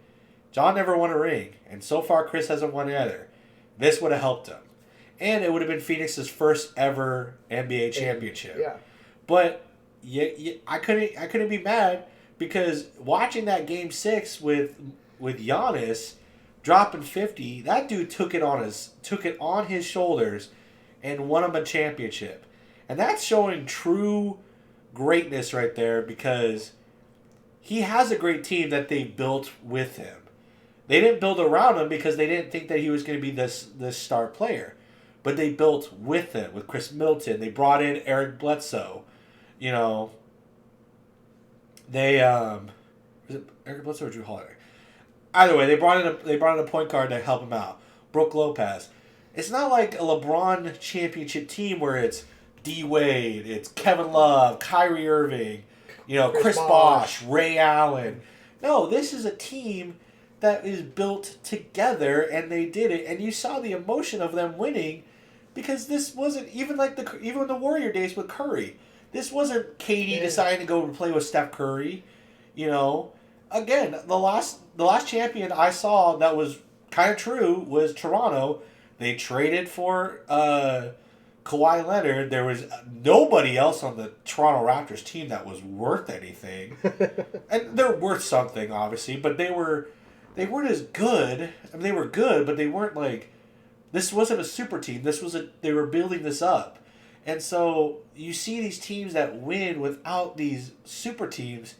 John never won a ring, and so far Chris hasn't won either. This would have helped him. And it would have been Phoenix's first ever NBA championship. Yeah. But I couldn't be mad because watching that Game 6 with Giannis dropping 50, that dude took it on his shoulders and won him a championship. And that's showing true greatness right there because he has a great team that they built with him. They didn't build around him because they didn't think that he was going to be this star player. But they built with him, with Chris Middleton. They brought in Eric Bledsoe. They was it Eric Bledsoe or Drew Holiday? Either way, they brought in a point guard to help him out. Brook Lopez. It's not like a LeBron championship team where it's D Wade, it's Kevin Love, Kyrie Irving, Chris Bosh, Ray Allen. No, this is a team that is built together, and they did it, and you saw the emotion of them winning, because this wasn't even like even the Warrior days with Curry. This wasn't KD deciding to go play with Steph Curry, you know. Again, the last champion I saw that was kind of true was Toronto. They traded for Kawhi Leonard. There was nobody else on the Toronto Raptors team that was worth anything, and they're worth something, obviously, but they weren't as good. I mean, they were good, but they weren't like. This wasn't a super team. They were building this up. And so you see these teams that win without these super teams,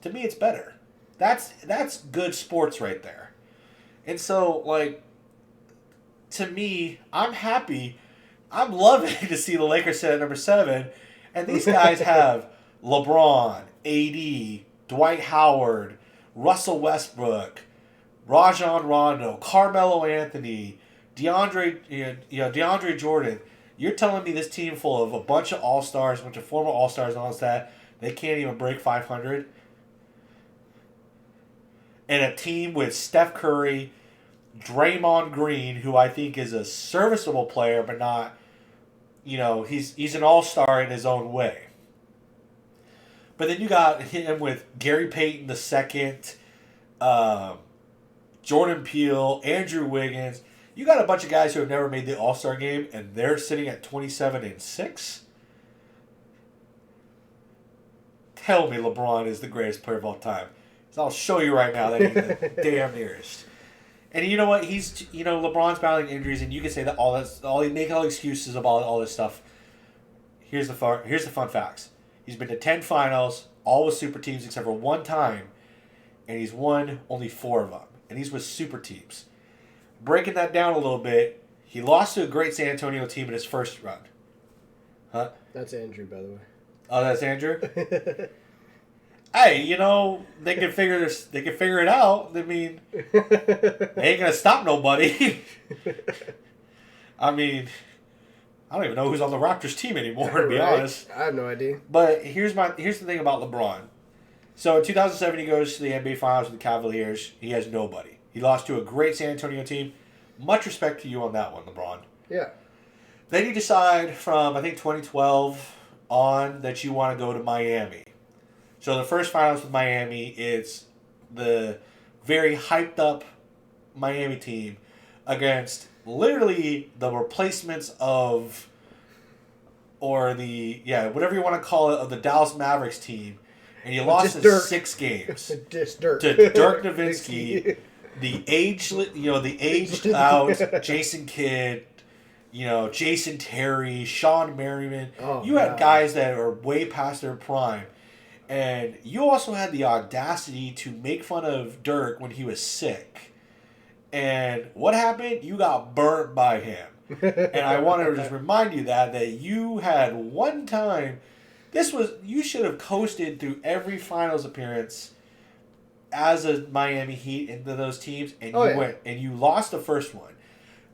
to me it's better. That's good sports right there. And so, like, to me, I'm happy. I'm loving to see the Lakers sit at number 7. And these guys have LeBron, AD, Dwight Howard, Russell Westbrook, Rajon Rondo, Carmelo Anthony, DeAndre Jordan. You're telling me this team full of a bunch of all-stars, a bunch of former all-stars and all that, they can't even break 500? And a team with Steph Curry, Draymond Green, who I think is a serviceable player, but not, he's an all-star in his own way. But then you got him with Gary Payton II, Jordan Peele, Andrew Wiggins. You got a bunch of guys who have never made the All-Star game, and they're sitting at 27-6. Tell me LeBron is the greatest player of all time. So I'll show you right now that he's the damn nearest. And you know what? LeBron's battling injuries, and you can say that you make all excuses about all this stuff. Here's the fun facts. He's been to 10 finals, all with super teams except for one time, and he's won only 4 of them. And he's with super teams. Breaking that down a little bit, he lost to a great San Antonio team in his first run. Huh? That's Andrew, by the way. Oh, that's Andrew? Hey, they can figure this. They can figure it out. I mean, they ain't gonna stop nobody. I mean, I don't even know who's on the Raptors team anymore, to be honest. I have no idea. But here's the thing about LeBron. So in 2007, he goes to the NBA Finals with the Cavaliers. He has nobody. He lost to a great San Antonio team. Much respect to you on that one, LeBron. Yeah. Then you decide from, I think, 2012 on that you want to go to Miami. So the first finals with Miami, it's the very hyped up Miami team against literally the replacements of, whatever you want to call it, of the Dallas Mavericks team. And you lost in 6 games. Just Dirk. To Dirk Nowitzki. The aged out Jason Kidd, Jason Terry, Sean Merriman. You had guys that are way past their prime. And you also had the audacity to make fun of Dirk when he was sick. And what happened? You got burnt by him. And I want to just remind you that you had one time. You should have coasted through every finals appearance as a Miami Heat into those teams, and went and you lost the first one.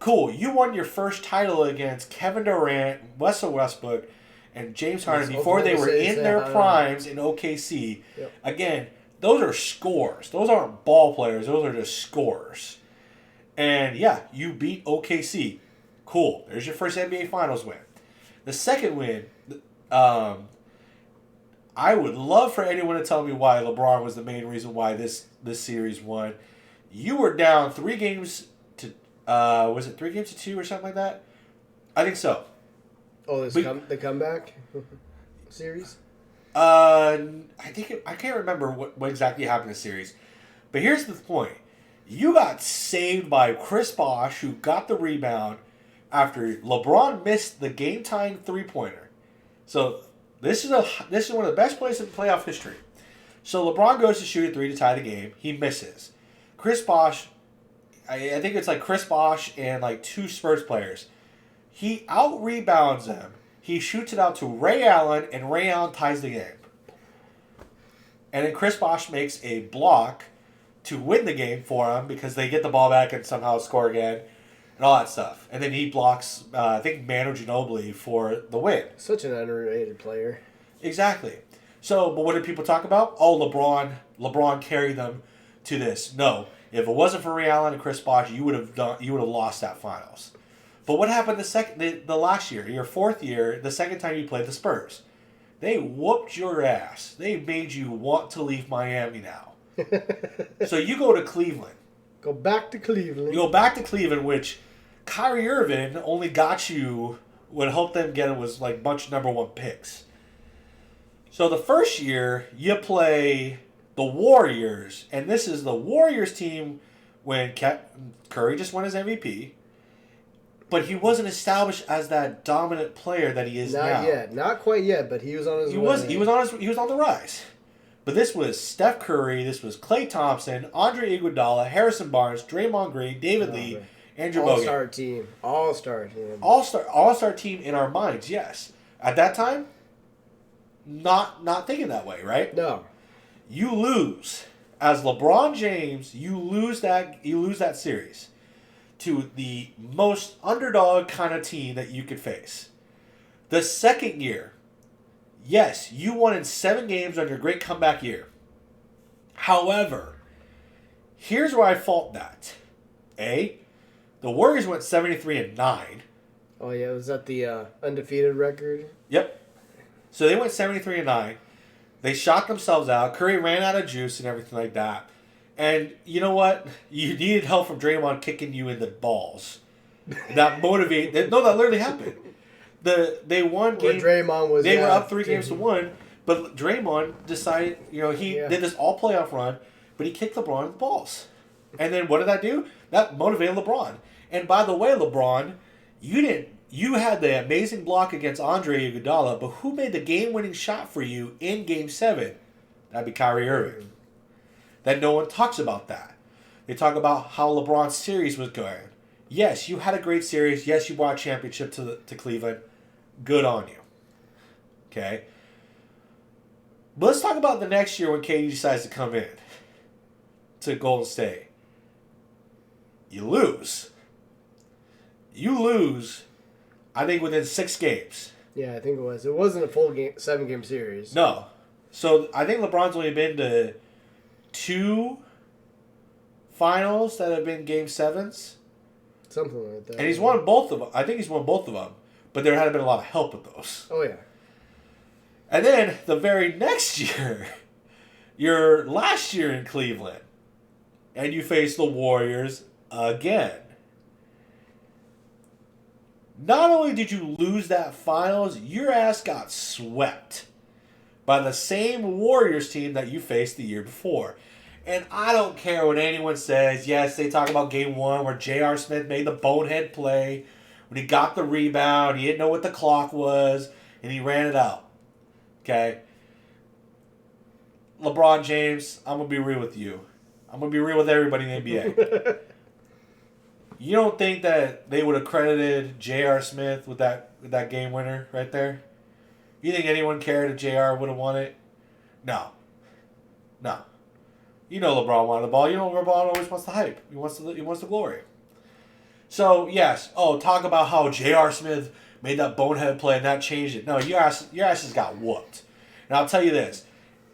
Cool. You won your first title against Kevin Durant, Russell Westbrook, and James Harden before they were in their primes in OKC. Yep. Again, those are scores. Those aren't ball players. Those are just scores. And you beat OKC. Cool. There's your first NBA Finals win. The second win, I would love for anyone to tell me why LeBron was the main reason why this series won. You were down 3 games to, was it 3 games to 2 or something like that? I think so. Oh, the comeback series? I can't remember what exactly happened in the series. But here's the point. You got saved by Chris Bosh, who got the rebound after LeBron missed the game-tying three-pointer. So this is one of the best plays in playoff history. So LeBron goes to shoot a 3 to tie the game. He misses. Chris Bosh, I think it's like Chris Bosh and like 2 Spurs players. He out-rebounds them. He shoots it out to Ray Allen, and Ray Allen ties the game. And then Chris Bosh makes a block to win the game for him because they get the ball back and somehow score again and all that stuff. And then he blocks, I think, Manu Ginobili for the win. Such an underrated player. Exactly. So, but what did people talk about? Oh, LeBron carried them to this. No, if it wasn't for Ray Allen and Chris Bosh, you would have lost that finals. But what happened the last year, your fourth year, the second time you played the Spurs? They whooped your ass. They made you want to leave Miami now. So you go to Cleveland. Go back to Cleveland. You go back to Cleveland, which Kyrie Irving only got you, what helped them get it was like a bunch of number 1 picks. So the first year, you play the Warriors, and this is the Warriors team when Curry just won his MVP, but he wasn't established as that dominant player that he is now. Not yet. Not quite yet, but he was on his way. He was on the rise. But this was Steph Curry, this was Klay Thompson, Andre Iguodala, Harrison Barnes, Draymond Green, David Lee, Andrew Bogut. All-star team. All-star team in our minds, yes. At that time, not thinking that way, right? No. You lose. As LeBron James, you lose that series to the most underdog kind of team that you could face. The second year, yes, you won in 7 games on your great comeback year. However, here's where I fault that. The Warriors went 73-9. Oh yeah, was that the undefeated record? Yep. So they went 73-9. They shot themselves out. Curry ran out of juice and everything like that. And you know what? You needed help from Draymond kicking you in the balls. That motivated. No, that literally happened. They won game. Draymond was. They were up 3-1, but Draymond decided. He did this all playoff run, but he kicked LeBron in the balls. And then what did that do? That motivated LeBron. And by the way, LeBron, you had the amazing block against Andre Iguodala, but who made the game-winning shot for you in Game 7? That'd be Kyrie Irving. That no one talks about that. They talk about how LeBron's series was going. Yes, you had a great series. Yes, you brought a championship to Cleveland. Good on you. Okay? But let's talk about the next year when KD decides to come in to Golden State. You lose. I think within 6 games. Yeah, I think it was. It wasn't a full 7-game series. No. So I think LeBron's only been to 2 finals that have been Game 7s. Something like that. And he's won both of them. I think he's won both of them. But there hadn't been a lot of help with those. Oh, yeah. And then the very next year, your last year in Cleveland, and you face the Warriors again. Not only did you lose that finals, your ass got swept by the same Warriors team that you faced the year before. And I don't care what anyone says. Yes, they talk about Game 1 where J.R. Smith made the bonehead play when he got the rebound. He didn't know what the clock was, and he ran it out. Okay? LeBron James, I'm going to be real with you. I'm going to be real with everybody in the NBA. You don't think that they would have credited J.R. Smith with that game winner right there? You think anyone cared if J.R. would have won it? No. You know LeBron wanted the ball. You know LeBron always wants the hype. He wants the glory. So, yes. Oh, talk about how J.R. Smith made that bonehead play and that changed it. No, your asses got whooped. And I'll tell you this.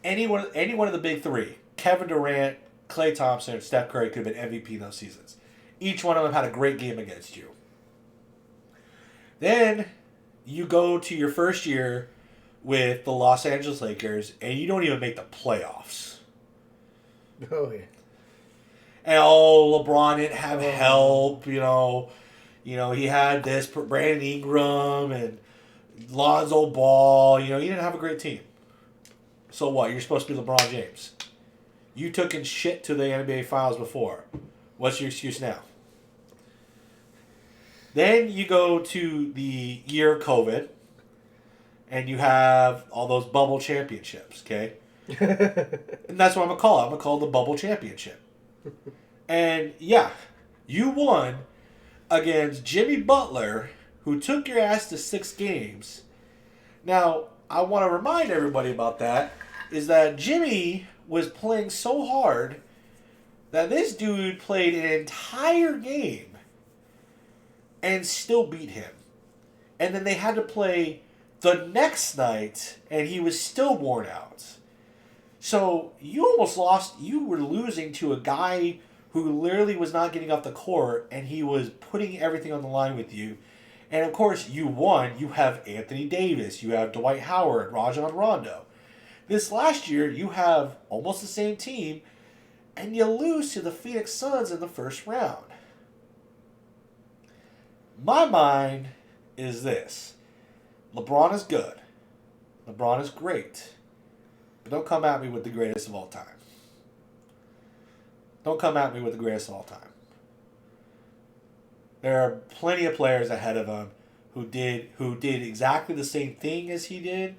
Any one of the big 3, Kevin Durant, Klay Thompson, and Steph Curry could have been MVP in those seasons. Each one of them had a great game against you. Then you go to your first year with the Los Angeles Lakers, and you don't even make the playoffs. Oh, yeah. And, LeBron didn't have help, He had this, Brandon Ingram and Lonzo Ball. He didn't have a great team. So what? You're supposed to be LeBron James. You took in shit to the NBA Finals before. What's your excuse now? Then you go to the year of COVID, and you have all those bubble championships, okay? And that's what I'm going to call it. I'm going to call it the bubble championship. And, yeah, you won against Jimmy Butler, who took your ass to 6 games. Now, I want to remind everybody about that, is that Jimmy was playing so hard that this dude played an entire game and still beat him. And then they had to play the next night, and he was still worn out. So you almost lost. You were losing to a guy who literally was not getting off the court, and he was putting everything on the line with you. And of course, you won. You have Anthony Davis. You have Dwight Howard, Rajon Rondo. This last year, you have almost the same team, and you lose to the Phoenix Suns in the first round. My mind is this. LeBron is good. LeBron is great. But don't come at me with the greatest of all time. Don't come at me with the greatest of all time. There are plenty of players ahead of him who did exactly the same thing as he did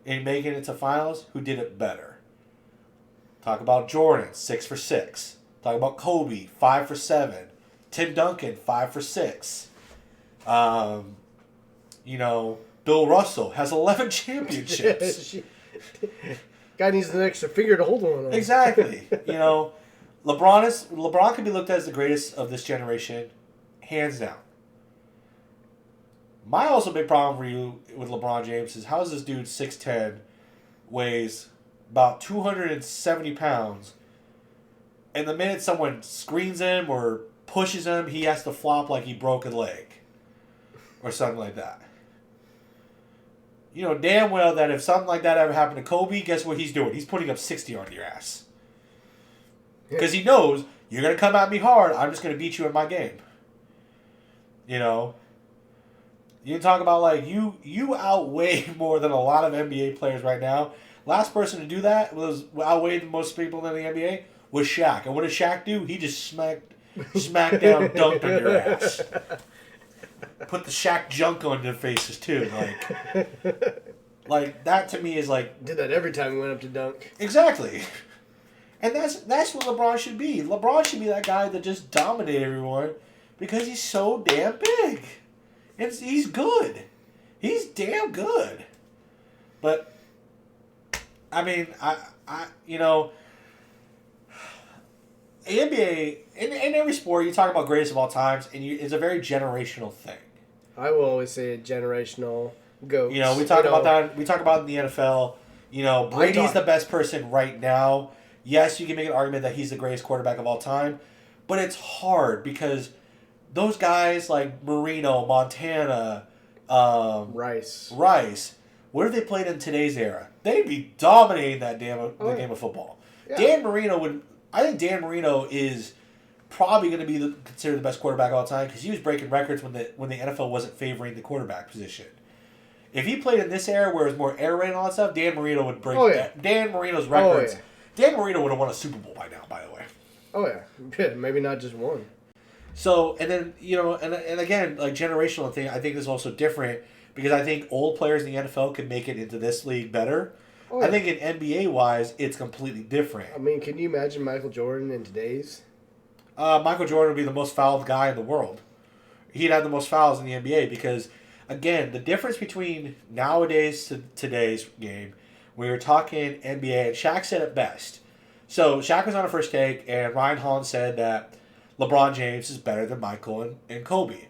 in making it to finals, who did it better. Talk about Jordan, 6 for 6. Talk about Kobe, 5 for 7. Tim Duncan, 5 for 6. Bill Russell has 11 championships. Guy needs an extra finger to hold one on. Exactly. LeBron can be looked at as the greatest of this generation, hands down. My also big problem for you with LeBron James is how is this dude 6'10", weighs about 270 pounds, and the minute someone screens him or pushes him, he has to flop like he broke a leg or something like that. You know damn well that if something like that ever happened to Kobe, guess what he's doing? He's putting up 60 on your ass. Because he knows, you're going to come at me hard, I'm just going to beat you in my game. You know? You can talk about, like, you outweigh more than a lot of NBA players right now. Last person to do that was outweighed the most people in the NBA was Shaq. And what did Shaq do? He just smacked down, dunked on your ass. Put the Shaq junk on their faces, too. Like that to me is like... Did that every time we went up to dunk. Exactly. And that's what LeBron should be. LeBron should be that guy that just dominates everyone because he's so damn big. And he's good. He's damn good. But, I mean, NBA, in every sport, you talk about greatest of all times, and it's a very generational thing. I will always say a generational GOAT. You know, we talk about that. We talk about in the NFL. You know, Brady's the best person right now. Yes, you can make an argument that he's the greatest quarterback of all time, but it's hard because those guys like Marino, Montana, Rice. What if they played in today's era? They'd be dominating that game of football. Yeah. I think Dan Marino is probably going to be considered the best quarterback of all time because he was breaking records when the NFL wasn't favoring the quarterback position. If he played in this era where it was more air raid and all that stuff, Dan Marino would break Dan Marino's records. Oh, yeah. Dan Marino would have won a Super Bowl by now, by the way. Oh, yeah. Yeah, maybe not just one. So, and then, and again, like generational thing, I think is also different because I think old players in the NFL can make it into this league better. Oh, yeah. I think in NBA-wise, it's completely different. I mean, can you imagine Michael Jordan in today's? Michael Jordan would be the most fouled guy in the world. He'd have the most fouls in the NBA because, again, the difference between nowadays to today's game, we were talking NBA, and Shaq said it best. So, Shaq was on a first take, and Ryan Holland said that LeBron James is better than Michael and Kobe.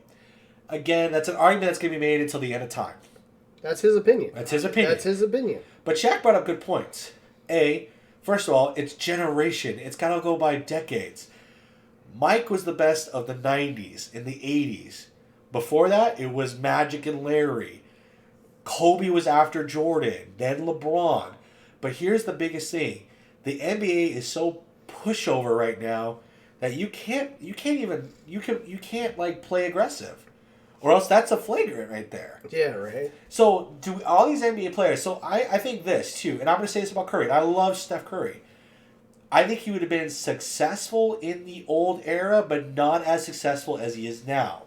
Again, that's an argument that's going to be made until the end of time. That's his opinion. That's his opinion. But Shaq brought up good points. First of all, it's generation. It's got to go by decades. Mike was the best of the 90s and the 80s. Before that, it was Magic and Larry. Kobe was after Jordan, then LeBron. But here's the biggest thing. The NBA is so pushover right now that you can't like play aggressive. Or else that's a flagrant right there. Yeah, right. So, do all these NBA players... So, I think this, too. And I'm going to say this about Curry. And I love Steph Curry. I think he would have been successful in the old era, but not as successful as he is now.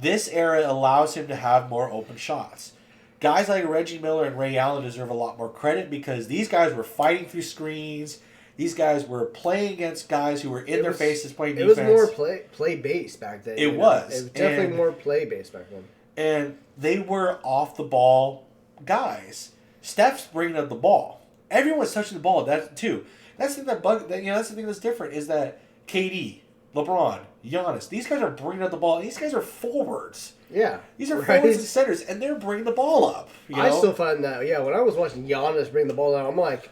This era allows him to have more open shots. Guys like Reggie Miller and Ray Allen deserve a lot more credit because these guys were fighting through screens. These guys were playing against guys who were in their faces playing defense. It was more play-based back then. It was. It was definitely more play-based back then. And they were off-the-ball guys. Steph's bringing up the ball. Everyone's touching the ball. That's too. That's the thing that's the thing that's different is that KD, LeBron, Giannis, these guys are bringing up the ball. These guys are forwards. Yeah. These are forwards and centers, and they're bringing the ball up. I still find that, when I was watching Giannis bring the ball out, I'm like,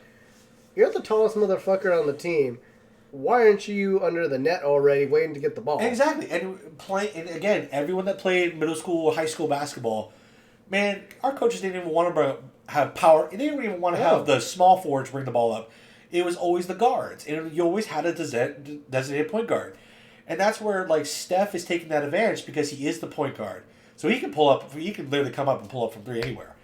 You're the tallest motherfucker on the team. Why aren't you under the net already waiting to get the ball? Exactly. And again, everyone that played middle school, high school basketball, man, our coaches didn't even want to have power. They didn't even want to have the small forwards bring the ball up. It was always the guards. And you always had a designated point guard. And that's where, like, Steph is taking that advantage because he is the point guard. So he can pull up, he can literally come up and pull up from three anywhere.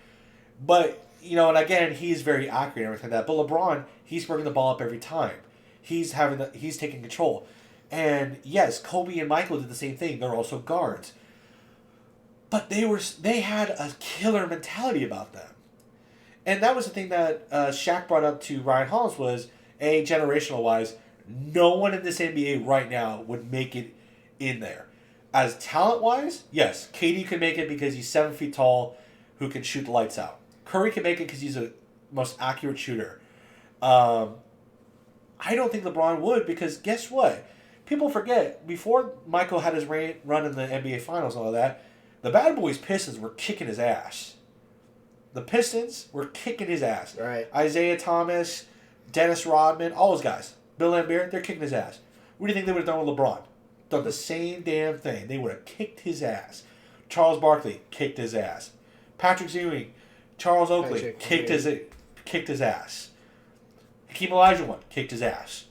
But, you know, and again, he's very accurate and everything like that. But LeBron, he's bringing the ball up every time. He's taking control. And yes, Kobe and Michael did the same thing. They're also guards. But they had a killer mentality about them. And that was the thing that Shaq brought up to Ryan Hollins was, generational wise, no one in this NBA right now would make it in there. As talent wise, yes, KD could make it because he's 7 feet tall, who can shoot the lights out. Curry can make it because he's the most accurate shooter. I don't think LeBron would because guess what? People forget, before Michael had his run in the NBA Finals and all that, the Bad Boys Pistons were kicking his ass. The Pistons were kicking his ass. Right. Isaiah Thomas, Dennis Rodman, all those guys. Bill Laimbeer, they're kicking his ass. What do you think they would have done with LeBron? Done the same damn thing. They would have kicked his ass. Charles Barkley kicked his ass. Patrick Ewing, Charles Oakley kicked his ass. Hakeem Olajuwon kicked his ass.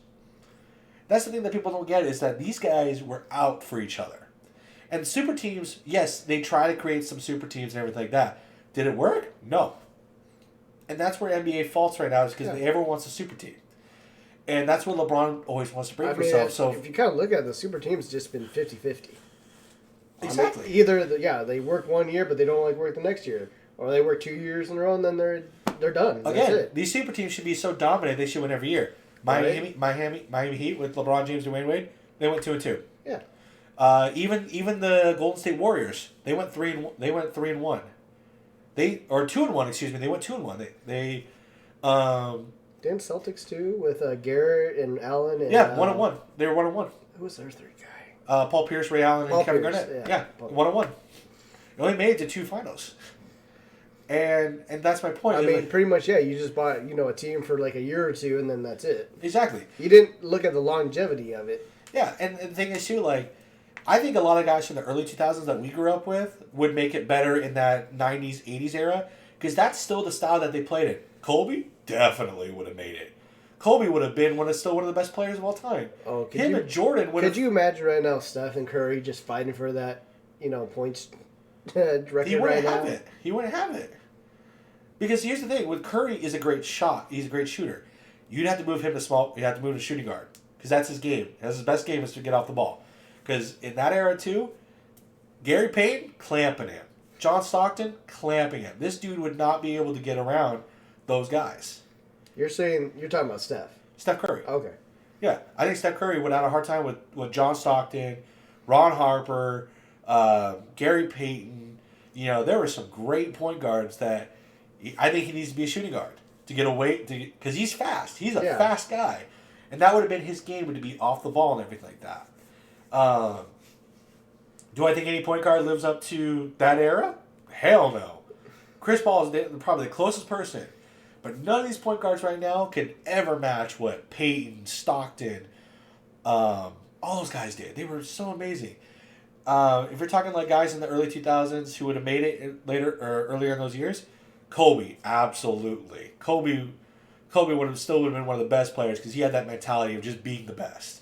That's the thing that people don't get is that these guys were out for each other. And super teams, yes, they try to create some super teams and everything like that. Did it work? No. And that's where NBA faults right now is because everyone wants a super team. And that's what LeBron always wants to bring for himself. So if you kind of look at it, the super team's just been 50-50. Exactly. Either they work 1 year, but they don't work the next year. Or they work 2 years in a row and then they're done. That's Again, it. These super teams should be so dominant they should win every year. Miami Heat with LeBron James and Dwayne Wade, they went 2-2. Yeah. Even the Golden State Warriors, they went 3-1. They 2-1. Excuse me. They went 2-1. They Didn't Celtics too with Garrett and Allen and 1-1. They were 1-1. Who was their third guy? Paul Pierce, Ray Allen, and Kevin Garnett. Yeah, 1-1. They only made it to 2 finals. And that's my point. I mean, pretty much, you just bought, a team for a year or two, and then that's it. Exactly. You didn't look at the longevity of it. Yeah, and the thing is, too, I think a lot of guys from the early 2000s that we grew up with would make it better in that 90s, 80s era, because that's still the style that they played in. Kobe definitely would have made it. Kobe would have been still one of the best players of all time. Oh, and Jordan would have... Could you imagine right now Steph and Curry just fighting for that, points record He wouldn't right have now? it. He wouldn't have it. Because here's the thing, with Curry is a great shot. He's a great shooter. You'd have to move him to small. You have to move to shooting guard because that's his game. His best game is to get off the ball. Because in that era too, Gary Payton clamping him, John Stockton clamping him. This dude would not be able to get around those guys. You're talking about Steph. Steph Curry. Okay. Yeah, I think Steph Curry would have a hard time with John Stockton, Ron Harper, Gary Payton. There were some great point guards that. I think he needs to be a shooting guard to get away because he's fast. He's a fast guy, and that would have been his game to be off the ball and everything like that. Do I think any point guard lives up to that era? Hell no. Chris Paul is probably the closest person, but none of these point guards right now can ever match what Peyton, Stockton, all those guys did. They were so amazing. If you're talking guys in the early 2000s who would have made it later or earlier in those years. Kobe, absolutely. Kobe would have been one of the best players because he had that mentality of just being the best.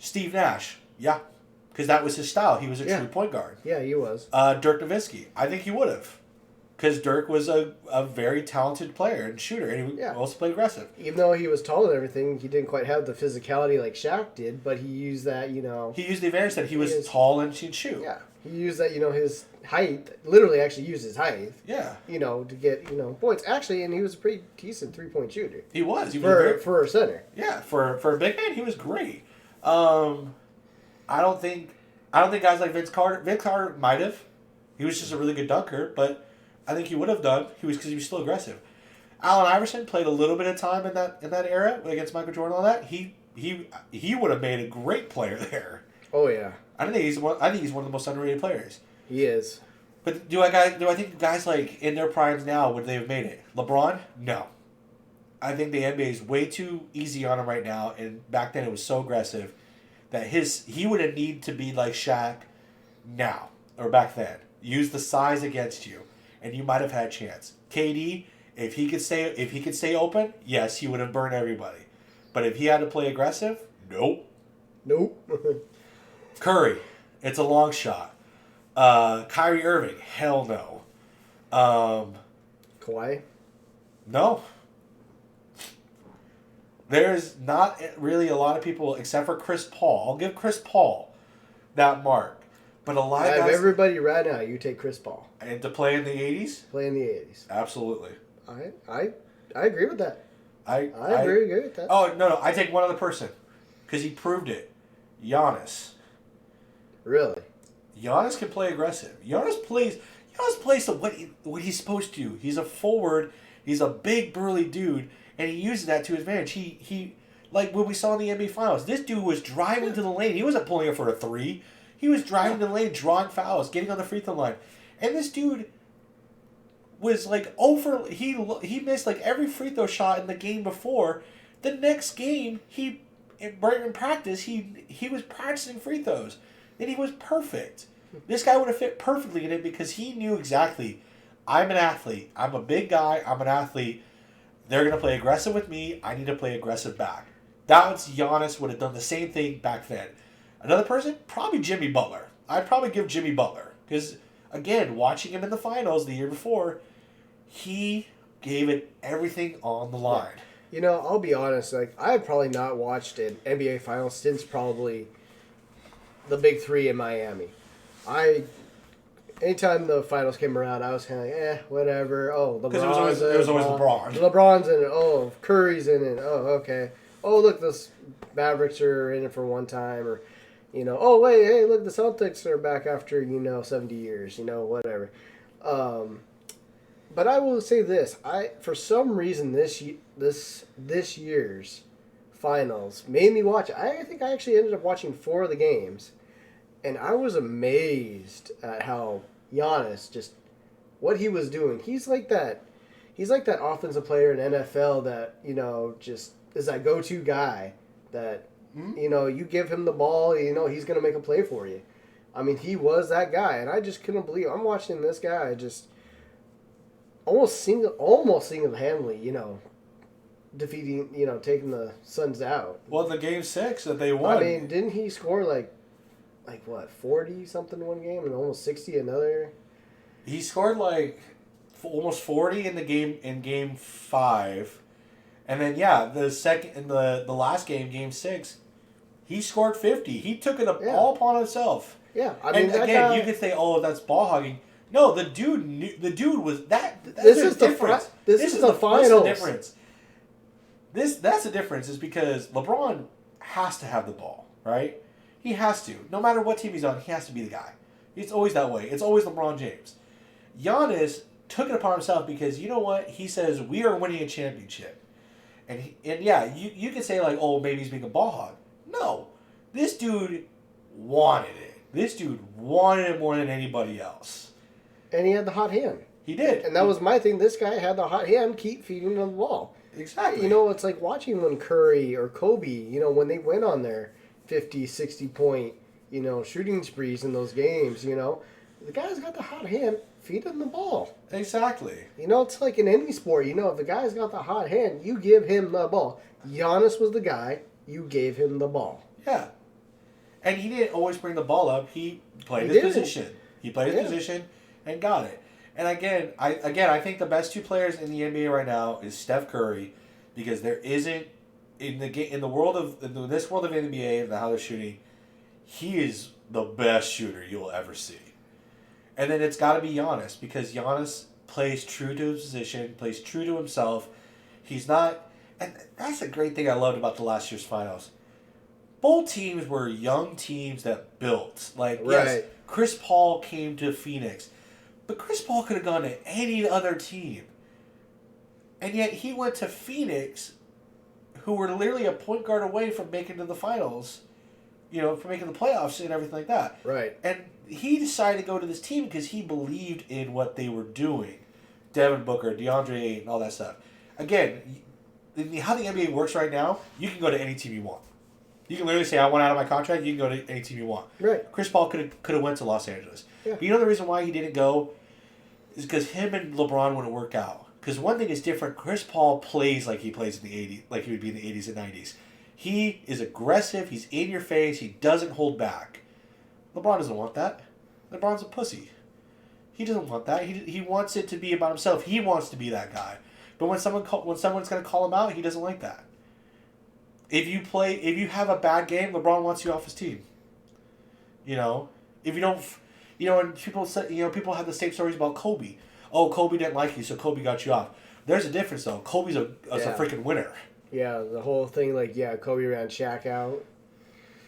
Steve Nash, yeah, because that was his style. He was a true point guard. Yeah, he was. Dirk Nowitzki, I think he would have, because Dirk was a very talented player and shooter, and he also played aggressive. Even though he was tall and everything, he didn't quite have the physicality like Shaq did, but he used that, He used the advantage that he was tall and he'd shoot. Yeah, he used that, his height, literally actually used his height. Yeah. To get, points. Actually, and he was a pretty decent three-point shooter. He was. For a center. Yeah, for a big man, he was great. I don't think guys like Vince Carter might have. He was just a really good dunker, but I think he would have done. Because he was still aggressive. Allen Iverson played a little bit of time in that era against Michael Jordan and all that. He would have made a great player there. Oh yeah. I think he's one of the most underrated players. He is. But do I think guys in their primes now would they have made it? LeBron? No. I think the NBA is way too easy on him right now, and back then it was so aggressive that he would have need to be like Shaq now or back then. Use the size against you, and you might have had a chance. KD, if he could stay open, yes, he would have burned everybody. But if he had to play aggressive, nope. Curry, it's a long shot. Kyrie Irving, hell no. Kawhi? No. There's not really a lot of people except for Chris Paul. I'll give Chris Paul that mark. But a lot of guys... everybody right now, you take Chris Paul. And to play in the 80s? Play in the 80s. Absolutely. I agree with that. I agree with that. Oh, no. I take one other person. Because he proved it. Giannis. Really? Giannis can play aggressive. Giannis plays what he's supposed to. He's a forward. He's a big, burly dude. And he uses that to his advantage. He like when we saw in the NBA Finals, this dude was driving to the lane. He wasn't pulling it for a three. He was driving to the lane, drawing fouls, getting on the free throw line. And this dude was like he missed like every free throw shot in the game before. The next game, right in practice, he was practicing free throws. And he was perfect. This guy would have fit perfectly in it because he knew exactly, I'm an athlete. I'm a big guy. I'm an athlete. They're going to play aggressive with me. I need to play aggressive back. That's Giannis would have done the same thing back then. Another person, probably Jimmy Butler. I'd probably give Jimmy Butler. Because, again, watching him in the finals the year before, he gave it everything on the line. You know, I'll be honest. Like, I have probably not watched an NBA Finals since probably the Big Three in Miami. Anytime the finals came around, I was kind of like, whatever. Oh, LeBron's because it was always LeBron. LeBron's in it. Oh, Curry's in it. Oh, okay. Oh, look, the Mavericks are in it for one time. Or, oh, wait, hey, look, the Celtics are back after, 70 years. Whatever. But I will say this. For some reason, this year's finals made me watch it. I think I actually ended up watching 4 of the games. And I was amazed at how Giannis what he was doing. He's like that offensive player in NFL that, just is that go-to guy that, you give him the ball, he's going to make a play for you. I mean, he was that guy, and I just couldn't believe I'm watching this guy just almost single-handedly, defeating, taking the Suns out. Well, the game 6 that they won. I mean, didn't he score like what, 40 something one game and almost 60 another? He scored like almost 40 in game 5, and then the last game 6, he scored 50. He took it all upon himself. Yeah, I mean, again, you could say, "Oh, that's ball hogging." No, the dude was that. This is the difference. This is the finals. Difference. That's the difference is because LeBron has to have the ball, right? He has to. No matter what team he's on, he has to be the guy. It's always that way. It's always LeBron James. Giannis took it upon himself because, you know what? He says, we are winning a championship. And you can say, like, oh, maybe he's being a ball hog. No. This dude wanted it. This dude wanted it more than anybody else. And he had the hot hand. He did. And that was my thing. This guy had the hot hand, keep feeding him the ball. Exactly. It's like watching when Curry or Kobe, when they went on their 50, 60-point, shooting sprees in those games, the guy's got the hot hand, feed him the ball. Exactly. It's like in any sport, if the guy's got the hot hand, you give him the ball. Giannis was the guy, you gave him the ball. Yeah. And he didn't always bring the ball up. He played his position. He played his position and got it. And again, I think the best 2 players in the NBA right now is Steph Curry, because there isn't in this world of NBA and how they're shooting, he is the best shooter you'll ever see. And then it's got to be Giannis, because Giannis plays true to his position, plays true to himself. He's not, and that's a great thing I loved about the last year's finals. Both teams were young teams that built. Yes, Chris Paul came to Phoenix, but Chris Paul could have gone to any other team. And yet he went to Phoenix, who were literally a point guard away from making to the finals, from making the playoffs and everything like that. Right. And he decided to go to this team because he believed in what they were doing. Devin Booker, DeAndre Ayton, all that stuff. Again, how the NBA works right now, you can go to any team you want. You can literally say, I want out of my contract, you can go to any team you want. Right. Chris Paul could have went to Los Angeles. Yeah. But you know the reason why he didn't go is because him and LeBron wouldn't work out. Because one thing is different. Chris Paul plays like he plays in the 80s, like he would be in the 80s and 90s. He is aggressive. He's in your face. He doesn't hold back. LeBron doesn't want that. LeBron's a pussy. He doesn't want that. He wants it to be about himself. He wants to be that guy. But when someone's going to call him out, he doesn't like that. If you have a bad game, LeBron wants you off his team. You know, if you don't, and people say, people have the same stories about Kobe. Oh, Kobe didn't like you, so Kobe got you off. There's a difference, though. Kobe's a freaking winner. Yeah, the whole thing, Kobe ran Shaq out.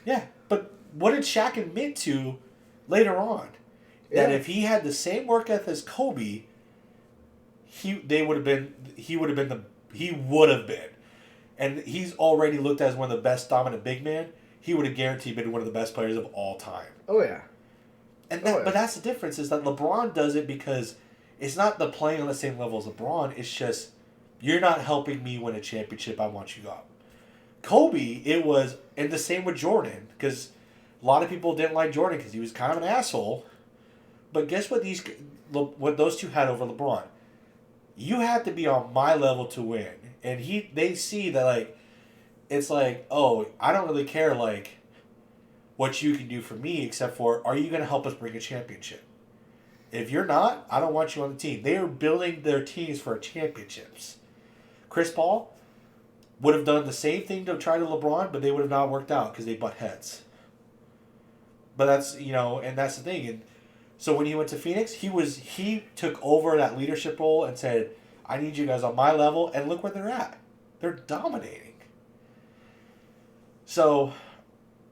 Yeah, but what did Shaq admit to later on? Yeah. That if he had the same work ethic as Kobe, he would have been. And he's already looked at as one of the best dominant big men. He would have guaranteed been one of the best players of all time. Oh, yeah. But that's the difference, is that LeBron does it because it's not the playing on the same level as LeBron. It's just, you're not helping me win a championship. I want you up. Kobe, it was, and the same with Jordan, because a lot of people didn't like Jordan because he was kind of an asshole. But guess what those two had over LeBron? You have to be on my level to win. And they see that, it's oh, I don't really care, what you can do for me, except for, are you going to help us bring a championship? If you're not, I don't want you on the team. They are building their teams for championships. Chris Paul would have done the same thing to try to LeBron, but they would have not worked out because they butt heads. But that's, and that's the thing. And so when he went to Phoenix, he took over that leadership role and said, I need you guys on my level, and look where they're at. They're dominating. So,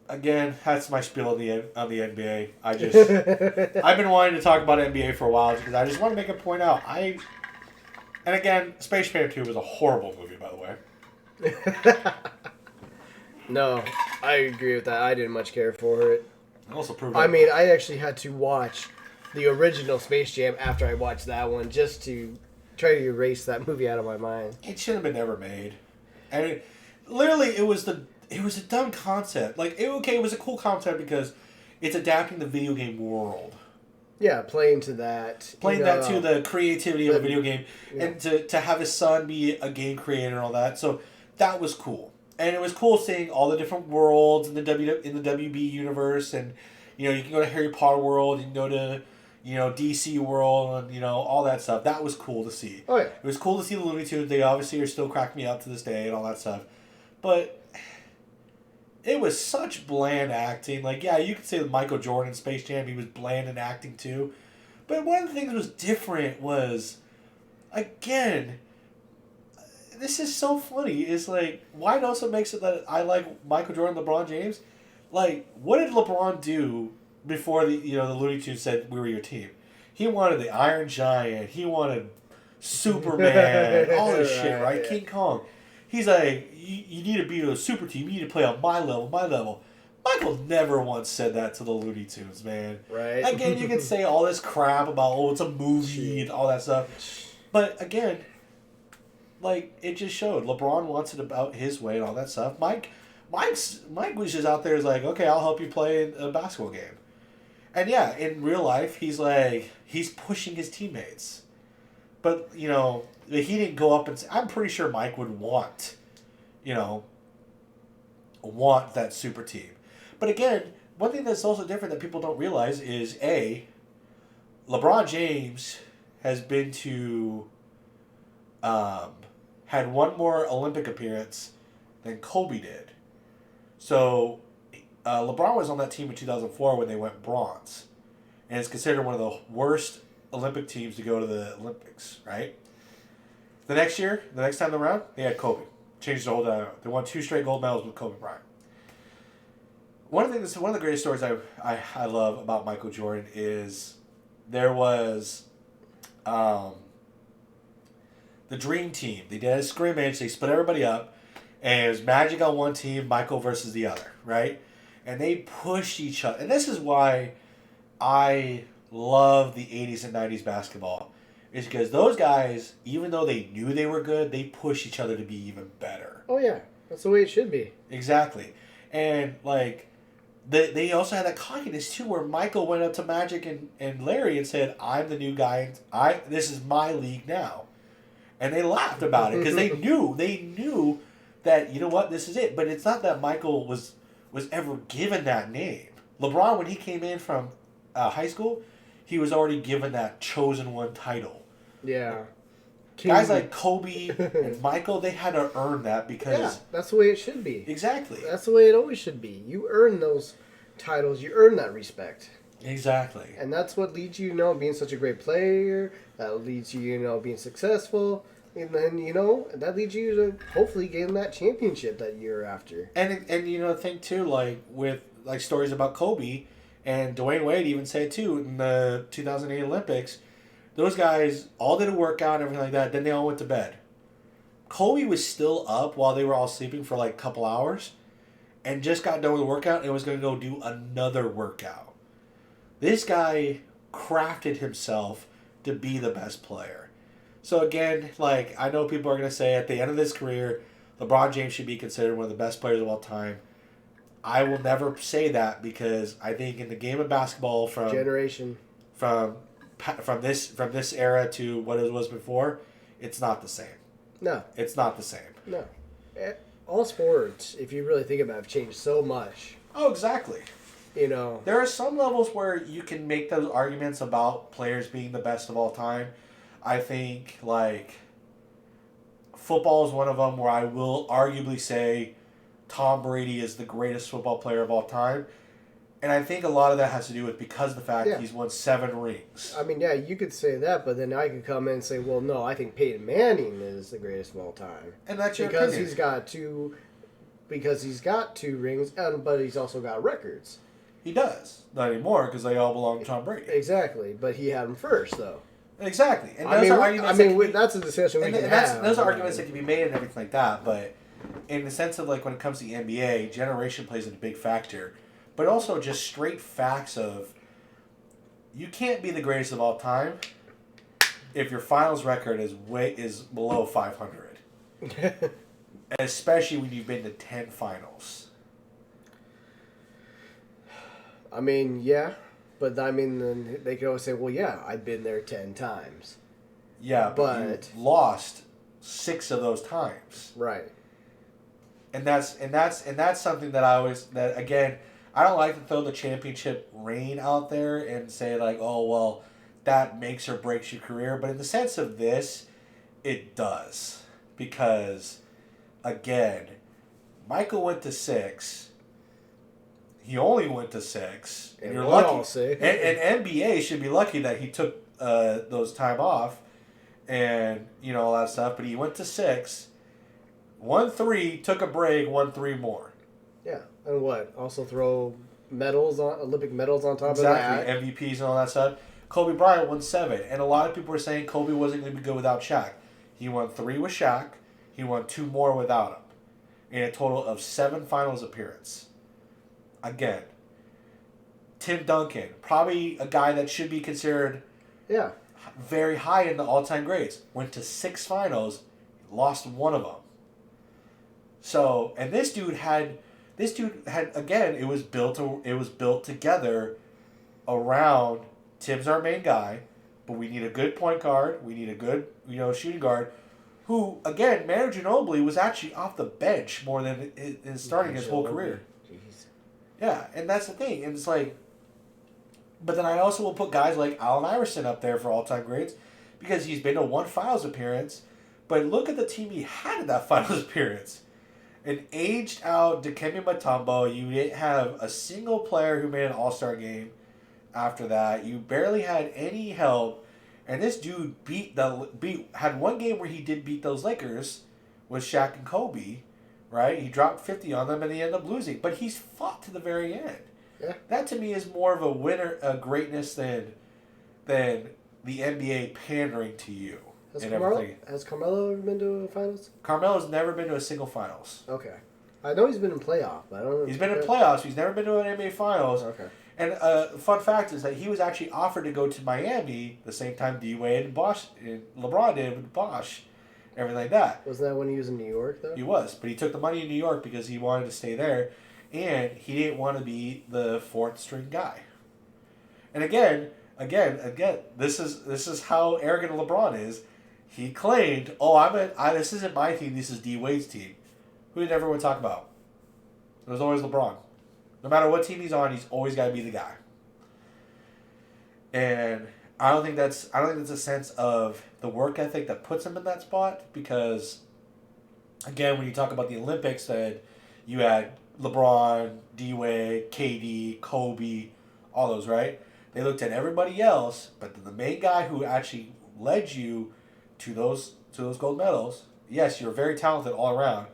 again, that's my spiel on the NBA. I've been wanting to talk about NBA for a while because I just want to make a point out. And again, Space Jam 2 was a horrible movie, by the way. No, I agree with that. I didn't much care for it. Also proved I actually had to watch the original Space Jam after I watched that one just to try to erase that movie out of my mind. It should have been never made. And literally, it was a dumb concept. It was a cool concept because it's adapting the video game world. Yeah, playing to that. Playing that to the creativity of a video game. Yeah. And to have his son be a game creator and all that. So that was cool. And it was cool seeing all the different worlds in the WB universe. And, you can go to Harry Potter world. You can go to, DC world and, all that stuff. That was cool to see. Oh, yeah. It was cool to see the Looney Tunes. They obviously are still cracking me up to this day and all that stuff. But it was such bland acting. You could say that Michael Jordan, Space Jam, he was bland in acting too. But one of the things that was different was, again, this is so funny. Is why it also makes it that I like Michael Jordan, LeBron James. What did LeBron do before the Looney Tunes said we were your team? He wanted the Iron Giant. He wanted Superman. All this shit, right? Yeah. King Kong. He's like, you need to be a super team. You need to play on my level. Michael never once said that to the Looney Tunes, man. Right. Again, you can say all this crap about, it's a movie and all that stuff. But again, it just showed. LeBron wants it about his way and all that stuff. Mike was just out there okay, I'll help you play a basketball game. And yeah, in real life, he's pushing his teammates. But, he didn't go up and say, I'm pretty sure Mike would want that super team. But again, one thing that's also different that people don't realize is, LeBron James has been to, had one more Olympic appearance than Kobe did. So, LeBron was on that team in 2004 when they went bronze. And it's considered one of the worst Olympic teams to go to the Olympics, right? The next time around, they had Kobe. Changed the whole dynamic. They won 2 straight gold medals with Kobe Bryant. One of the greatest stories I love about Michael Jordan is there was the Dream Team. They did a scrimmage. They split everybody up. And it was Magic on one team, Michael versus the other, right? And they pushed each other. And this is why I love the 80s and 90s basketball. is because those guys, even though they knew they were good, they pushed each other to be even better. Oh, yeah. That's the way it should be. Exactly. And, like, they also had that cockiness, too, where Michael went up to Magic and Larry and said, I'm the new guy. This is my league now. And they laughed about it because they knew that, you know what, this is it. But it's not that Michael was ever given that name. LeBron, when he came in from high school, he was already given that chosen one title. Yeah. Guys like Kobe and Michael, they had to earn that because... Yeah, that's the way it should be. Exactly. That's the way it always should be. You earn those titles. You earn that respect. Exactly. And that's what leads you, being such a great player. That leads you, being successful. And then, that leads you to hopefully getting that championship that year after. And think too, like, with, like, stories about Kobe, and Dwayne Wade even said, too, in the 2008 Olympics, those guys all did a workout and everything like that. Then they all went to bed. Kobe was still up while they were all sleeping for like a couple hours and just got done with the workout and was going to go do another workout. This guy crafted himself to be the best player. So again, like, I know people are going to say at the end of his career, LeBron James should be considered one of the best players of all time. I will never say that because I think in the game of basketball from this era to what it was before, it's not the same. No. It's not the same. No. All sports, if you really think about it, have changed so much. Oh, exactly. There are some levels where you can make those arguments about players being the best of all time. I think, like, football is one of them where I will arguably say Tom Brady is the greatest football player of all time. And I think a lot of that has to do with because of the fact he's won 7 rings. I mean, yeah, you could say that, but then I could come in and say, well, no, I think Peyton Manning is the greatest of all time. And that's your because opinion. he's got 2 rings, but he's also got records. He does. Not anymore because they all belong to Tom Brady. Exactly, but he had them first, though. Exactly. And that's a discussion we can have. Those are arguments that can be made and everything like that, but in the sense of, like, when it comes to the NBA, generation plays a big factor. But also just straight facts of you can't be the greatest of all time if your finals record is below 500. Especially when you've been to 10 finals. I mean, yeah. But, then they could always say, well, yeah, I've been there 10 times. Yeah, but you lost 6 of those times. Right. And that's something that again, I don't like to throw the championship reign out there and say, like, oh, well, that makes or breaks your career. But in the sense of this, it does. Because, again, Michael went to 6. He only went to 6. And you're lucky. And NBA should be lucky that he took those time off and, all that stuff. But he went to 6, won 3, took a break, won 3 more. Yeah. And what? Also throw Olympic medals on top of that. Exactly. MVPs and all that stuff. Kobe Bryant won 7. And a lot of people were saying Kobe wasn't going to be good without Shaq. He won 3 with Shaq. He won 2 more without him. In a total of 7 finals appearances. Again, Tim Duncan, probably a guy that should be considered very high in the all-time grades. Went to 6 finals, lost 1 of them. So, and this dude had again, it was built together around Tim's our main guy, but we need a good point guard, we need a good, shooting guard, who, again, Manu Ginobili was actually off the bench more than starting his whole career. Jeez. Yeah, and that's the thing. And it's like, but then I also will put guys like Allen Iverson up there for all-time grades because he's been to 1 finals appearance, but look at the team he had in that finals appearance. An aged-out Dikembe Mutombo. You didn't have a single player who made an all-star game after that. You barely had any help. And this dude had 1 game where he did beat those Lakers with Shaq and Kobe, right? He dropped 50 on them and they ended up losing. But he's fought to the very end. Yeah. That to me is more of a greatness than the NBA pandering to you. Has Carmelo ever been to a finals? Carmelo's never been to a single finals. Okay. I know he's been in playoff, but I don't know. He's been in playoffs. He's never been to an NBA finals. Okay. And fun fact is that he was actually offered to go to Miami the same time D-Wade and LeBron did with Bosch, everything like that. Wasn't that when he was in New York, though? He was, but he took the money in New York because he wanted to stay there, and he didn't want to be the fourth string guy. And again, this is how arrogant LeBron is. He claimed, this isn't my team, this is D-Wade's team. Who did everyone talk about? It was always LeBron. No matter what team he's on, he's always got to be the guy. And I don't think that's a sense of the work ethic that puts him in that spot, because, again, when you talk about the Olympics, that you had LeBron, D-Wade, KD, Kobe, all those, right? They looked at everybody else, but the main guy who actually led you to those gold medals, yes, you're very talented all around,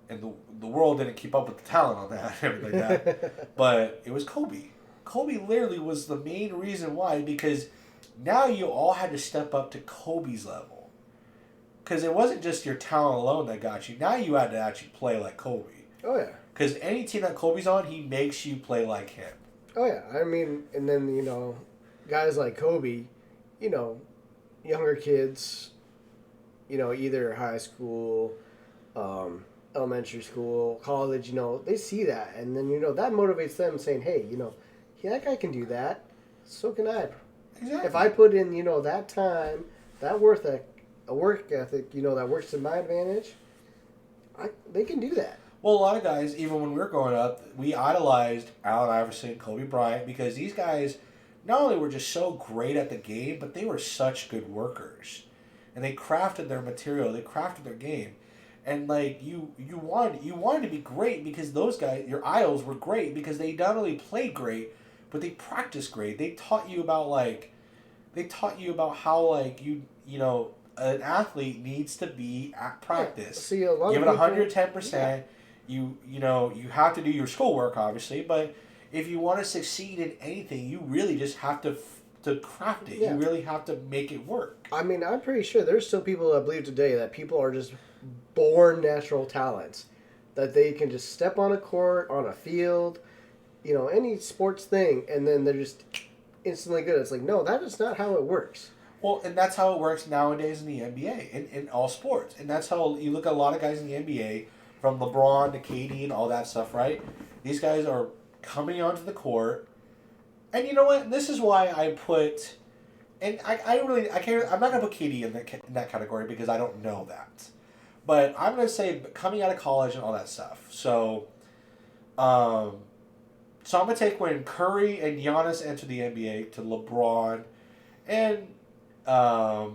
and the world didn't keep up with the talent on that and everything like that. But it was Kobe. Kobe literally was the main reason why, because now you all had to step up to Kobe's level. Because it wasn't just your talent alone that got you. Now you had to actually play like Kobe. Oh, yeah. Because any team that Kobe's on, he makes you play like him. Oh, yeah. I mean, and then, guys like Kobe, younger kids, either high school, elementary school, college, they see that. And then, that motivates them saying, hey, that guy can do that. So can I. Exactly. If I put in, that time, that work ethic, that works to my advantage, they can do that. Well, a lot of guys, even when we were growing up, we idolized Allen Iverson, Kobe Bryant, because these guys not only were just so great at the game, but they were such good workers. And they crafted their material, they crafted their game. And you wanted to be great because those guys, your idols, were great because they not only played great, but they practiced great. They taught you about how an athlete needs to be at practice. See, a lot give of it 110%. Yeah. You have to do your schoolwork, obviously, but if you want to succeed in anything, you really just have to craft it. Yeah. You really have to make it work. I mean, I'm pretty sure there's still people that believe today that people are just born natural talents, that they can just step on a court, on a field, any sports thing, and then they're just instantly good. It's like, no, that is not how it works. Well, and that's how it works nowadays in the NBA, in all sports. And that's how you look at a lot of guys in the NBA, from LeBron to KD and all that stuff, right? These guys are coming onto the court. And you know what? This is why I put... And I'm not going to put KD in that category because I don't know that. But I'm going to say coming out of college and all that stuff. So I'm going to take when Curry and Giannis entered the NBA to LeBron and a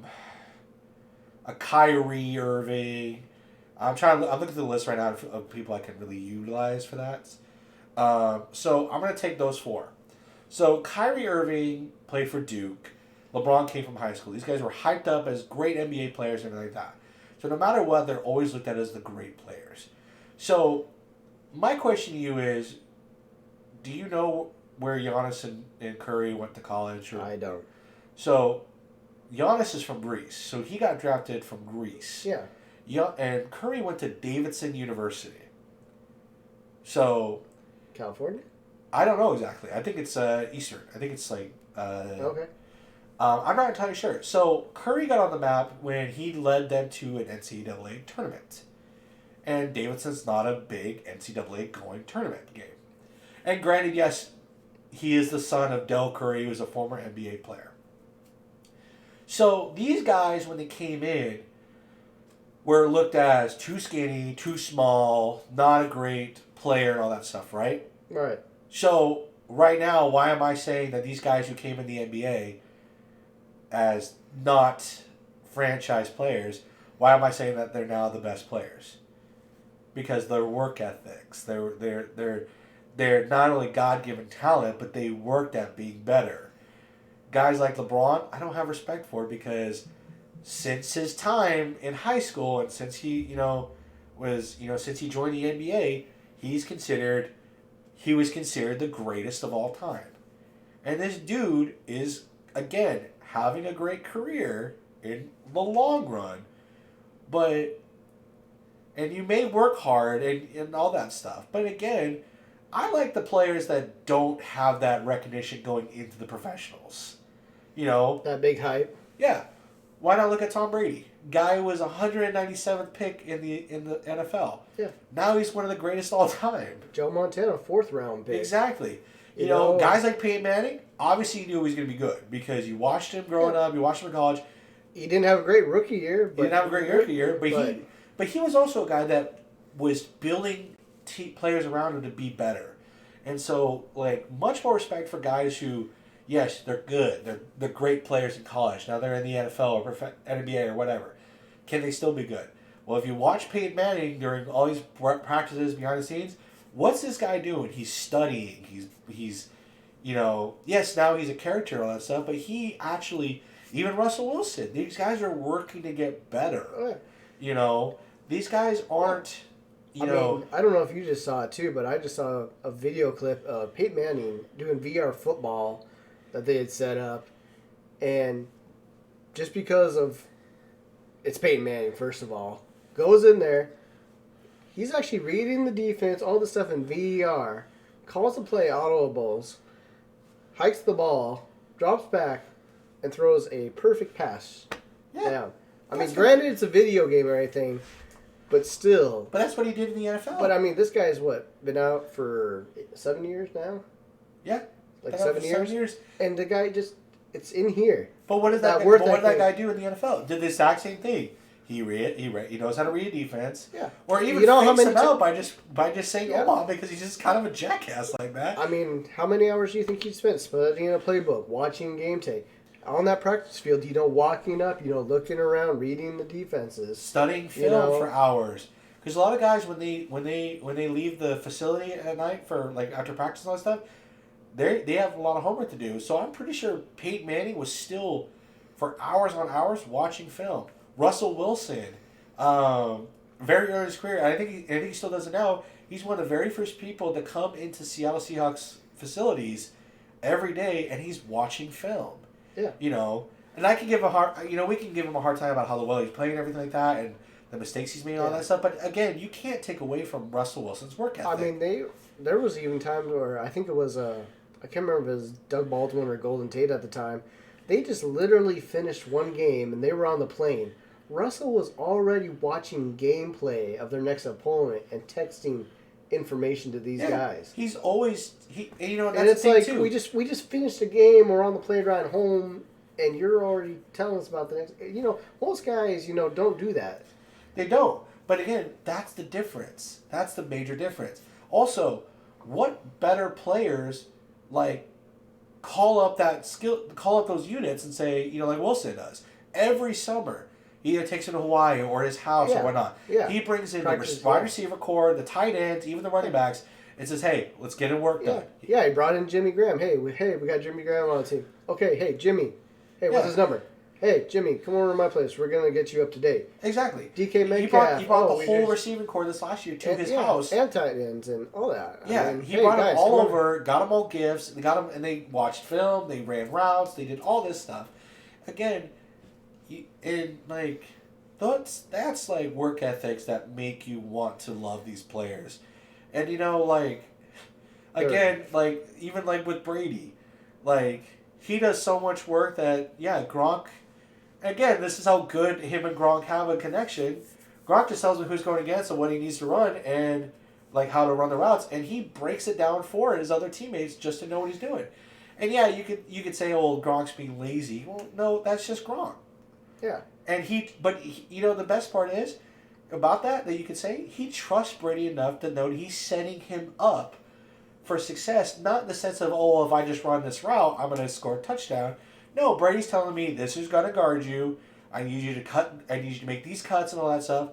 Kyrie Irving. I'm looking at the list right now of people I can really utilize for that. So I'm going to take those four. So Kyrie Irving played for Duke. LeBron came from high school. These guys were hyped up as great NBA players and everything like that. So no matter what, they're always looked at as the great players. So my question to you is, do you know where Giannis and Curry went to college? I don't. So Giannis is from Greece. So he got drafted from Greece. Yeah. And Curry went to Davidson University. So... California? I don't know exactly. I think it's Eastern. I think it's okay. I'm not entirely sure. So Curry got on the map when he led them to an NCAA tournament. And Davidson's not a big NCAA going tournament game. And granted, yes, he is the son of Del Curry, who was a former NBA player. So these guys, when they came in, were looked at as too skinny, too small, not a great player and all that stuff, right? Right. So right now, why am I saying that these guys who came in the NBA as not franchise players, why am I saying that they're now the best players? Because their work ethics, they're not only God-given talent, but they worked at being better. Guys like LeBron, I don't have respect for because since his time in high school and since he, since he joined the NBA, he was considered the greatest of all time. And this dude is, again, having a great career in the long run. And you may work hard and all that stuff. But again, I like the players that don't have that recognition going into the professionals. You know, that big hype. Yeah. Why not look at Tom Brady? Guy was 197th pick in the NFL. Yeah. Now he's one of the greatest all time. Joe Montana, 4th round pick. Exactly. You know, guys like Peyton Manning, obviously you knew he was going to be good because you watched him growing up, you watched him in college. He didn't have a great rookie year. He didn't have a great rookie year, but he was also a guy that was building players around him to be better. And so, like, much more respect for guys who, yes, they're good. They're great players in college. Now they're in the NFL or NBA or whatever. Can they still be good? Well, if you watch Peyton Manning during all these practices behind the scenes, what's this guy doing? He's studying. He's you know, yes, now he's a character and all that stuff, but he actually, even Russell Wilson, these guys are working to get better. Oh, yeah. You know, these guys aren't, I mean, I don't know if you just saw it too, but I just saw a video clip of Peyton Manning doing VR football that they had set up, and just because of it's Peyton Manning, first of all, goes in there, he's actually reading the defense, all this stuff in VR, calls the play audibles, hikes the ball, drops back, and throws a perfect pass down. I mean, granted, it's a video game or anything, but still. But that's what he did in the NFL. But I mean, this guy's been out for 7 years now? Yeah. Like 7 years? 7 years. And the guy it's in here. But what did that guy do in the NFL? Did the exact same thing. He knows how to read a defense. Yeah. Or even fakes him out by just saying "oh," because he's just kind of a jackass like that. I mean, how many hours do you think he spent studying a playbook, watching game tape? On that practice field, walking up, looking around, reading the defenses, studying film for hours. Because a lot of guys, when they leave the facility at night for like after practice and all that stuff, they have a lot of homework to do. So I'm pretty sure Peyton Manning was still for hours on hours watching film. Russell Wilson, very early in his career, I think he still does it now. He's one of the very first people to come into Seattle Seahawks facilities every day, and he's watching film. Yeah. And I can give we can give him a hard time about how well he's playing and everything like that, and the mistakes he's made and all that stuff. But again, you can't take away from Russell Wilson's work ethic. I mean, there was even times where I think it was I can't remember if it was Doug Baldwin or Golden Tate at the time. They just literally finished one game and they were on the plane. Russell was already watching gameplay of their next opponent and texting information to these guys. He's always that's and it's the thing like too. we just finished a game. We're on the plane ride home, and you're already telling us about the next. Most guys, don't do that. They don't. But again, that's the difference. That's the major difference. Also, what better players call up those units and say, like Wilson does every summer. He either takes it to Hawaii or his house or whatnot. Yeah. He brings in the wide receiver core, the tight ends, even the running backs, and says, hey, let's get him work done. Yeah, he brought in Jimmy Graham. Hey, we got Jimmy Graham on the team. Okay, hey, Jimmy. Hey, what's his number? Hey, Jimmy, come over to my place. We're going to get you up to date. Exactly. DK Metcalf. He brought the whole receiving core this last year to his house. And tight ends and all that. He brought them all over, got them all gifts, and they watched film, they ran routes, they did all this stuff. Again, that's like work ethics that make you want to love these players. And again, even with Brady, he does so much work that Gronk, again, this is how good him and Gronk have a connection. Gronk just tells him who's going against and what he needs to run and how to run the routes, and he breaks it down for his other teammates just to know what he's doing. And you could say, oh, Gronk's being lazy. Well, no, that's just Gronk. Yeah. And the best part is about that you could say he trusts Brady enough to know he's setting him up for success, not in the sense of, oh, if I just run this route, I'm going to score a touchdown. No, Brady's telling me this is going to guard you. I need you to cut. I need you to make these cuts and all that stuff.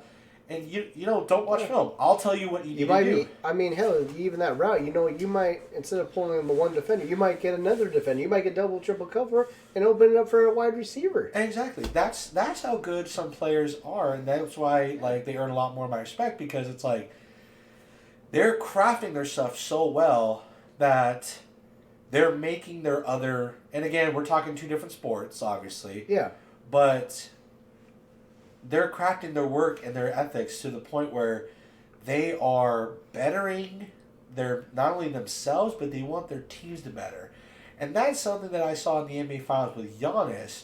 And don't watch film. I'll tell you what you need to do. I mean, hell, even that route, you might, instead of pulling the one defender, you might get another defender. You might get double, triple cover and open it up for a wide receiver. Exactly. That's how good some players are, and that's why they earn a lot more of my respect, because it's they're crafting their stuff so well that they're making their other, and again, we're talking two different sports, obviously. Yeah. But they're crafting their work and their ethics to the point where they are bettering their not only themselves, but they want their teams to better. And that's something that I saw in the NBA Finals with Giannis.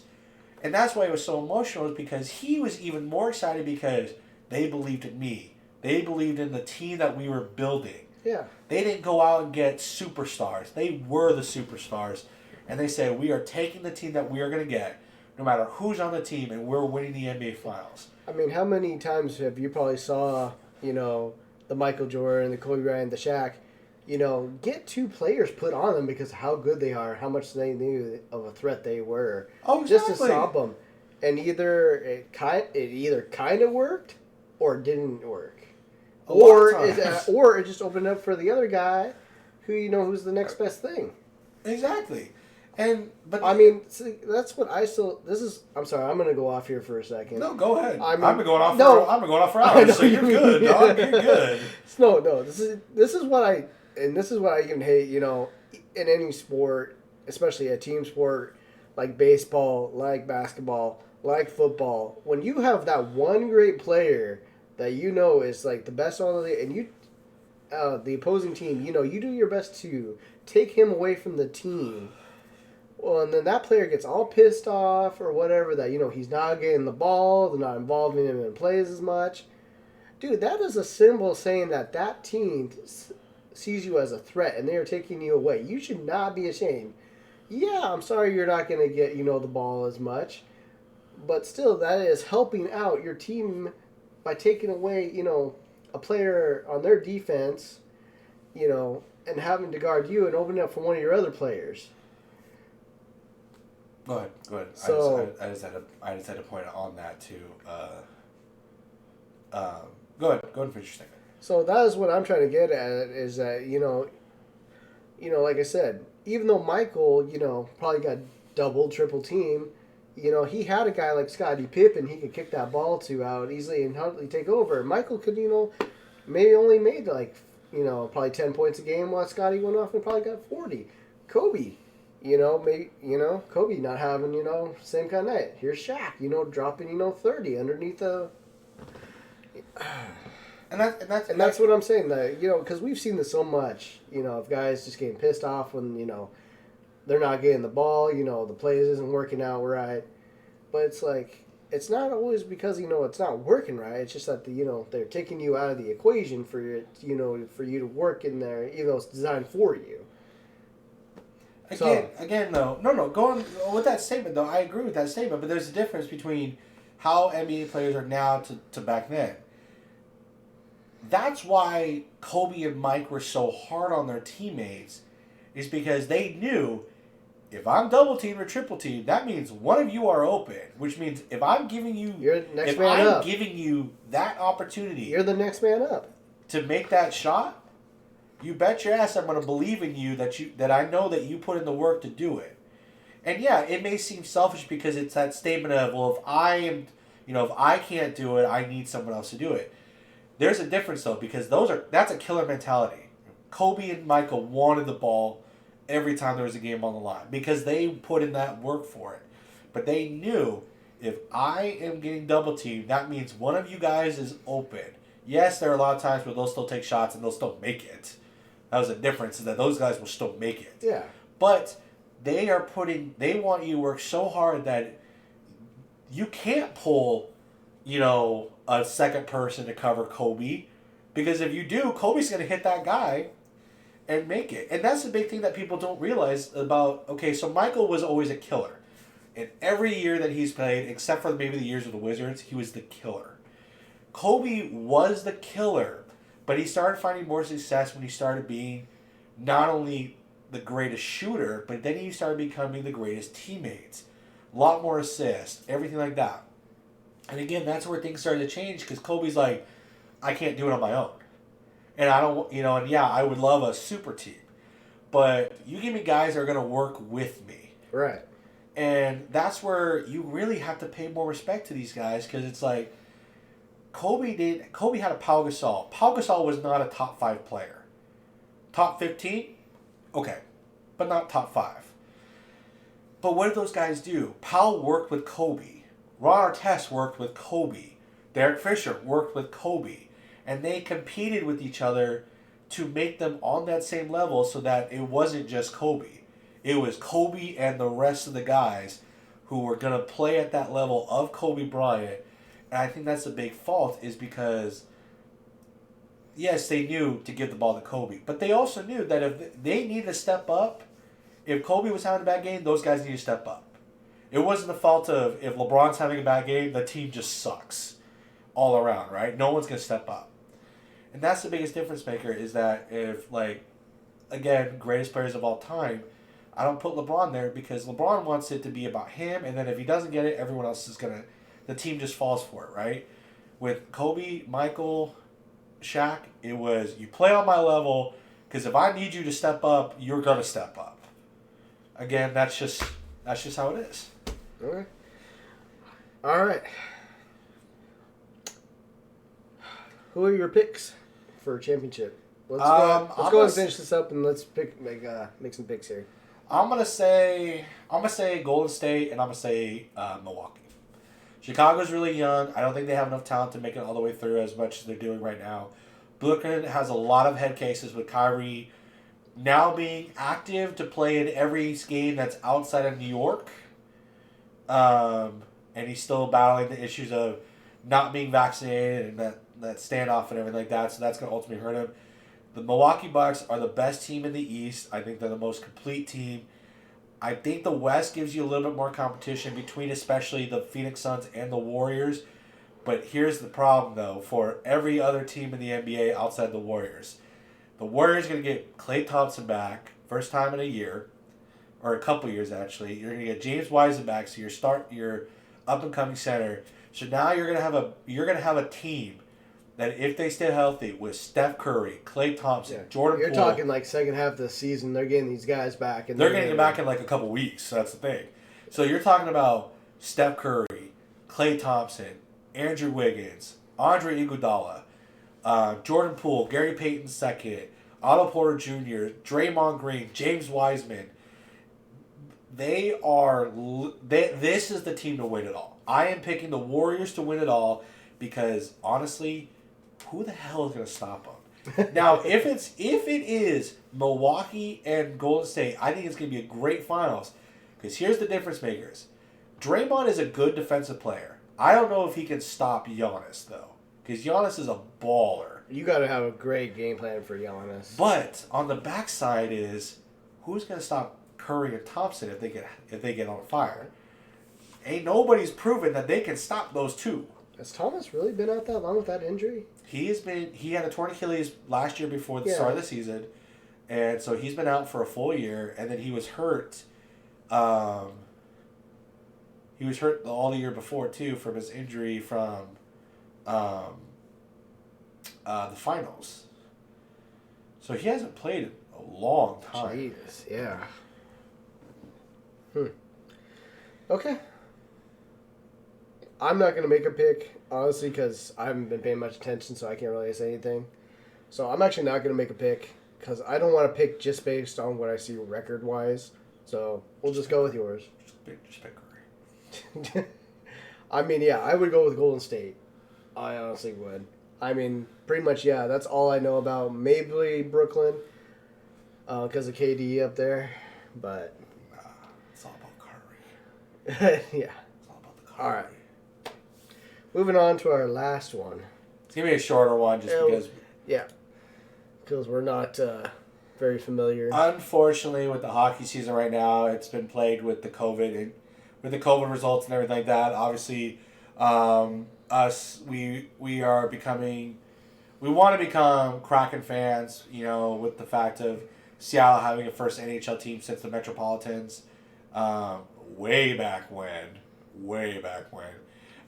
And that's why it was so emotional, is because he was even more excited because they believed in me. They believed in the team that we were building. Yeah. They didn't go out and get superstars. They were the superstars. And they said, we are taking the team that we are going to get, no matter who's on the team, and we're winning the NBA Finals. I mean, how many times have you probably saw, the Michael Jordan, the Kobe Bryant, the Shaq, get two players put on them because of how good they are, how much they knew of a threat they were. Oh, exactly. Just to stop them. And either it kind of worked or it didn't work. Or it just opened up for the other guy who, who's the next best thing. Exactly. See, that's what I'm sorry, I'm going to go off here for a second. No, go ahead. I've been going off for hours, so you're good, dog. You're good. No, this is what I even hate, in any sport, especially a team sport like baseball, like basketball, like football. When you have that one great player that is like the best on the, and the opposing team, you do your best to take him away from the team. Well, and then that player gets all pissed off or whatever that, he's not getting the ball, they're not involving him in plays as much. Dude, that is a symbol saying that team sees you as a threat and they are taking you away. You should not be ashamed. Yeah, I'm sorry you're not going to get, the ball as much. But still, that is helping out your team by taking away, a player on their defense, and having to guard you and opening up for one of your other players. Go ahead. So, I just had a point on that too. Go ahead and finish your statement. So that is what I'm trying to get at, is that, like I said, even though Michael, probably got double, triple team, he had a guy like Scottie Pippen he could kick that ball to out easily and hardly take over. Michael could, maybe only made like, probably 10 points a game while Scottie went off and probably got 40. Kobe, Kobe not having, same kind of night. Here's Shaq, dropping, 30 underneath the... And that's what I'm saying, that, because we've seen this so much, of guys just getting pissed off when, they're not getting the ball, the plays isn't working out right. But it's like, it's not always because, it's not working right. It's just that, they're taking you out of the equation for you to work in there, even though it's designed for you. Again, though, going with that statement, though, I agree with that statement, but there's a difference between how NBA players are now to back then. That's why Kobe and Mike were so hard on their teammates, is because they knew, if I'm double teamed or triple teamed, that means one of you are open, which means if I'm giving you, giving you that opportunity, you're the next man up to make that shot. You bet your ass I'm going to believe in you that I know that you put in the work to do it. And yeah, it may seem selfish because it's that statement of, well, if I can't do it, I need someone else to do it. There's a difference though, because that's a killer mentality. Kobe and Michael wanted the ball every time there was a game on the line because they put in that work for it. But they knew, if I am getting double teamed, that means one of you guys is open. Yes, there are a lot of times where they'll still take shots and they'll still make it. That was the difference, is that those guys will still make it. Yeah. But they want you to work so hard that you can't pull, a second person to cover Kobe. Because if you do, Kobe's going to hit that guy and make it. And that's the big thing that people don't realize about, so Michael was always a killer. And every year that he's played, except for maybe the years with the Wizards, he was the killer. Kobe was the killer. But he started finding more success when he started being not only the greatest shooter, but then he started becoming the greatest teammates. A lot more assists, everything like that. And again, that's where things started to change, because Kobe's like, I can't do it on my own. And I don't, and yeah, I would love a super team. But you give me guys that are going to work with me. Right. And that's where you really have to pay more respect to these guys, because it's like, Kobe had a Pau Gasol. Pau Gasol was not a top 5 player. Top 15? Okay. But not top 5. But what did those guys do? Pau worked with Kobe. Ron Artest worked with Kobe. Derek Fisher worked with Kobe. And they competed with each other to make them on that same level so that it wasn't just Kobe. It was Kobe and the rest of the guys who were going to play at that level of Kobe Bryant. And I think that's a big fault is because, yes, they knew to give the ball to Kobe. But they also knew that if they needed to step up, if Kobe was having a bad game, those guys need to step up. It wasn't the fault of if LeBron's having a bad game, the team just sucks all around, right? No one's going to step up. And that's the biggest difference maker is that if, like, again, greatest players of all time, I don't put LeBron there because LeBron wants it to be about him, and then if he doesn't get it, everyone else is going to, the team just falls for it, right? With Kobe, Michael, Shaq, it was, you play on my level, because if I need you to step up, you're going to step up. Again, that's just how it is. Okay. All right. Who are your picks for a championship? Let's go and finish this up, and let's make some picks here. I'm gonna say Golden State, and I'm gonna say Milwaukee. Chicago's really young. I don't think they have enough talent to make it all the way through as much as they're doing right now. Brooklyn has a lot of head cases with Kyrie now being active to play in every game that's outside of New York. And he's still battling the issues of not being vaccinated and that standoff and everything like that. So that's going to ultimately hurt him. The Milwaukee Bucks are the best team in the East. I think they're the most complete team. I think the West gives you a little bit more competition between especially the Phoenix Suns and the Warriors. But here's the problem, though, for every other team in the NBA outside the Warriors. The Warriors are going to get Klay Thompson back, first time in a year, or a couple years actually. You're going to get James Wiseman back, so your up and coming center. So now you're going to have a team that if they stay healthy with Steph Curry, Klay Thompson, Jordan Poole. You're talking like second half of the season, they're getting these guys back. And they're getting them back in like a couple weeks, so that's the thing. So you're talking about Steph Curry, Klay Thompson, Andrew Wiggins, Andre Iguodala, Jordan Poole, Gary Payton II, Otto Porter Jr., Draymond Green, James Wiseman. This is the team to win it all. I am picking the Warriors to win it all because, honestly, who the hell is going to stop them? Now, if it is Milwaukee and Golden State, I think it's going to be a great finals because here's the difference makers. Draymond is a good defensive player. I don't know if he can stop Giannis, though, because Giannis is a baller. You got to have a great game plan for Giannis. But on the backside is who's going to stop Curry and Thompson if they get on fire? Ain't nobody's proven that they can stop those two. Has Thomas really been out that long with that injury? He had a torn Achilles last year before the start of the season, and so he's been out for a full year, and then he was hurt. He was hurt all the year before too from his injury from the finals. So he hasn't played in a long time. Jesus, yeah. Okay. I'm not going to make a pick, honestly, because I haven't been paying much attention, so I can't really say anything. So I'm actually not going to make a pick, because I don't want to pick just based on what I see record-wise. So we'll just go with yours. Just pick Curry. I mean, yeah, I would go with Golden State. I honestly would. I mean, pretty much, yeah, that's all I know about. Maybe Brooklyn, because of KD up there, but... It's all about Curry. Yeah. It's all about the Curry. All right. Moving on to our last one. It's going to be a shorter one just because... Yeah. Because we're not very familiar. Unfortunately, with the hockey season right now, it's been plagued with the COVID results and everything like that. Obviously, we want to become Kraken fans, with the fact of Seattle having a first NHL team since the Metropolitans, way back when.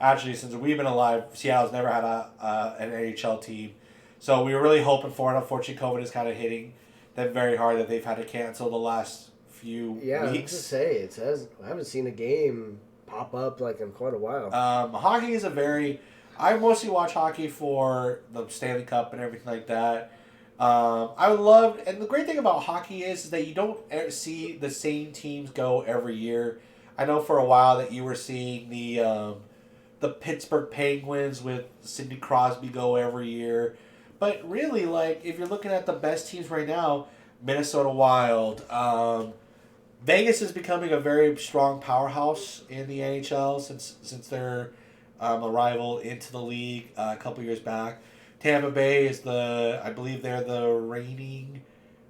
Actually, since we've been alive, Seattle's never had an NHL team. So we were really hoping for it. Unfortunately, COVID is kind of hitting them very hard that they've had to cancel the last few weeks. Yeah, I was to say, it says I haven't seen a game pop up like in quite a while. Hockey is I mostly watch hockey for the Stanley Cup and everything like that. I would love, and the great thing about hockey is that you don't see the same teams go every year. I know for a while that you were seeing the Pittsburgh Penguins with Sidney Crosby go every year. But really, like, if you're looking at the best teams right now, Minnesota Wild, Vegas is becoming a very strong powerhouse in the NHL since their arrival into the league a couple years back. Tampa Bay is I believe they're the reigning.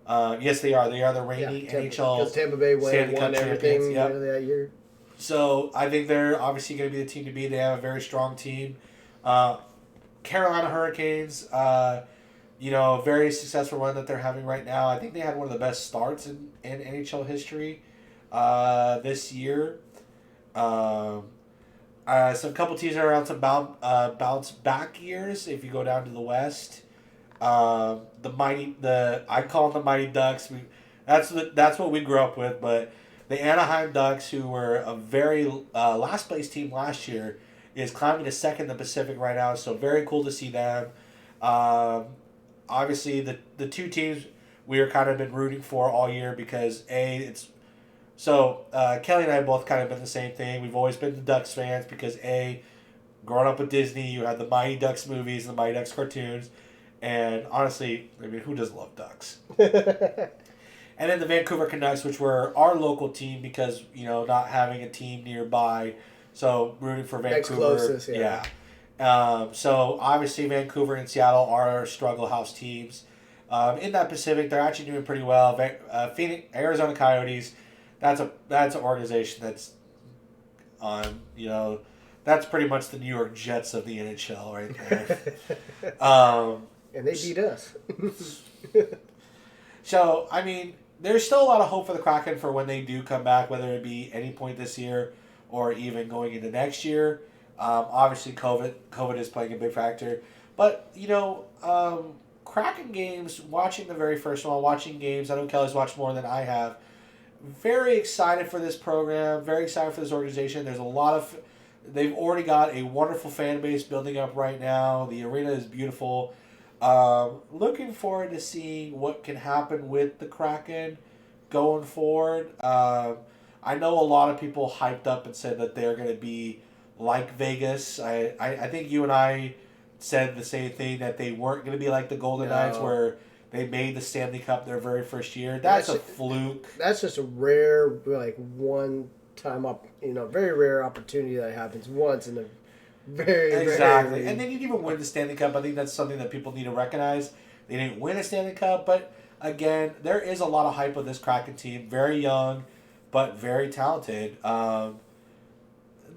Yes, they are. They are the reigning NHL. Because Tampa Bay won everything that year. So I think they're obviously going to be the team to beat. They have a very strong team. Carolina Hurricanes, very successful run that they're having right now. I think they had one of the best starts in NHL history this year. So a couple teams are around some bounce back years. If you go down to the West, I call them the Mighty Ducks. That's what we grew up with. But the Anaheim Ducks, who were a very last place team last year, is climbing to second in the Pacific right now. So very cool to see them. Obviously, the two teams we are kind of been rooting for all year because Kelly and I both kind of been the same thing. We've always been the Ducks fans because growing up with Disney, you had the Mighty Ducks movies and the Mighty Ducks cartoons, and honestly, I mean, who doesn't love Ducks? And then the Vancouver Canucks, which were our local team because not having a team nearby, so rooting for Vancouver. Next closest, yeah. So obviously Vancouver and Seattle are our struggle house teams. In that Pacific, they're actually doing pretty well. Phoenix, Arizona Coyotes, that's an organization that's on that's pretty much the New York Jets of the NHL right there. And they beat us. So I mean, there's still a lot of hope for the Kraken for when they do come back, whether it be any point this year or even going into next year. Obviously, COVID is playing a big factor. But, Kraken games, watching the very first one, watching games, I know Kelly's watched more than I have. Very excited for this program, very excited for this organization. They've already got a wonderful fan base building up right now. The arena is beautiful. Looking forward to seeing what can happen with the Kraken going forward. I know a lot of people hyped up and said that they're going to be like Vegas. I think you and I said the same thing, that they weren't going to be like the Golden Knights where they made the Stanley Cup their very first year. That's a fluke. That's just a rare, one time very rare opportunity that happens once in a very exactly. Very... And they didn't even win the Stanley Cup. I think that's something that people need to recognize. They didn't win a Stanley Cup, but again, there is a lot of hype with this Kraken team. Very young, but very talented. I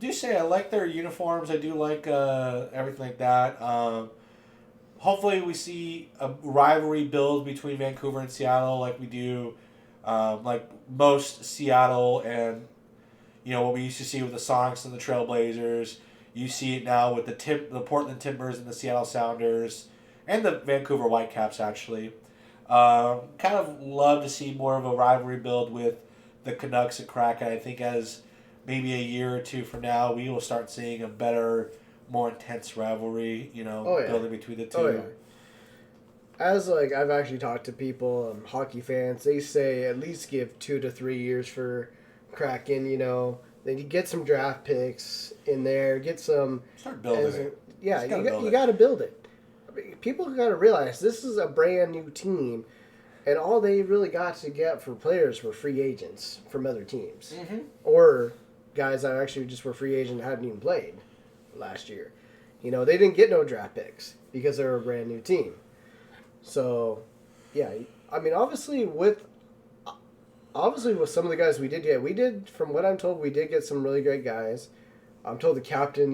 do say I like their uniforms. I do like everything like that. Hopefully we see a rivalry build between Vancouver and Seattle like we do, like most Seattle and, what we used to see with the Sonics and the Trailblazers. You see it now with the Portland Timbers and the Seattle Sounders and the Vancouver Whitecaps, actually. Kind of love to see more of a rivalry build with the Canucks and Kraken. I think as maybe a year or two from now, we will start seeing a better, more intense rivalry, building between the two. Oh, yeah. As, I've actually talked to people, hockey fans, they say at least give 2 to 3 years for Kraken, They get some draft picks in there, get some... Start building it. Yeah, you got to build it. People got to realize this is a brand new team, and all they really got to get for players were free agents from other teams. Mm-hmm. Or guys that actually just were free agent and hadn't even played last year. They didn't get no draft picks because they were a brand new team. So, yeah, I mean, obviously with some of the guys we did, from what I'm told, we did get some really great guys. I'm told the captain,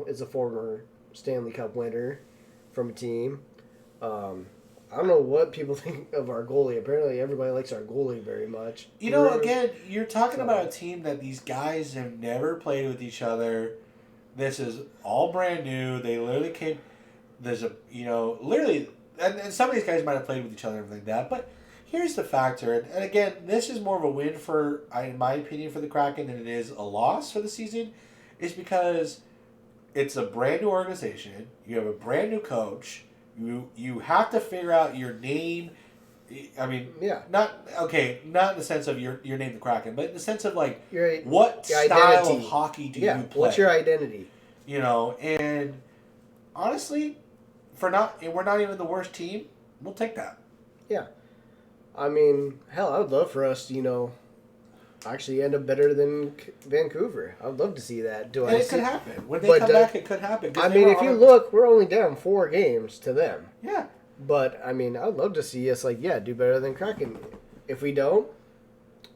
is a former Stanley Cup winner from a team. I don't know what people think of our goalie. Apparently everybody likes our goalie very much. Again, you're talking about a team that these guys have never played with each other. This is all brand new. They literally came... There's a, literally... And some of these guys might have played with each other and everything like that, but here's the factor. And again, this is more of a win for, in my opinion, for the Kraken than it is a loss for the season, is because it's a brand new organization. You have a brand new coach. You have to figure out your name. I mean, not in the sense of your name, the Kraken, but in the sense of what style identity. Of hockey do you play? What's your identity? And honestly, we're not even the worst team, we'll take that. Yeah. I mean, hell, I would love for us to, actually end up better than Vancouver. I would love to see that. It could happen. When they come back, it could happen. I mean, if you look, we're only down 4 games to them. Yeah. But, I mean, I'd love to see us, do better than Kraken. If we don't,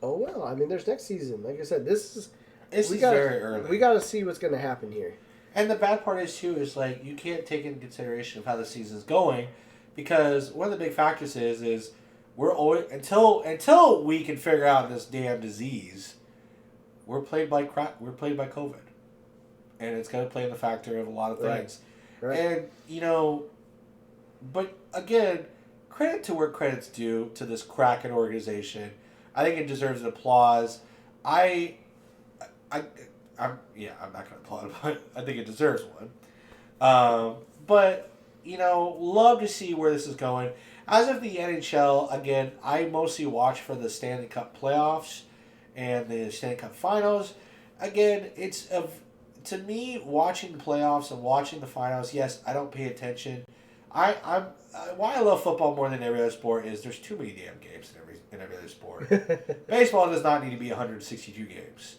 oh well. I mean, there's next season. Like I said, this is very early. We got to see what's going to happen here. And the bad part is, too, is, you can't take into consideration of how the season's going because one of the big factors is we're always, until we can figure out this damn disease, we're played by COVID. And it's going to play in the factor of a lot of things. Right. And, but again, credit to where credit's due to this Kraken organization. I think it deserves an applause. I'm not going to applaud, but I think it deserves one. But, love to see where this is going. As of the NHL, again, I mostly watch for the Stanley Cup playoffs and the Stanley Cup finals. Again, to me, watching the playoffs and watching the finals, yes, I don't pay attention. Why I love football more than every other sport is there's too many damn games in every other sport. Baseball does not need to be 162 games.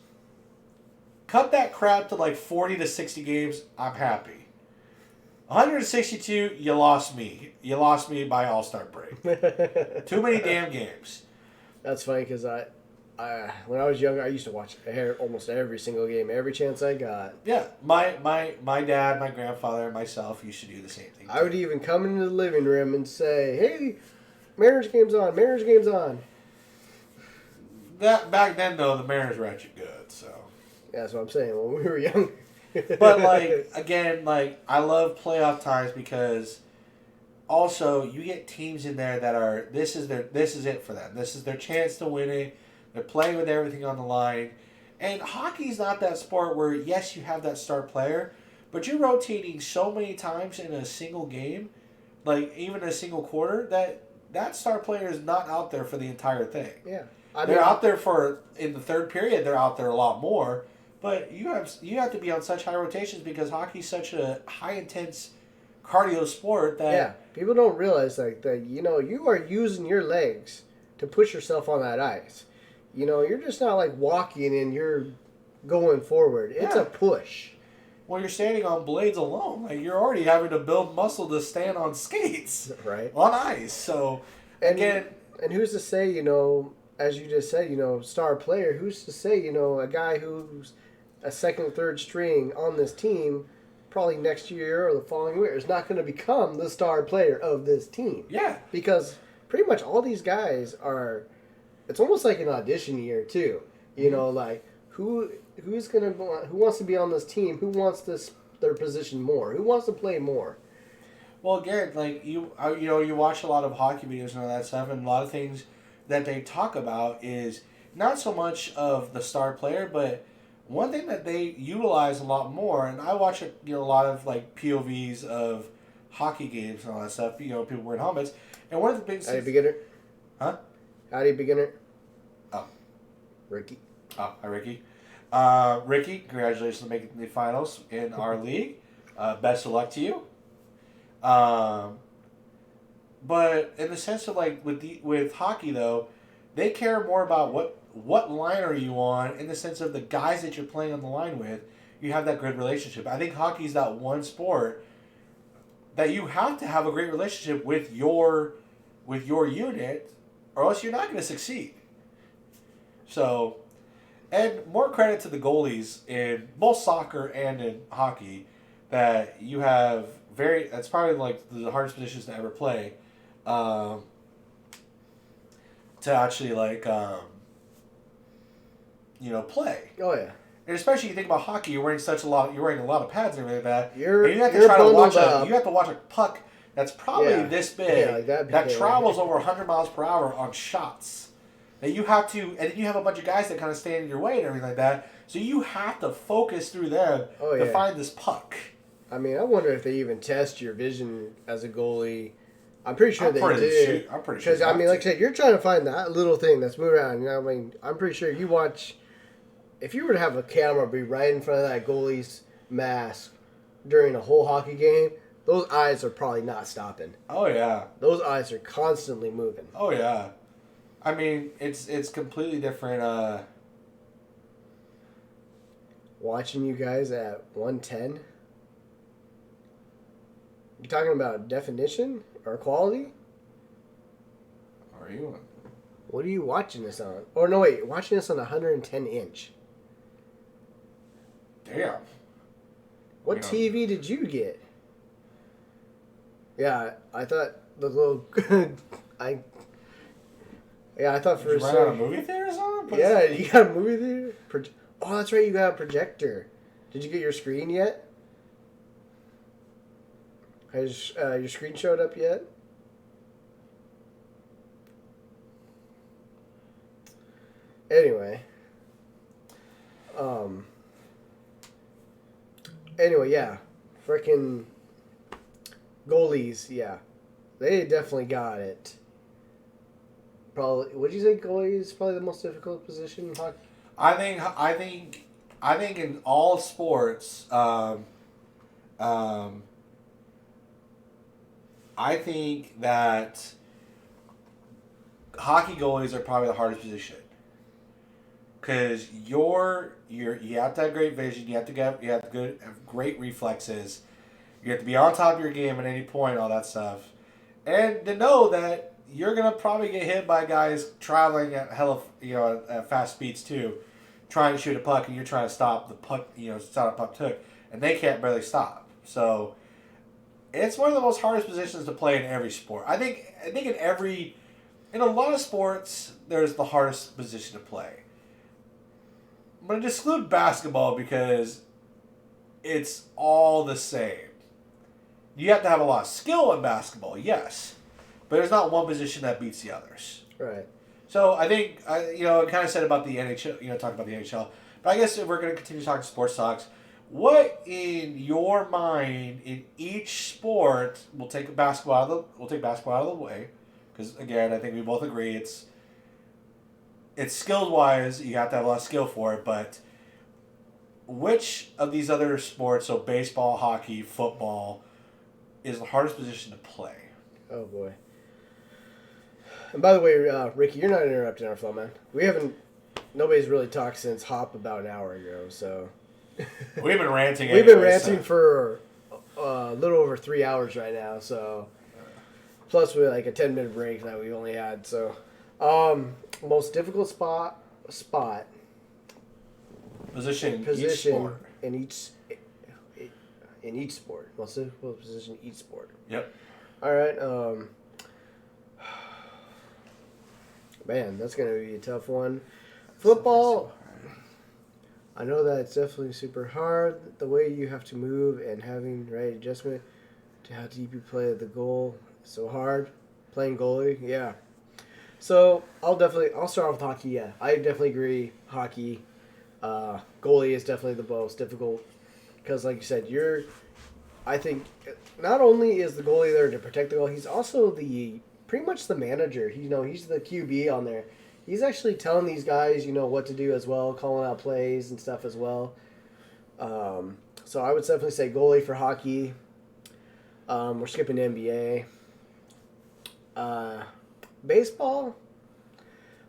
Cut that crap to 40 to 60 games, I'm happy. 162, you lost me. You lost me by All-Star break. Too many damn games. That's funny because when I was younger, I used to watch almost every single game, every chance I got. Yeah, my dad, my grandfather, and myself used to do the same thing. I would even come into the living room and say, "Hey, Mariners game's on. Mariners game's on." That back then though, the Mariners were actually good. So yeah, that's what I'm saying. When we were young. But again, I love playoff times because also you get teams in there that are this is it for them. This is their chance to win it. They're playing with everything on the line. And hockey's not that sport where yes, you have that star player, but you're rotating so many times in a single game, even a single quarter, that star player is not out there for the entire thing. Yeah. They're out there in the third period, they're out there a lot more. But you have to be on such high rotations because hockey's such a high intense cardio sport that people don't realize that you are using your legs to push yourself on that ice. You're just not walking and you're going forward. It's a push. Well, you're standing on blades alone. You're already having to build muscle to stand on skates. Right. On ice. So and who's to say, as you just said, star player, who's to say, a guy who's a second, third string on this team, probably next year or the following year, is not going to become the star player of this team. Yeah. Because pretty much all these guys are, it's almost like an audition year too. Who wants to be on this team? Who wants their position more? Who wants to play more? Well, Garrett, you watch a lot of hockey videos and all that stuff, and a lot of things that they talk about is not so much of the star player, but one thing that they utilize a lot more, and I watch a lot of POVs of hockey games and all that stuff. People wearing helmets, and one of the big. Howdy, beginner. Huh? Howdy, beginner. Oh, Ricky. Oh, hi, Ricky. Ricky, congratulations on making the finals in our league. Best of luck to you. But in the sense of with hockey though, they care more about what line are you on in the sense of the guys that you're playing on the line with. You have that good relationship. I think hockey is that one sport that you have to have a great relationship with your unit, or else you're not going to succeed. So, and more credit to the goalies in both soccer and in hockey that you have that's probably the hardest positions to ever play. To actually play. Oh yeah. And especially you think about hockey, you're wearing a lot of pads and everything like that. You have to watch a puck that's probably this big that travels over 100 miles per hour on shots. That you have to, and then you have a bunch of guys that kind of stand in your way and everything like that. So you have to focus through them to find this puck. I mean, I wonder if they even test your vision as a goalie. I'm pretty sure they do. I'm pretty sure. Because, I mean, like I said, you're trying to find that little thing that's moving around. I mean, I'm pretty sure you watch... If you were to have a camera be right in front of that goalie's mask during a whole hockey game, those eyes are probably not stopping. Oh yeah. Those eyes are constantly moving. Oh yeah. I mean, it's completely different. Watching you guys at 110. You talking about definition or quality? Are you? What are you watching this on? Or no, wait, watching this on 110 inch. Damn. What TV did you get? Yeah, I thought the little I thought for a second. Did you run out of movie theater or something? Yeah, you got a movie theater? Oh, that's right, you got a projector. Did you get your screen yet? Has your screen showed up yet? Anyway. Anyway, yeah. Freaking goalies, yeah. They definitely got it. Probably, would you say goalie is probably the most difficult position in hockey? I think in all sports, I think that hockey goalies are probably the hardest position because you have to have great vision, you have to have great reflexes, you have to be on top of your game at any point, all that stuff, and to know that you're gonna probably get hit by guys traveling at at fast speeds too, trying to shoot a puck, and you're trying to stop the puck, stop a puck hook, and they can't barely stop. So it's one of the most hardest positions to play in every sport. I think in a lot of sports, there's the hardest position to play. I'm going to exclude basketball because it's all the same. You have to have a lot of skill in basketball, yes. But there's not one position that beats the others. Right. So I think, I kind of said about the NHL, talk about the NHL. But I guess if we're going to continue talking sports talks, what in your mind in each sport, we'll take basketball out of the way, because again, I think we both agree it's skilled wise, you have to have a lot of skill for it, but which of these other sports, so baseball, hockey, football, is the hardest position to play? Oh boy. And by the way, Ricky, you're not interrupting our flow, man. Nobody's really talked since Hop about an hour ago, so. We've been ranting. We've been ranting for a little over 3 hours right now, so. Plus, we had like a 10-minute break that we only had, so. Most difficult spot. Position in each sport. Most difficult position in each sport. Yep. All right. Man, that's going to be a tough one. Football, I know that it's definitely super hard. The way you have to move and having the right adjustment to how deep you play the goal is so hard. Playing goalie, yeah. So, I'll start off with hockey, yeah. I definitely agree, hockey. Goalie is definitely the most difficult because, like you said, I think not only is the goalie there to protect the goal, he's also pretty much the manager. He's the QB on there. He's actually telling these guys, what to do as well, calling out plays and stuff as well. So I would definitely say goalie for hockey. We're skipping NBA. Baseball,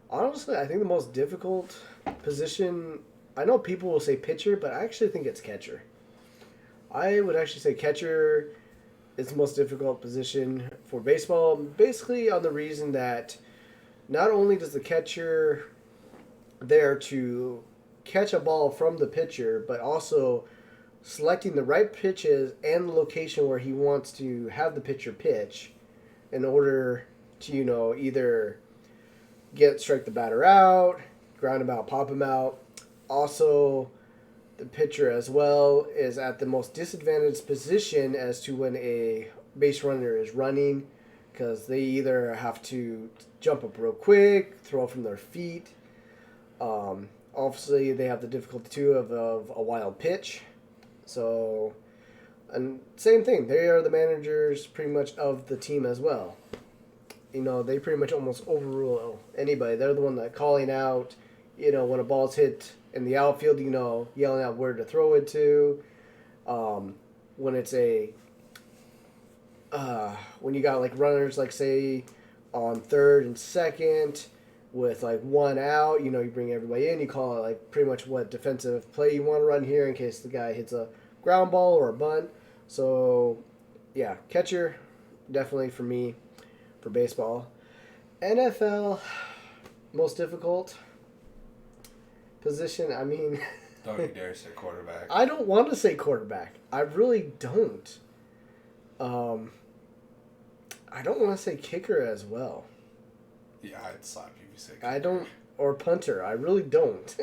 honestly, I think the most difficult position, I know people will say pitcher, but I actually think it's catcher. I would actually say catcher is the most difficult position for baseball, basically on the reason that not only does the catcher there to catch a ball from the pitcher, but also selecting the right pitches and the location where he wants to have the pitcher pitch in order to, either strike the batter out, ground him out, pop him out. Also, the pitcher as well is at the most disadvantaged position as to when a base runner is running, because they either have to jump up real quick, throw from their feet. Obviously, they have the difficulty too of a wild pitch. So, and same thing, they are the managers pretty much of the team as well. They pretty much almost overrule anybody. They're the one that calling out, when a ball's hit in the outfield, yelling out where to throw it to. When it's a when you got like runners, like say on third and second with like one out, you bring everybody in. You call it like pretty much what defensive play you want to run here in case the guy hits a ground ball or a bunt. So, yeah, catcher definitely for me for baseball. NFL, most difficult position. I mean, don't you dare say quarterback. I don't want to say quarterback. I really don't. I don't want to say kicker as well. Yeah, I'd slap you if you say kicker. I don't, or punter. I really don't.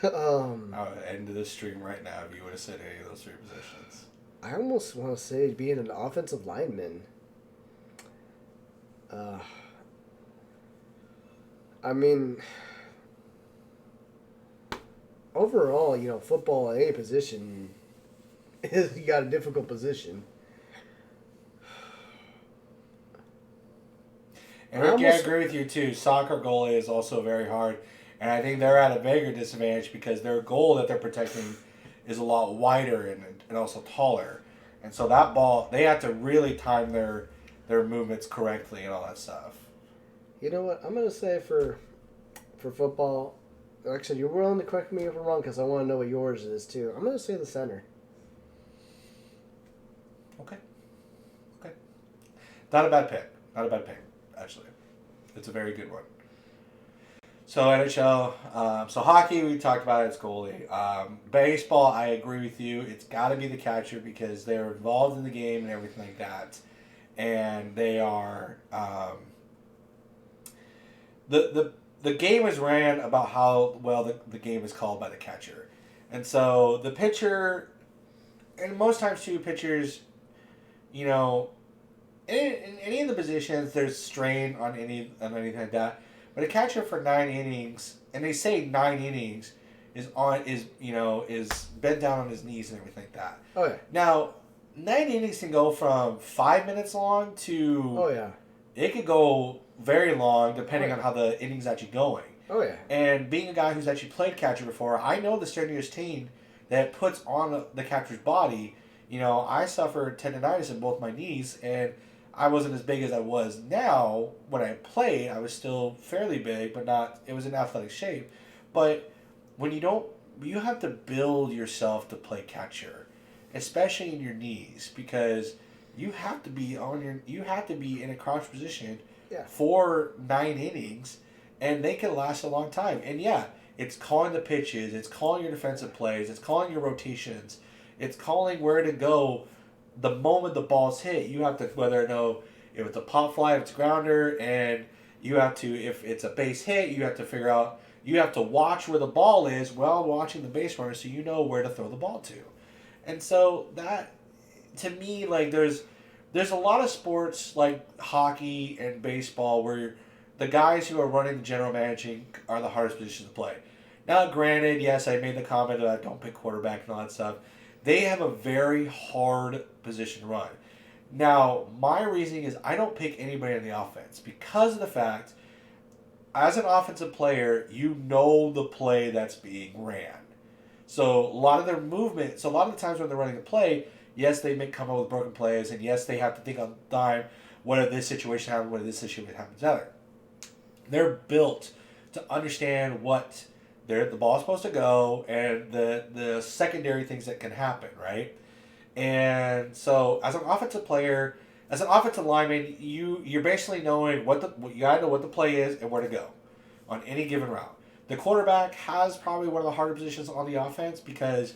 I would end the stream right now if you would have said any of those three positions. I almost want to say being an offensive lineman. I mean, overall, football at any position you got a difficult position. And Ricky, I agree with you too. Soccer goalie is also very hard. And I think they're at a bigger disadvantage because their goal that they're protecting is a lot wider and also taller. And so that ball, they have to really time their movements correctly and all that stuff. You know what? I'm going to say for football, actually, you're willing to correct me if I'm wrong because I want to know what yours is too. I'm going to say the center. Okay. Not a bad pick. Actually. It's a very good one. So NHL, so hockey, we talked about it, it's goalie. Baseball, I agree with you. It's got to be the catcher because they're involved in the game and everything like that. And they are, the game is ran about how well the game is called by the catcher. And so the pitcher, and most times too, pitchers, in any of the positions, there's strain on anything like that. But a catcher for 9 innings, and they say 9 innings, is bent down on his knees and everything like that. Oh yeah. Now, 9 innings can go from 5 minutes long to. Oh yeah. It could go very long depending on how the inning's actually going. Oh yeah. And being a guy who's actually played catcher before, I know the strenuous strain that it puts on the catcher's body. I suffered tendonitis in both my knees, and I wasn't as big as I was now. When I played, I was still fairly big, but not. It was in athletic shape. But when you have to build yourself to play catcher, especially in your knees, because you have to be in a crouch position for 9 innings, and they can last a long time. And yeah, it's calling the pitches, it's calling your defensive plays, it's calling your rotations, it's calling where to go. The moment the ball's hit, you have to whether know if it's a pop fly, if it's a grounder, and you have to, if it's a base hit, you have to figure out, you have to watch where the ball is while watching the base runner so you know where to throw the ball to. And so that, to me, like there's a lot of sports like hockey and baseball where the guys who are running the general managing are the hardest positions to play. Now, granted, yes, I made the comment that I don't pick quarterback and all that stuff. They have a very hard position to run. Now, my reasoning is I don't pick anybody in the offense because of the fact, as an offensive player, you know the play that's being ran. So a lot of their movement, so a lot of the times when they're running the play, yes, they may come up with broken plays, and yes, they have to think on the dime, what if this situation happens, what if this situation happens other. They're built to understand what the ball's supposed to go and the secondary things that can happen, right? And so as an offensive player, as an offensive lineman, you're basically knowing you gotta know what the play is and where to go on any given route. The quarterback has probably one of the harder positions on the offense because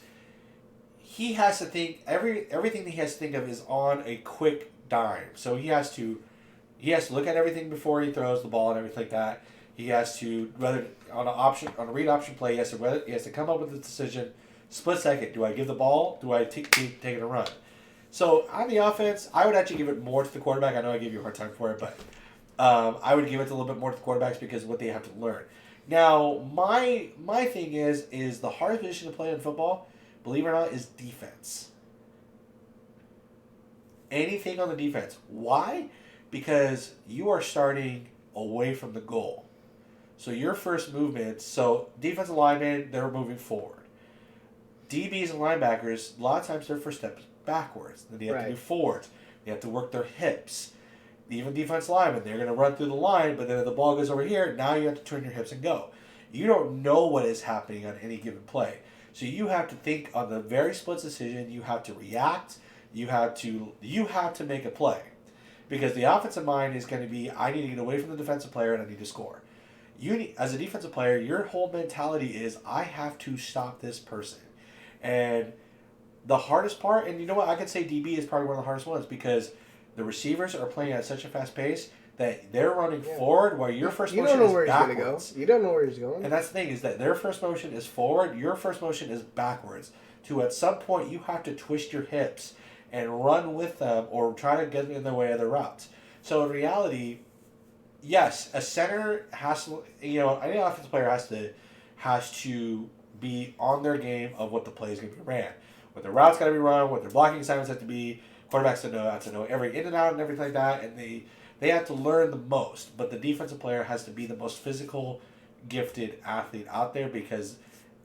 he has to think everything that he has to think of is on a quick dime. So he has to look at everything before he throws the ball and everything like that. He has to, whether on a read option play, he has to come up with a decision, split second. Do I give the ball? Do I take it and run? So on the offense, I would actually give it more to the quarterback. I know I gave you a hard time for it, but I would give it a little bit more to the quarterbacks because of what they have to learn. Now, my thing is the hardest position to play in football, believe it or not, is defense. Anything on the defense. Why? Because you are starting away from the goal. So your first movement, so defensive linemen, they're moving forward. DBs and linebackers, a lot of times their first step is backwards. Then they have to move forwards. They have to work their hips. Even defense linemen, they're going to run through the line, but then if the ball goes over here, now you have to turn your hips and go. You don't know what is happening on any given play. So you have to think on the very split decision. You have to react. You have to make a play. Because the offensive mind is going to be, I need to get away from the defensive player and I need to score. As a defensive player, your whole mentality is, I have to stop this person. And the hardest part, and you know what, I could say DB is probably one of the hardest ones, because the receivers are playing at such a fast pace that they're running forward while your first motion is backwards. You don't know where he's going. And that's the thing, is that their first motion is forward, your first motion is backwards. To at some point, you have to twist your hips and run with them or try to get in their way of their routes. So in reality, yes, a center has to, any offensive player has to be on their game of what the play is going to be ran. What the routes got to be run, what their blocking assignments have to be. Quarterbacks have to know every in and out and everything like that, and they have to learn the most. But the defensive player has to be the most physical, gifted athlete out there, because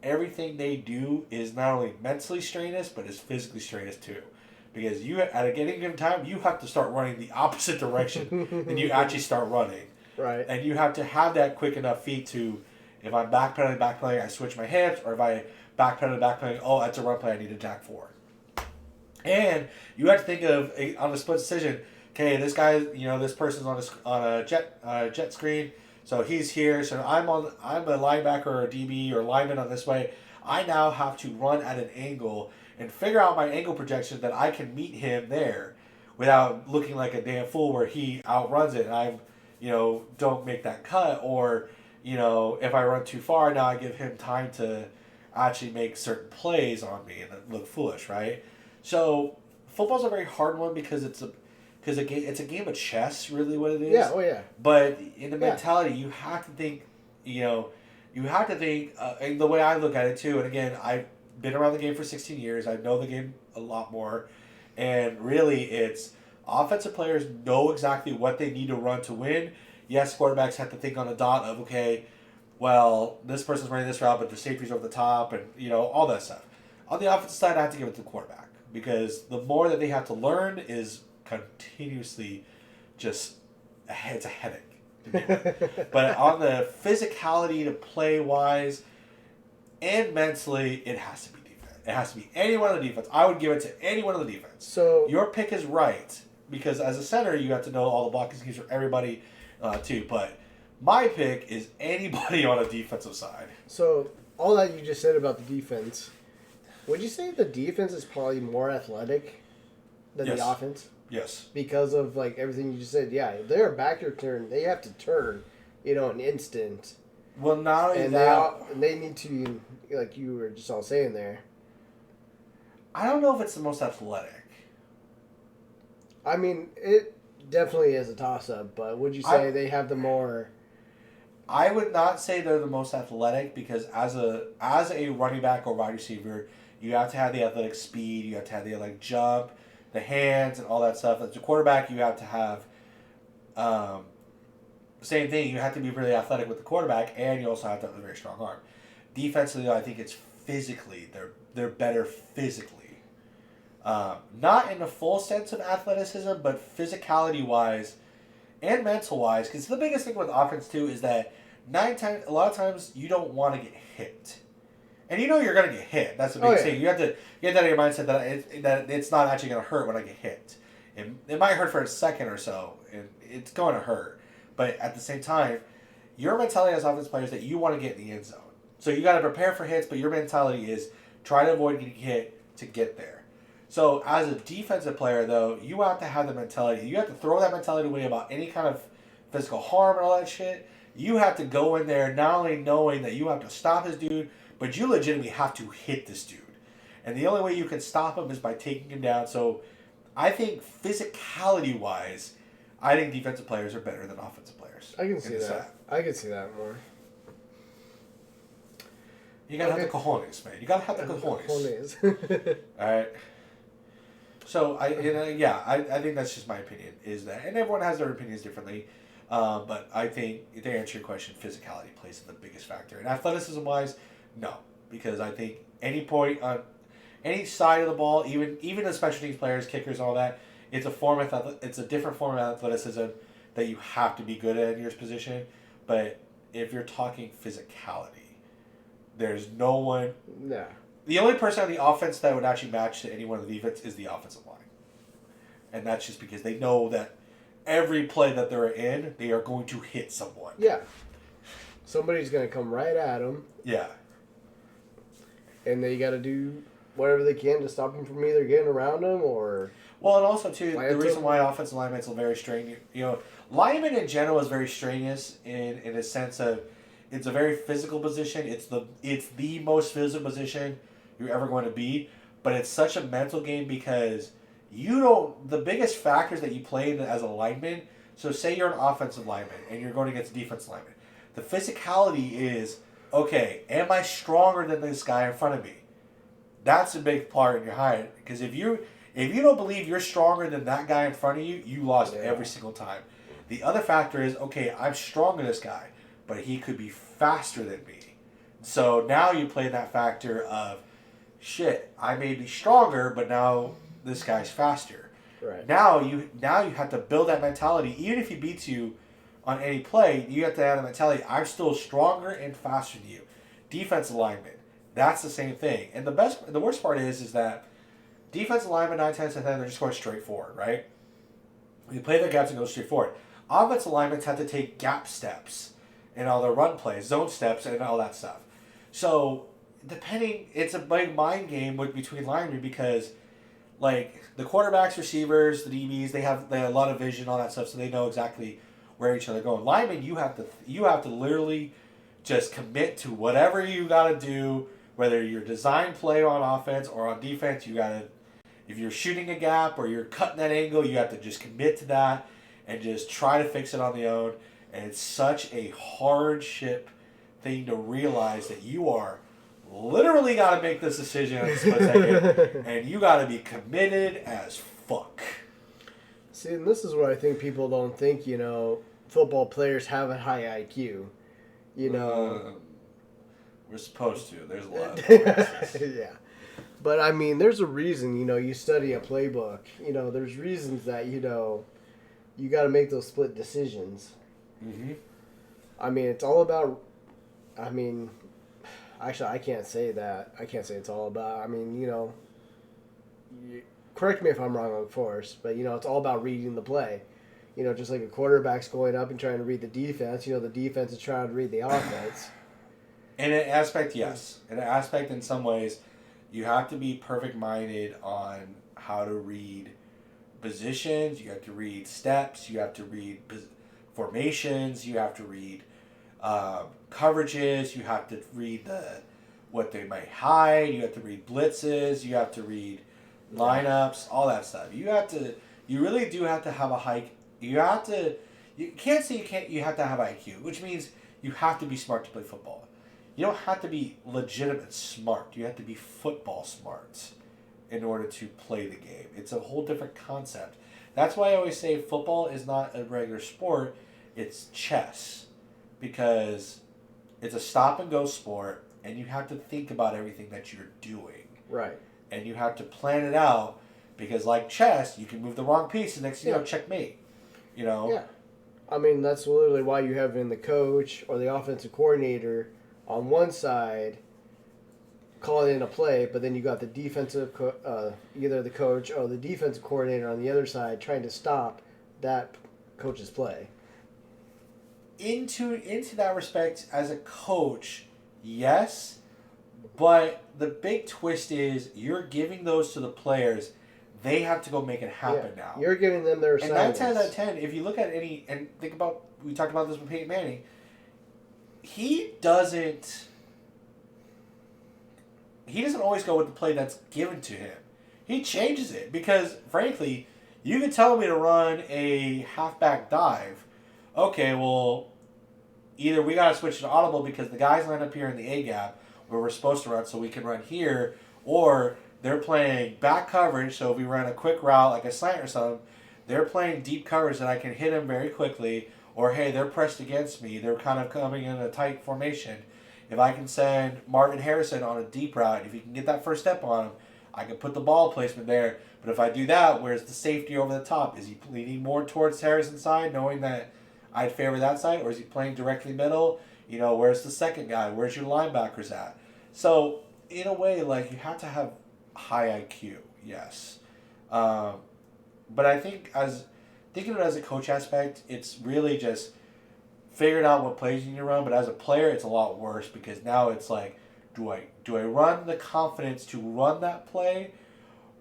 everything they do is not only mentally strenuous, but is physically strenuous too. Because you, at a given time, you have to start running the opposite direction than you actually start running. Right. And you have to have that quick enough feet to, if I'm backpedaling, I switch my hips, or if I backpedaling, oh, that's a run play, I need to jack forward. And you have to think of, on a split decision, okay, this guy, this person's on a jet screen, so he's here, so I'm a linebacker or a DB or lineman on this way. I now have to run at an angle and figure out my angle projection that I can meet him there without looking like a damn fool where he outruns it and I, don't make that cut, or, if I run too far, now I give him time to actually make certain plays on me and look foolish, right? So football's a very hard one because it's a game of chess, really, what it is. Yeah, oh yeah. But in the mentality, you have to think, and the way I look at it too, and again, I've been around the game for 16 years, I know the game a lot more, and really it's offensive players know exactly what they need to run to win. Yes, quarterbacks have to think on a dot of, okay, well, this person's running this route, but the safety's over the top, and, all that stuff. On the offensive side, I have to give it to the quarterback, because the more that they have to learn is continuously just, it's a headache. But on the physicality to play wise and mentally, it has to be defense. It has to be anyone on the defense. I would give it to anyone on the defense. So your pick is right, because as a center, you have to know all the blocking schemes for everybody too. But my pick is anybody on a defensive side. So all that you just said about the defense, would you say the defense is probably more athletic than the offense? Yes. Because of everything you just said. Yeah, they're back your turn. They have to turn, an instant. Well, not only and that, they need to, like you were just all saying there. I don't know if it's the most athletic. I mean, it definitely is a toss-up, but would you say they have the more... I would not say they're the most athletic, because as a running back or wide receiver, you have to have the athletic speed, you have to have the athletic jump, the hands, and all that stuff. As a quarterback, you have to have... same thing, you have to be really athletic with the quarterback, and you also have to have a very strong arm. Defensively, I think it's physically, they're better physically. Not in the full sense of athleticism, but physicality-wise and mental-wise, because the biggest thing with offense, too, is that a lot of times, you don't want to get hit. And you're going to get hit. That's the biggest thing. You have to get that in your mindset that it's not actually going to hurt when I get hit. It might hurt for a second or so, and it's going to hurt. But at the same time, your mentality as offense players that you want to get in the end zone. So you got to prepare for hits, but your mentality is try to avoid getting hit to get there. So as a defensive player, though, you have to have the mentality. You have to throw that mentality away about any kind of physical harm and all that shit. You have to go in there not only knowing that you have to stop this dude, but you legitimately have to hit this dude. And the only way you can stop him is by taking him down. So I think physicality-wise, I think defensive players are better than offensive players. I can see that. I can see that more. You gotta have the cojones, man. You gotta have the cojones. All right. So I think that's just my opinion. Is that, and everyone has their opinions differently, but I think to answer your question, physicality plays the biggest factor. And athleticism-wise, no, because I think any point on any side of the ball, even the special teams players, kickers, all that, it's a different form of athleticism that you have to be good at in your position. But if you're talking physicality, there's no one. Yeah. The only person on the offense that would actually match to anyone on the defense is the offensive line. And that's just because they know that every play that they're in, they are going to hit someone. Yeah. Somebody's going to come right at them. Yeah. And they got to do whatever they can to stop them from either getting around them or... Well, and also, too, the reason why offensive linemen are very strenuous... lineman in general is very strenuous in a sense of it's a very physical position. It's the most physical position you're ever going to be. But it's such a mental game because the biggest factors that you play as a lineman... So say you're an offensive lineman and you're going against a defensive lineman. The physicality is, okay, am I stronger than this guy in front of me? That's a big part in your height. Because if you don't believe you're stronger than that guy in front of you, you lost every single time. The other factor is, okay, I'm stronger than this guy, but he could be faster than me. So now you play that factor of, shit, I may be stronger, but now this guy's faster. Right. Now you have to build that mentality. Even if he beats you on any play, you have to have the mentality, I'm still stronger and faster than you. Defensive lineman, that's the same thing. And the worst part is that defensive linemen 9 times out of 10 they're just going straight forward, right? You play their gaps and go straight forward. Offensive linemen have to take gap steps in all their run plays, zone steps, and all that stuff. So it's a big mind game between linemen because, like, the quarterbacks, receivers, the DBs, they have a lot of vision, all that stuff, so they know exactly where each other going. Linemen, you have to literally just commit to whatever you got to do, whether you're design play on offense or on defense. You got to, if you're shooting a gap or you're cutting that angle, you have to just commit to that and just try to fix it on the own. And it's such a hardship thing to realize that you are literally got to make this decision in a split second, and you got to be committed as fuck. See, and this is what I think people don't think, football players have a high IQ. We're supposed to. There's a lot of yeah. But, I mean, there's a reason, you study a playbook. There's reasons that, you got to make those split decisions. Mm-hmm. I mean, it's all about, actually, I can't say that. I can't say it's all about, correct me if I'm wrong, of course, but, it's all about reading the play. Just like a quarterback's going up and trying to read the defense, the defense is trying to read the offense. In an aspect, yes. In an aspect, in some ways, you have to be perfect-minded on how to read positions, you have to read steps, you have to read formations, you have to read coverages, you have to read what they might hide, you have to read blitzes, you have to read lineups, all that stuff. You really do have to have you have to have IQ, which means you have to be smart to play football. You don't have to be legitimate smart. You have to be football smart in order to play the game. It's a whole different concept. That's why I always say football is not a regular sport. It's chess. Because it's a stop-and-go sport, and you have to think about everything that you're doing. Right. And you have to plan it out, because like chess, you can move the wrong piece, and next thing you know, checkmate. Yeah. I mean, that's literally why you have in the coach or the offensive coordinator on one side calling in a play, but then you got the defensive, either the coach or the defensive coordinator on the other side trying to stop that coach's play. Into that respect, as a coach, yes, but the big twist is you're giving those to the players. They have to go make it happen now. You're giving them their assignments. And 9 times out of 10, if you look at and think about, we talked about this with Peyton Manning, he doesn't always go with the play that's given to him. He changes it because, frankly, you can tell me to run a halfback dive. Okay, well, either we got to switch to audible because the guys line up here in the A gap where we're supposed to run so we can run here, or they're playing back coverage, so if we run a quick route like a slant or something, they're playing deep coverage that I can hit them very quickly, or hey, they're pressed against me, they're kind of coming in a tight formation. If I can send Marvin Harrison on a deep route, if you can get that first step on him, I can put the ball placement there. But if I do that, where's the safety over the top? Is he leaning more towards Harrison's side, knowing that I'd favor that side? Or is he playing directly middle? Where's the second guy? Where's your linebackers at? So, in a way, like, you have to have high IQ, yes. But I think thinking of it as a coach aspect, it's really just figuring out what plays you need to run. But as a player, it's a lot worse because now it's like, do I run the confidence to run that play,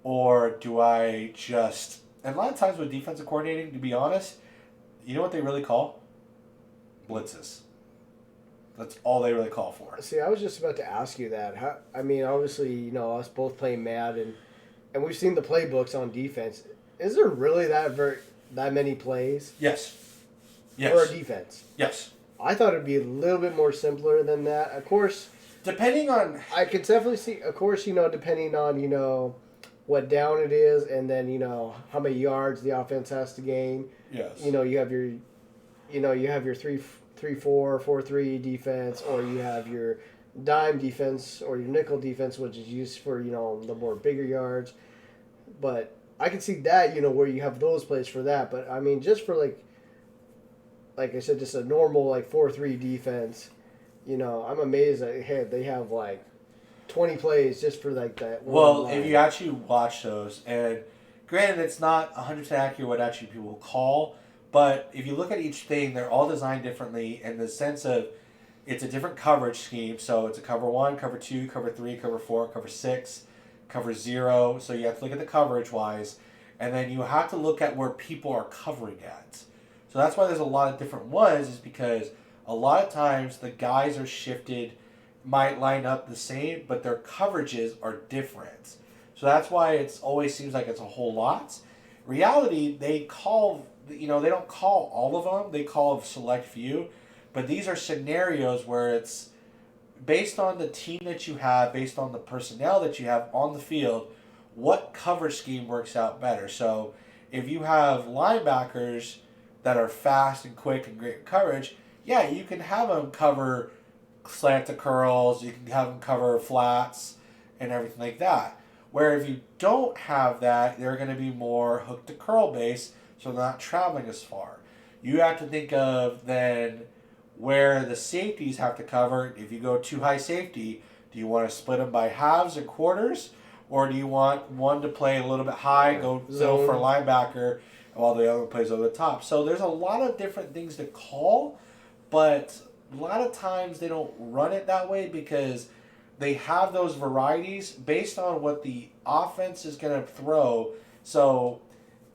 or do I just? And a lot of times with defensive coordinating, to be honest, you know what they really call? Blitzes. That's all they really call for. See, I was just about to ask you that. Obviously, us both playing Madden, and we've seen the playbooks on defense. Is there really that many plays? Yes. For a defense? Yes. I thought it'd be a little bit more simpler than that. Of course, depending on... I could definitely see, of course, depending on, what down it is, and then, how many yards the offense has to gain. Yes. You have your 3-4, 4-3 defense, or you have your dime defense or your nickel defense, which is used for, the more bigger yards. But I can see that, where you have those plays for that. But, just for, like I said, just a normal, 4-3 defense, I'm amazed that, hey, they have, 20 plays just for, that one Well, line. if you actually watch those, and granted, it's not 100% accurate what actually people call, but if you look at each thing, they're all designed differently in the sense of it's a different coverage scheme. So it's a cover 1, cover 2, cover 3, cover 4, cover 6, cover 0. So you have to look at the coverage-wise. And then you have to look at where people are covering at. So that's why there's a lot of different ones, is because a lot of times the guys are shifted, might line up the same, but their coverages are different. So that's why it always seems like it's a whole lot. Reality, they call... they don't call all of them. They call a select few. But these are scenarios where it's based on the team that you have, based on the personnel that you have on the field, what cover scheme works out better. So if you have linebackers that are fast and quick and great coverage, yeah, you can have them cover slant to curls. You can have them cover flats and everything like that. Where if you don't have that, they're going to be more hook to curl base, so they're not traveling as far. You have to think of then where the safeties have to cover. If you go too high safety, do you want to split them by halves and quarters? Or do you want one to play a little bit high, go zone for linebacker, while the other plays over the top? So there's a lot of different things to call, but a lot of times they don't run it that way because they have those varieties based on what the offense is going to throw. So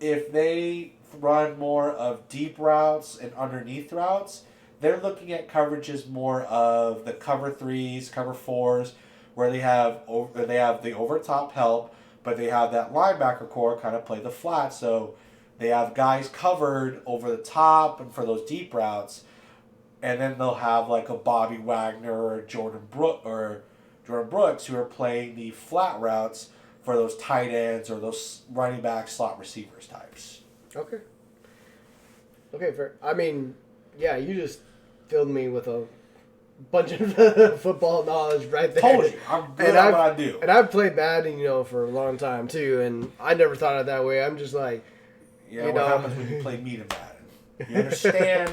if they run more of deep routes and underneath routes, they're looking at coverages more of the cover 3s, cover 4s, where they have the over top help, but they have that linebacker core kind of play the flat. So they have guys covered over the top and for those deep routes, and then they'll have like a Bobby Wagner or Jordan Brooks who are playing the flat routes for those tight ends or those running back slot receivers types. Okay, fair. Yeah, you just filled me with a bunch of football knowledge right there. Told you, I'm good at what I do. And I've played Madden, for a long time too, and I never thought of it that way. I'm just like, what happens when you play meat and Madden? You understand?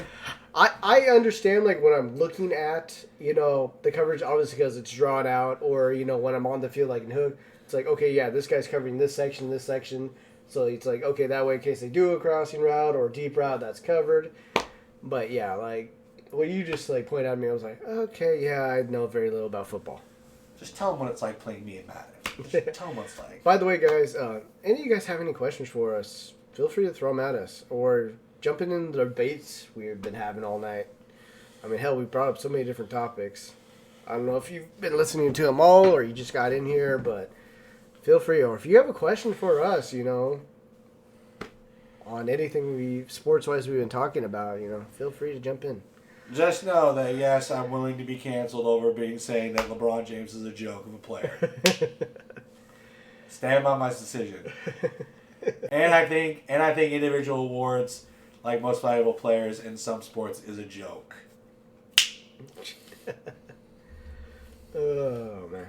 I understand, when I'm looking at, the coverage, obviously because it's drawn out, or, when I'm on the field, in hook, it's like, okay, yeah, this guy's covering this section. So it's like, okay, that way in case they do a crossing route or deep route, that's covered. But yeah, what you just pointed out to me, I was like, okay, yeah, I know very little about football. Just tell them what it's like playing me and Madden. Just tell them what it's like. By the way, guys, any of you guys have any questions for us, feel free to throw them at us, or jumping into the debates we've been having all night. Hell, we brought up so many different topics. I don't know if you've been listening to them all or you just got in here, but feel free. Or if you have a question for us, on anything sports-wise we've been talking about, feel free to jump in. Just know that, yes, I'm willing to be canceled over saying that LeBron James is a joke of a player. Stand by my decision. And I think individual awards, like most valuable players in some sports, is a joke. Oh man.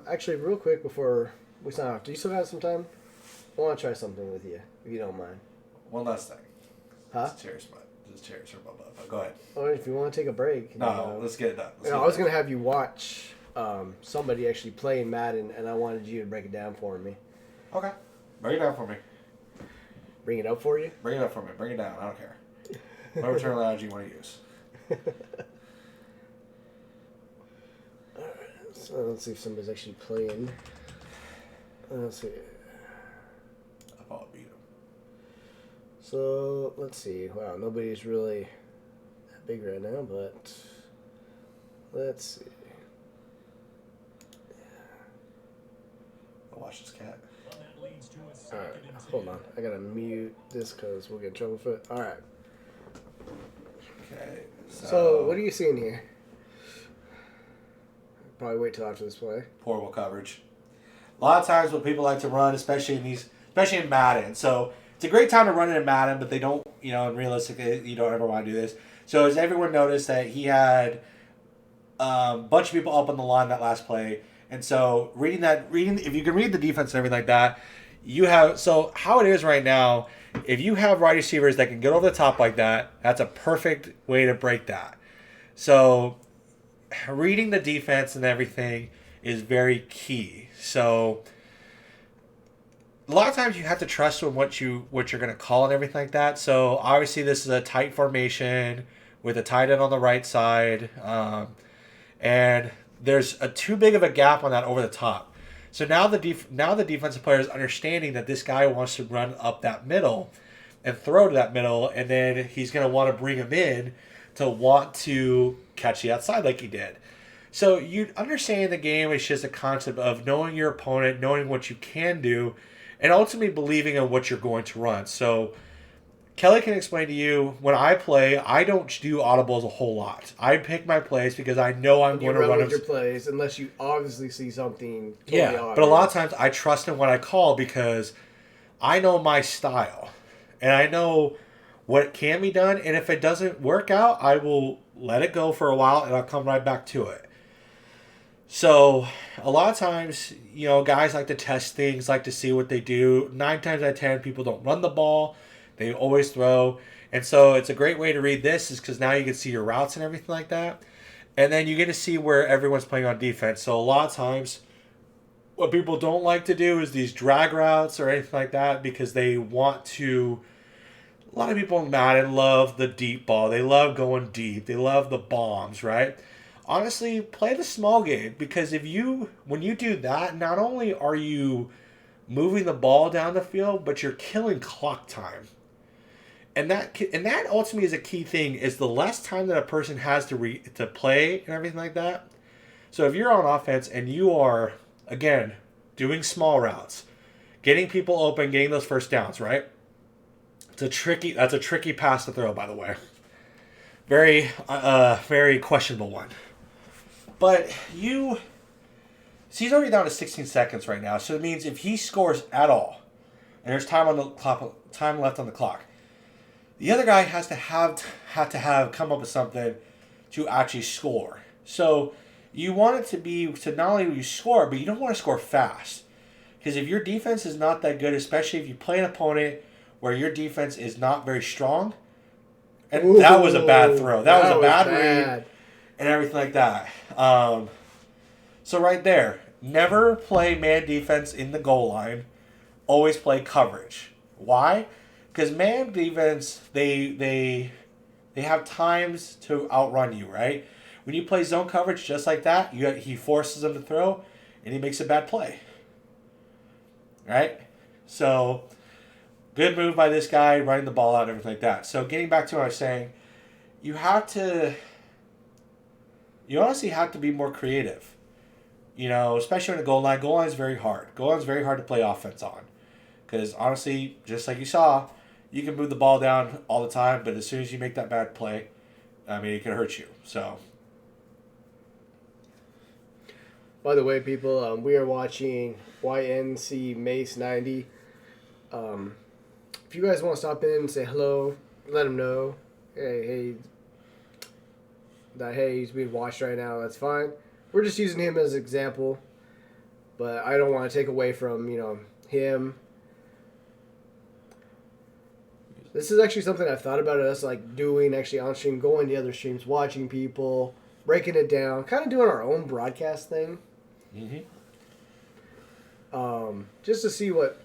Actually, real quick before We sign off. Do you still have some time? I want to try something with you, if you don't mind. One last thing. Huh? This chair's for my butt. But go ahead. Or if you want to take a break. No, let's get it done. I was going to have you watch somebody actually playing Madden, and I wanted you to break it down for me. Okay. Break it down for me. Bring it up for you? Bring it up for me. Bring it down. I don't care. Whatever terminology you want to use. Alright, so let's see if somebody's actually playing. Let's see. I probably beat him. So, let's see. Wow, nobody's really that big right now, but let's see. I'll watch this cat. Alright, hold on. I gotta mute this because we'll get in trouble for it. Alright. Okay. So, what are you seeing here? Probably wait till after this play. Horrible coverage. A lot of times what people like to run, especially in Madden. So it's a great time to run it in Madden, but they don't, and realistically, you don't ever want to do this. So as everyone noticed that he had a bunch of people up on the line that last play. And so reading, if you can read the defense and everything like that, so how it is right now, if you have wide receivers that can get over the top like that, that's a perfect way to break that. So reading the defense and everything is very key. So a lot of times you have to trust in what you're going to call and everything like that. So obviously this is a tight formation with a tight end on the right side, and there's too big of a gap on that over the top. So now the defensive player is understanding that this guy wants to run up that middle and throw to that middle, and then he's going to want to bring him in to want to catch the outside like he did. So you understand the game is just a concept of knowing your opponent, knowing what you can do, and ultimately believing in what you're going to run. So Kelly can explain to you, when I play, I don't do audibles a whole lot. I pick my plays because I know I'm going to run with your plays unless you obviously see something totally obvious. But a lot of times I trust in what I call because I know my style. And I know what can be done. And if it doesn't work out, I will let it go for a while and I'll come right back to it. So a lot of times, guys like to test things, like to see what they do. 9 times out of 10, people don't run the ball. They always throw. And so it's a great way to read this is because now you can see your routes and everything like that. And then you get to see where everyone's playing on defense. So a lot of times what people don't like to do is these drag routes or anything like that because they want to. A lot of people in Madden love the deep ball. They love going deep. They love the bombs, right? Honestly, play the small game because when you do that, not only are you moving the ball down the field, but you're killing clock time. And that ultimately is a key thing, is the less time that a person has to play and everything like that. So if you're on offense and you are, again, doing small routes, getting people open, getting those first downs, right? That's a tricky pass to throw, by the way. Very, very questionable one. But he's already down to 16 seconds right now. So it means if he scores at all, and there's time left on the clock, the other guy has to have come up with something to actually score. So you want it to be to not only you score, but you don't want to score fast. Because if your defense is not that good, especially if you play an opponent where your defense is not very strong, and that was a bad throw. That was a bad read and everything like that. So right there, never play man defense in the goal line. Always play coverage. Why? Because man defense, they have times to outrun you, right? When you play zone coverage just like that, he forces them to throw, and he makes a bad play. Right? So, good move by this guy, running the ball out, everything like that. So, getting back to what I was saying, you honestly have to be more creative. Especially on the goal line. Goal line is very hard. Goal line is very hard to play offense on. Because, honestly, just like you saw, you can move the ball down all the time, but as soon as you make that bad play, it can hurt you. So. By the way, people, we are watching YNC Mace 90. If you guys want to stop in and say hello, let him know. Hey, he's being watched right now. That's fine. We're just using him as an example. But I don't want to take away from, him. This is actually something I've thought about us doing actually on stream, going to other streams, watching people, breaking it down, kind of doing our own broadcast thing. Mm-hmm. Just to see what,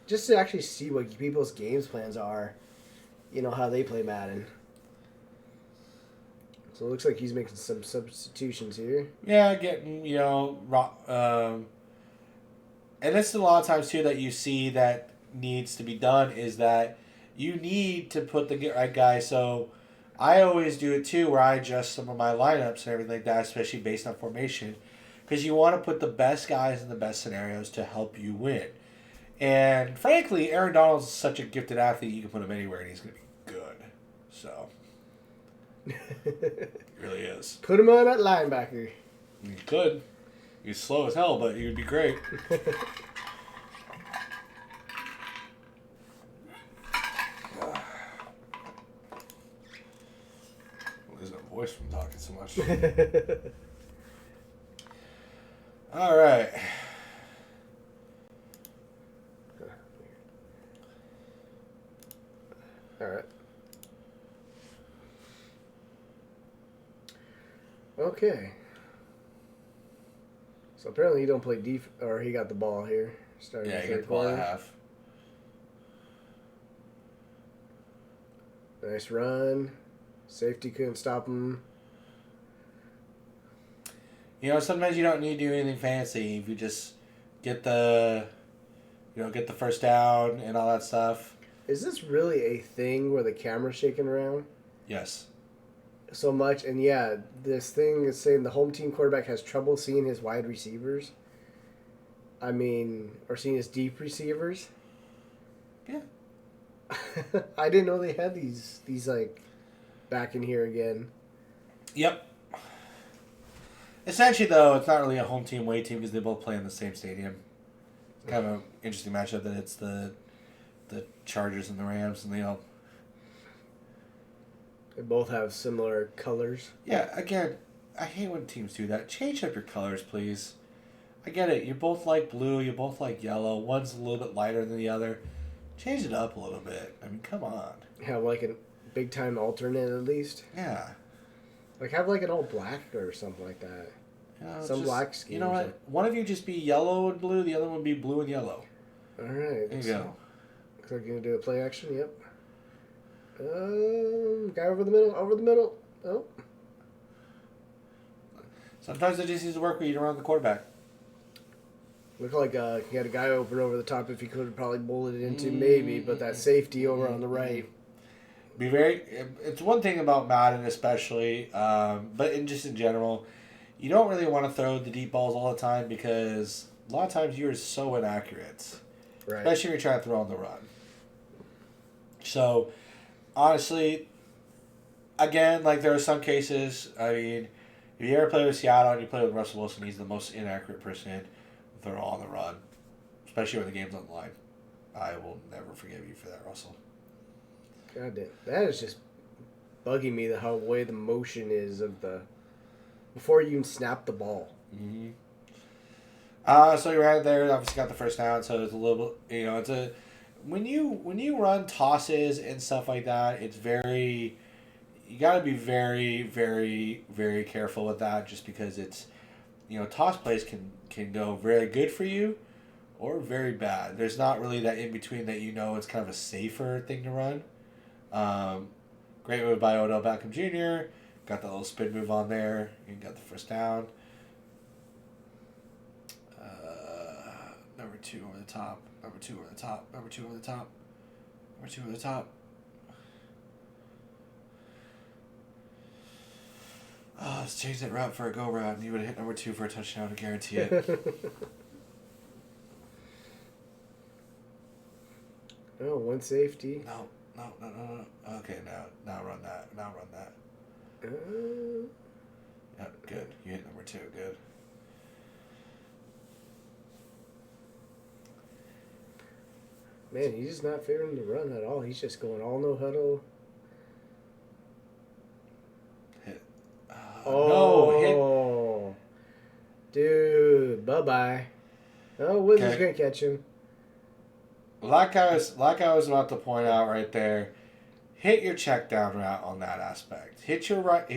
just to actually see what people's games plans are, how they play Madden. So it looks like he's making some substitutions here. Yeah, getting, and it's a lot of times, too, that you see that needs to be done is that you need to put the right guy. So I always do it, too, where I adjust some of my lineups and everything like that, especially based on formation. Because you want to put the best guys in the best scenarios to help you win. And, frankly, Aaron Donald's such a gifted athlete, you can put him anywhere and he's going to be good. So... It really is. Put him on at linebacker. You could. He's slow as hell, but he would be great. Losing my voice from talking so much. All right. All right. Okay. So apparently he don't play or he got the ball here. Starting Yeah, he got the ball at half. Nice run. Safety couldn't stop him. Sometimes you don't need to do anything fancy. If you just get the first down and all that stuff. Is this really a thing where the camera's shaking around? Yes. So much, and yeah, this thing is saying the home team quarterback has trouble seeing his wide receivers. Or seeing his deep receivers. Yeah. I didn't know they had these back in here again. Yep. Essentially, though, it's not really a home team, away team because they both play in the same stadium. It's kind of an interesting matchup that it's the Chargers and the Rams, and they both have similar colors. Yeah, again, I hate when teams do that. Change up your colors, please. I get it. You both like blue. You both like yellow. One's a little bit lighter than the other. Change it up a little bit. I mean, come on. Have a big time alternate at least. Yeah. Have an all black or something like that. Some black schemes. You know what? One of you just be yellow and blue. The other one be blue and yellow. All right. There you go. Looks like you're gonna do a play action. Yep. Guy over the middle. Oh. Sometimes it just needs to work with you around the quarterback. Looked like he had a guy open over the top. If he could have probably bowled it into maybe, but that safety over on the right. It's one thing about Madden especially, but in general, you don't really want to throw the deep balls all the time because a lot of times you're so inaccurate. Right. Especially if you're trying to throw on the run. So, honestly, again, there are some cases, if you ever play with Seattle and you play with Russell Wilson, he's the most inaccurate person to throw on the run. Especially when the game's on the line. I will never forgive you for that, Russell. God damn. That is just bugging me, the way the motion is of before you even snap the ball. Mm-hmm. So you're right there, obviously got the first down, so it's a little bit, when you run tosses and stuff like that, you got to be very, very, very careful with that just because it's, toss plays can go very good for you or very bad. There's not really that in between that it's kind of a safer thing to run. Great move by Odell Beckham Jr. Got that little spin move on there. You got the first down. Number 2 over the top. Number 2 over the top. Number 2 over the top. Number 2 over the top. Oh, let's change that route for a go route, and you would have hit number 2 for a touchdown, I guarantee it. Oh, one safety. No. Okay, now run that. Yep, good. You hit number 2, good. Man, he's just not favoring the run at all. He's just going all no huddle. Hit. No, hit. Dude, Bye-bye. Oh, Wizards going to catch him. Like I was about to point out right there, hit your check down route on that aspect. Hit your right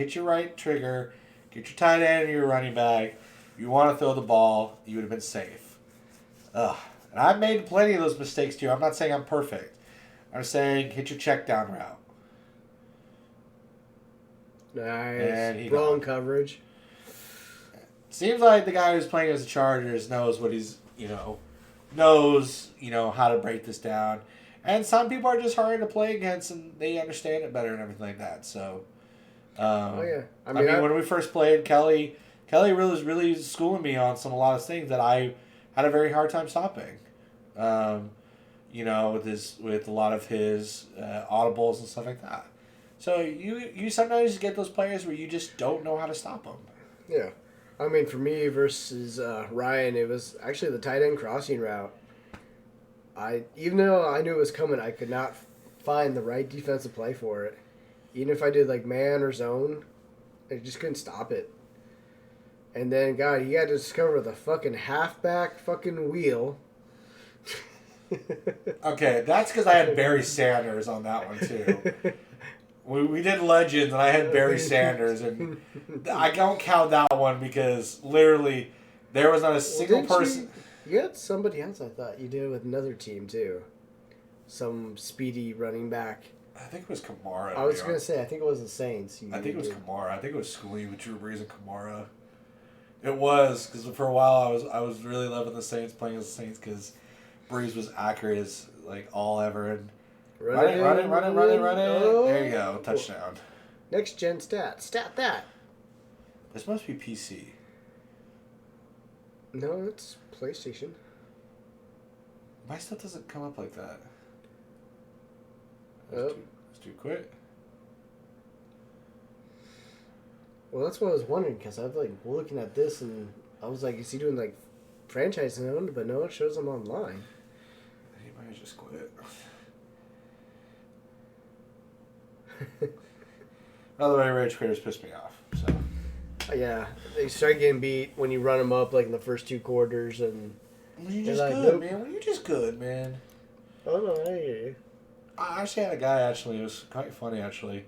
trigger, get your tight end or your running back. If you want to throw the ball, you would have been safe. Ugh. And I've made plenty of those mistakes too. I'm not saying I'm perfect. I'm saying hit your check down route. Nice. Wrong coverage. Seems like the guy who's playing as the Chargers knows what he's, knows how to break this down. And some people are just harder to play against and they understand it better and everything like that. So, I mean, when we first played, Kelly was really schooling me on a lot of things that I had a very hard time stopping. With a lot of his audibles and stuff like that. So you sometimes get those players where you just don't know how to stop them. Yeah. I mean, for me versus Ryan, it was actually the tight end crossing route. Even though I knew it was coming, I could not find the right defensive play for it. Even if I did like man or zone, I just couldn't stop it. And then, God, you got to discover the fucking halfback fucking wheel. Okay, that's because I had Barry Sanders on that one too. We did Legends, and I had Barry Sanders, and I don't count that one because literally there was not a single person. You had somebody else I thought you did with another team too. Some speedy running back. I think it was Kamara. I was going to say, I think it was the Saints. I think it was Kamara. I think it was Schooling with Drew Brees and Kamara. It was, because for a while I was really loving the Saints, playing as the Saints, because Brees was accurate as like all ever, and run it. Oh. There you go, touchdown. Next gen stat that. This must be PC. No, it's PlayStation. My stuff doesn't come up like that. It's too quick. Well, that's what I was wondering, because I was like looking at this and I was like, is he doing like franchise owned? But no, it shows him online. He might just quit. By the way, rage creators piss me off. So. Yeah, they start getting beat when you run them up like in the first 2 quarters, and when you're just good, man. When you're just good, man. Oh no, I hear you. I actually had a guy. Actually, it was quite funny. Actually,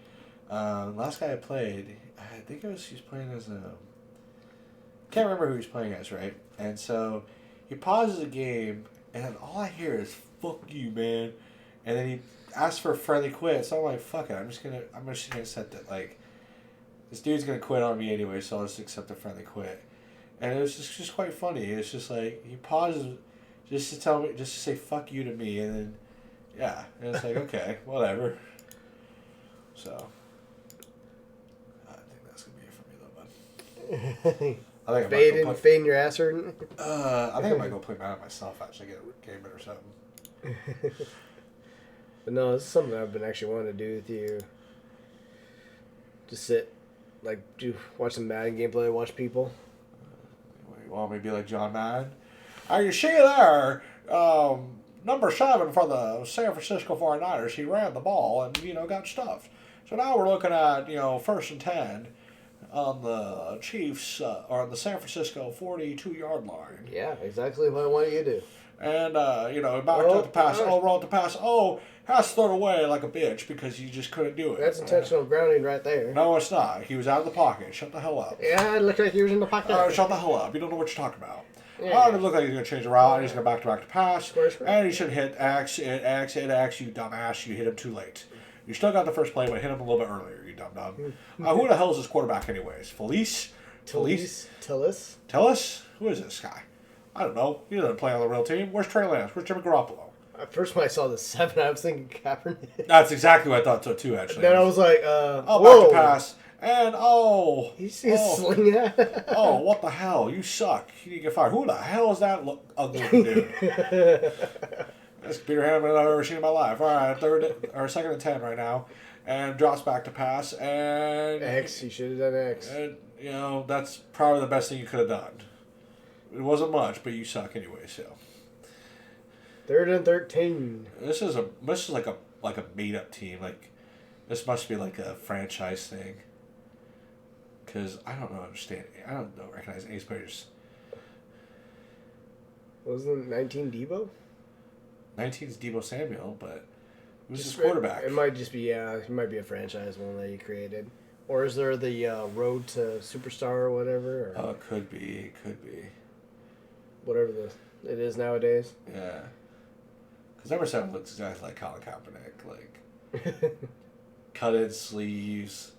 last guy I played, I think he was playing as a. Can't remember who he was playing as, right? And so he pauses the game, and all I hear is "fuck you, man," and then he asks for a friendly quit. So I'm like, "Fuck it, I'm just gonna accept it." Like, this dude's gonna quit on me anyway, so I'll just accept a friendly quit. And it was just quite funny. It's just like he pauses just to say "fuck you" to me, and then yeah, and it's like okay, whatever. So I think that's gonna be it for me, though, bud. I think fading your ass hurting. I think I might go play Madden myself. Actually, get a game or something. But no, this is something I've been actually wanting to do with you. Just sit, watch some Madden gameplay, watch people. You want me to be like John Madden? You see there, number 7 for the San Francisco 49ers, he ran the ball and, got stuffed. So now we're looking at, 1st and 10 on the Chiefs, or on the San Francisco 42-yard line. Yeah, exactly what I wanted you to do. And, back to the pass. Roll the pass. Has to throw it away like a bitch because you just couldn't do it. That's intentional grounding right there. No, it's not. He was out of the pocket. Shut the hell up. Yeah, it looked like he was in the pocket. Shut the hell up. You don't know what you're talking about. Yeah. It looked like he's going to change the route. He's going to back to pass. Square. And he should hit X, you dumbass. You hit him too late. You still got the first play, but hit him a little bit earlier, you dum-dum. Who the hell is this quarterback anyways? Felice? Tillis? Who is this guy? I don't know. He doesn't play on the real team. Where's Trey Lance? Where's Jimmy Garoppolo? At first, when I saw the 7, I was thinking Kaepernick. That's exactly what I thought so too, actually. Then I was like, whoa. Back to pass. And, He's slinging it. What the hell? You suck. You need to get fired. Who the hell is that ugly dude? That's Peter Hammond I've ever seen in my life. All right, 2nd and 10 right now. And drops back to pass. And X, you should have done X. And, that's probably the best thing you could have done. It wasn't much, but you suck anyway, so. 3rd and 13. This is like a made up team. Like, this must be like a franchise thing. Because I don't recognize any players. Wasn't 19 Debo? 19's Debo Samuel, but who's his quarterback? It might just be, it might be a franchise one that he created. Or is there the Road to Superstar or whatever? Or oh, it could be. It could be. Whatever it is nowadays. Yeah. Because number 7 looks exactly like Colin Kaepernick. Like, cut-in sleeves.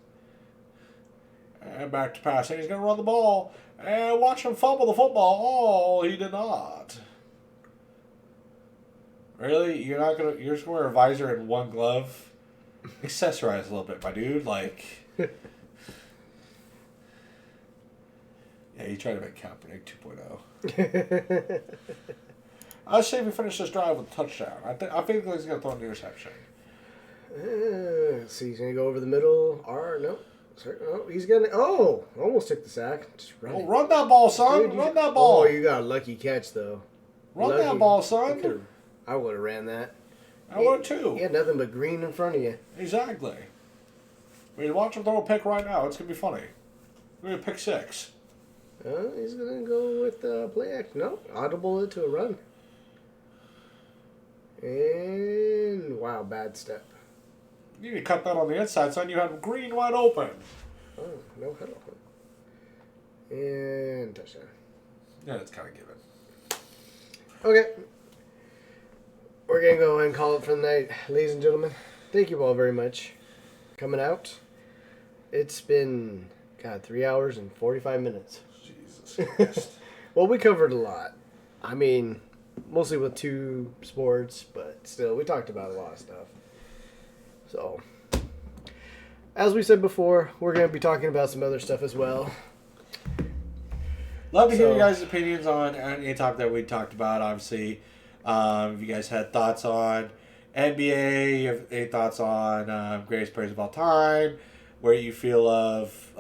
And back to passing. He's going to run the ball. And watch him fumble the football. Oh, he did not. Really? You're just going to wear a visor and one glove? Accessorize a little bit, my dude. Like... yeah, you try to make Kaepernick 2.0. I'll say we finish this drive with a touchdown. I think he's going to throw an interception. So he's going to go over the middle. No. He's going to... Oh! Almost took the sack. Just run it. Run that ball, son. Dude, run that ball. Oh, you got a lucky catch, though. Run that ball, son. I would have ran that. I would too. He had nothing but green in front of you. Exactly. I mean, watch him throw a pick right now. It's going to be funny. We're going to pick 6. He's going to go with play action. No, audible it to a run. And, wow, bad step. You need to cut that on the inside, son. You had green wide open. Oh, no head open. And touchdown. Yeah, that's kind of given. Okay. We're going to go and call it for the night. Ladies and gentlemen, thank you all very much for coming out. It's been, 3 hours and 45 minutes. Jesus Christ. Well, we covered a lot. I mean, mostly with 2 sports, but still, we talked about a lot of stuff. So, as we said before, we're going to be talking about some other stuff as well. Love to hear you guys' opinions on any topic that we talked about, obviously. If you guys had thoughts on NBA, you have any thoughts on greatest players of all time, where you feel of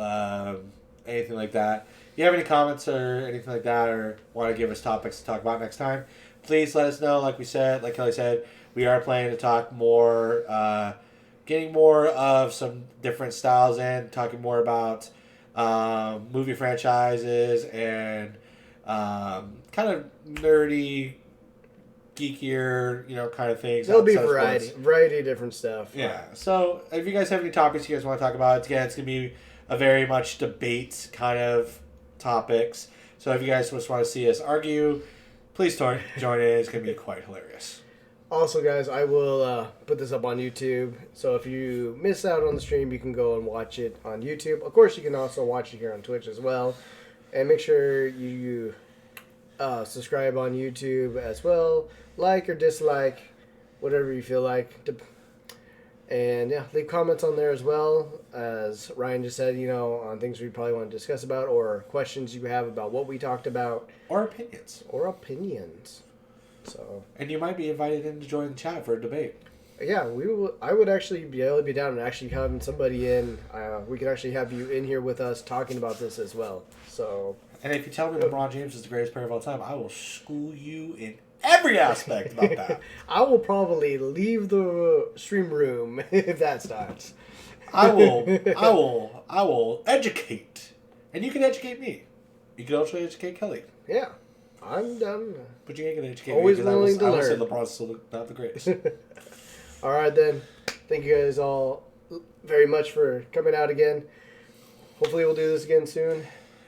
anything like that. If you have any comments or anything like that, or want to give us topics to talk about next time, please let us know. Like Kelly said, we are planning to talk more, getting more of some different styles in, talking more about movie franchises and kind of nerdy, geekier, kind of things. There'll be variety of different stuff. Yeah. So if you guys have any topics you guys want to talk about, again, it's going to be a very much debate kind of topics. So if you guys just want to see us argue, please join in. It's going to be quite hilarious. Also, guys, I will put this up on YouTube. So if you miss out on the stream, you can go and watch it on YouTube. Of course, you can also watch it here on Twitch as well. And make sure you subscribe on YouTube as well. Like or dislike, whatever you feel like. And yeah, leave comments on there as well. As Ryan just said, on things we probably want to discuss about, or questions you have about what we talked about. Or opinions. So. And you might be invited in to join the chat for a debate. Yeah, I would actually be able to be down and actually having somebody in. We could actually have you in here with us talking about this as well. So. And if you tell me LeBron James is the greatest player of all time, I will school you in every aspect about that. I will probably leave the stream room if that starts. I will educate. And you can educate me. You can also educate Kelly. Yeah. I'm done. But you ain't going to educate Always me. Always willing to learn. I would say LeBron's still not the greatest. All right, then. Thank you guys all very much for coming out again. Hopefully we'll do this again soon.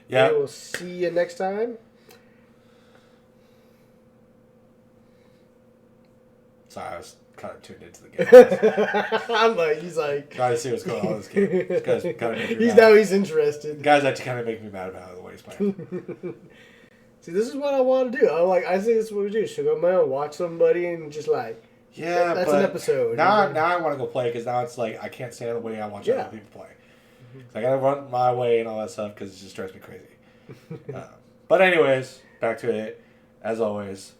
Yeah. We'll see you next time. Sorry, I was kind of tuned into the game. He's like... Trying to see what's going on in this game. This guy's kind of making me mad. Now he's interested. Guys actually kind of make me mad about the way he's playing. See, this is what I want to do. I think this is what we do. So go on, watch somebody and just yeah, that's an episode. Now I want to go play because now it's like I can't stand the way I watch other people play. So I got to run my way and all that stuff because it just drives me crazy. But anyways, back to it. As always,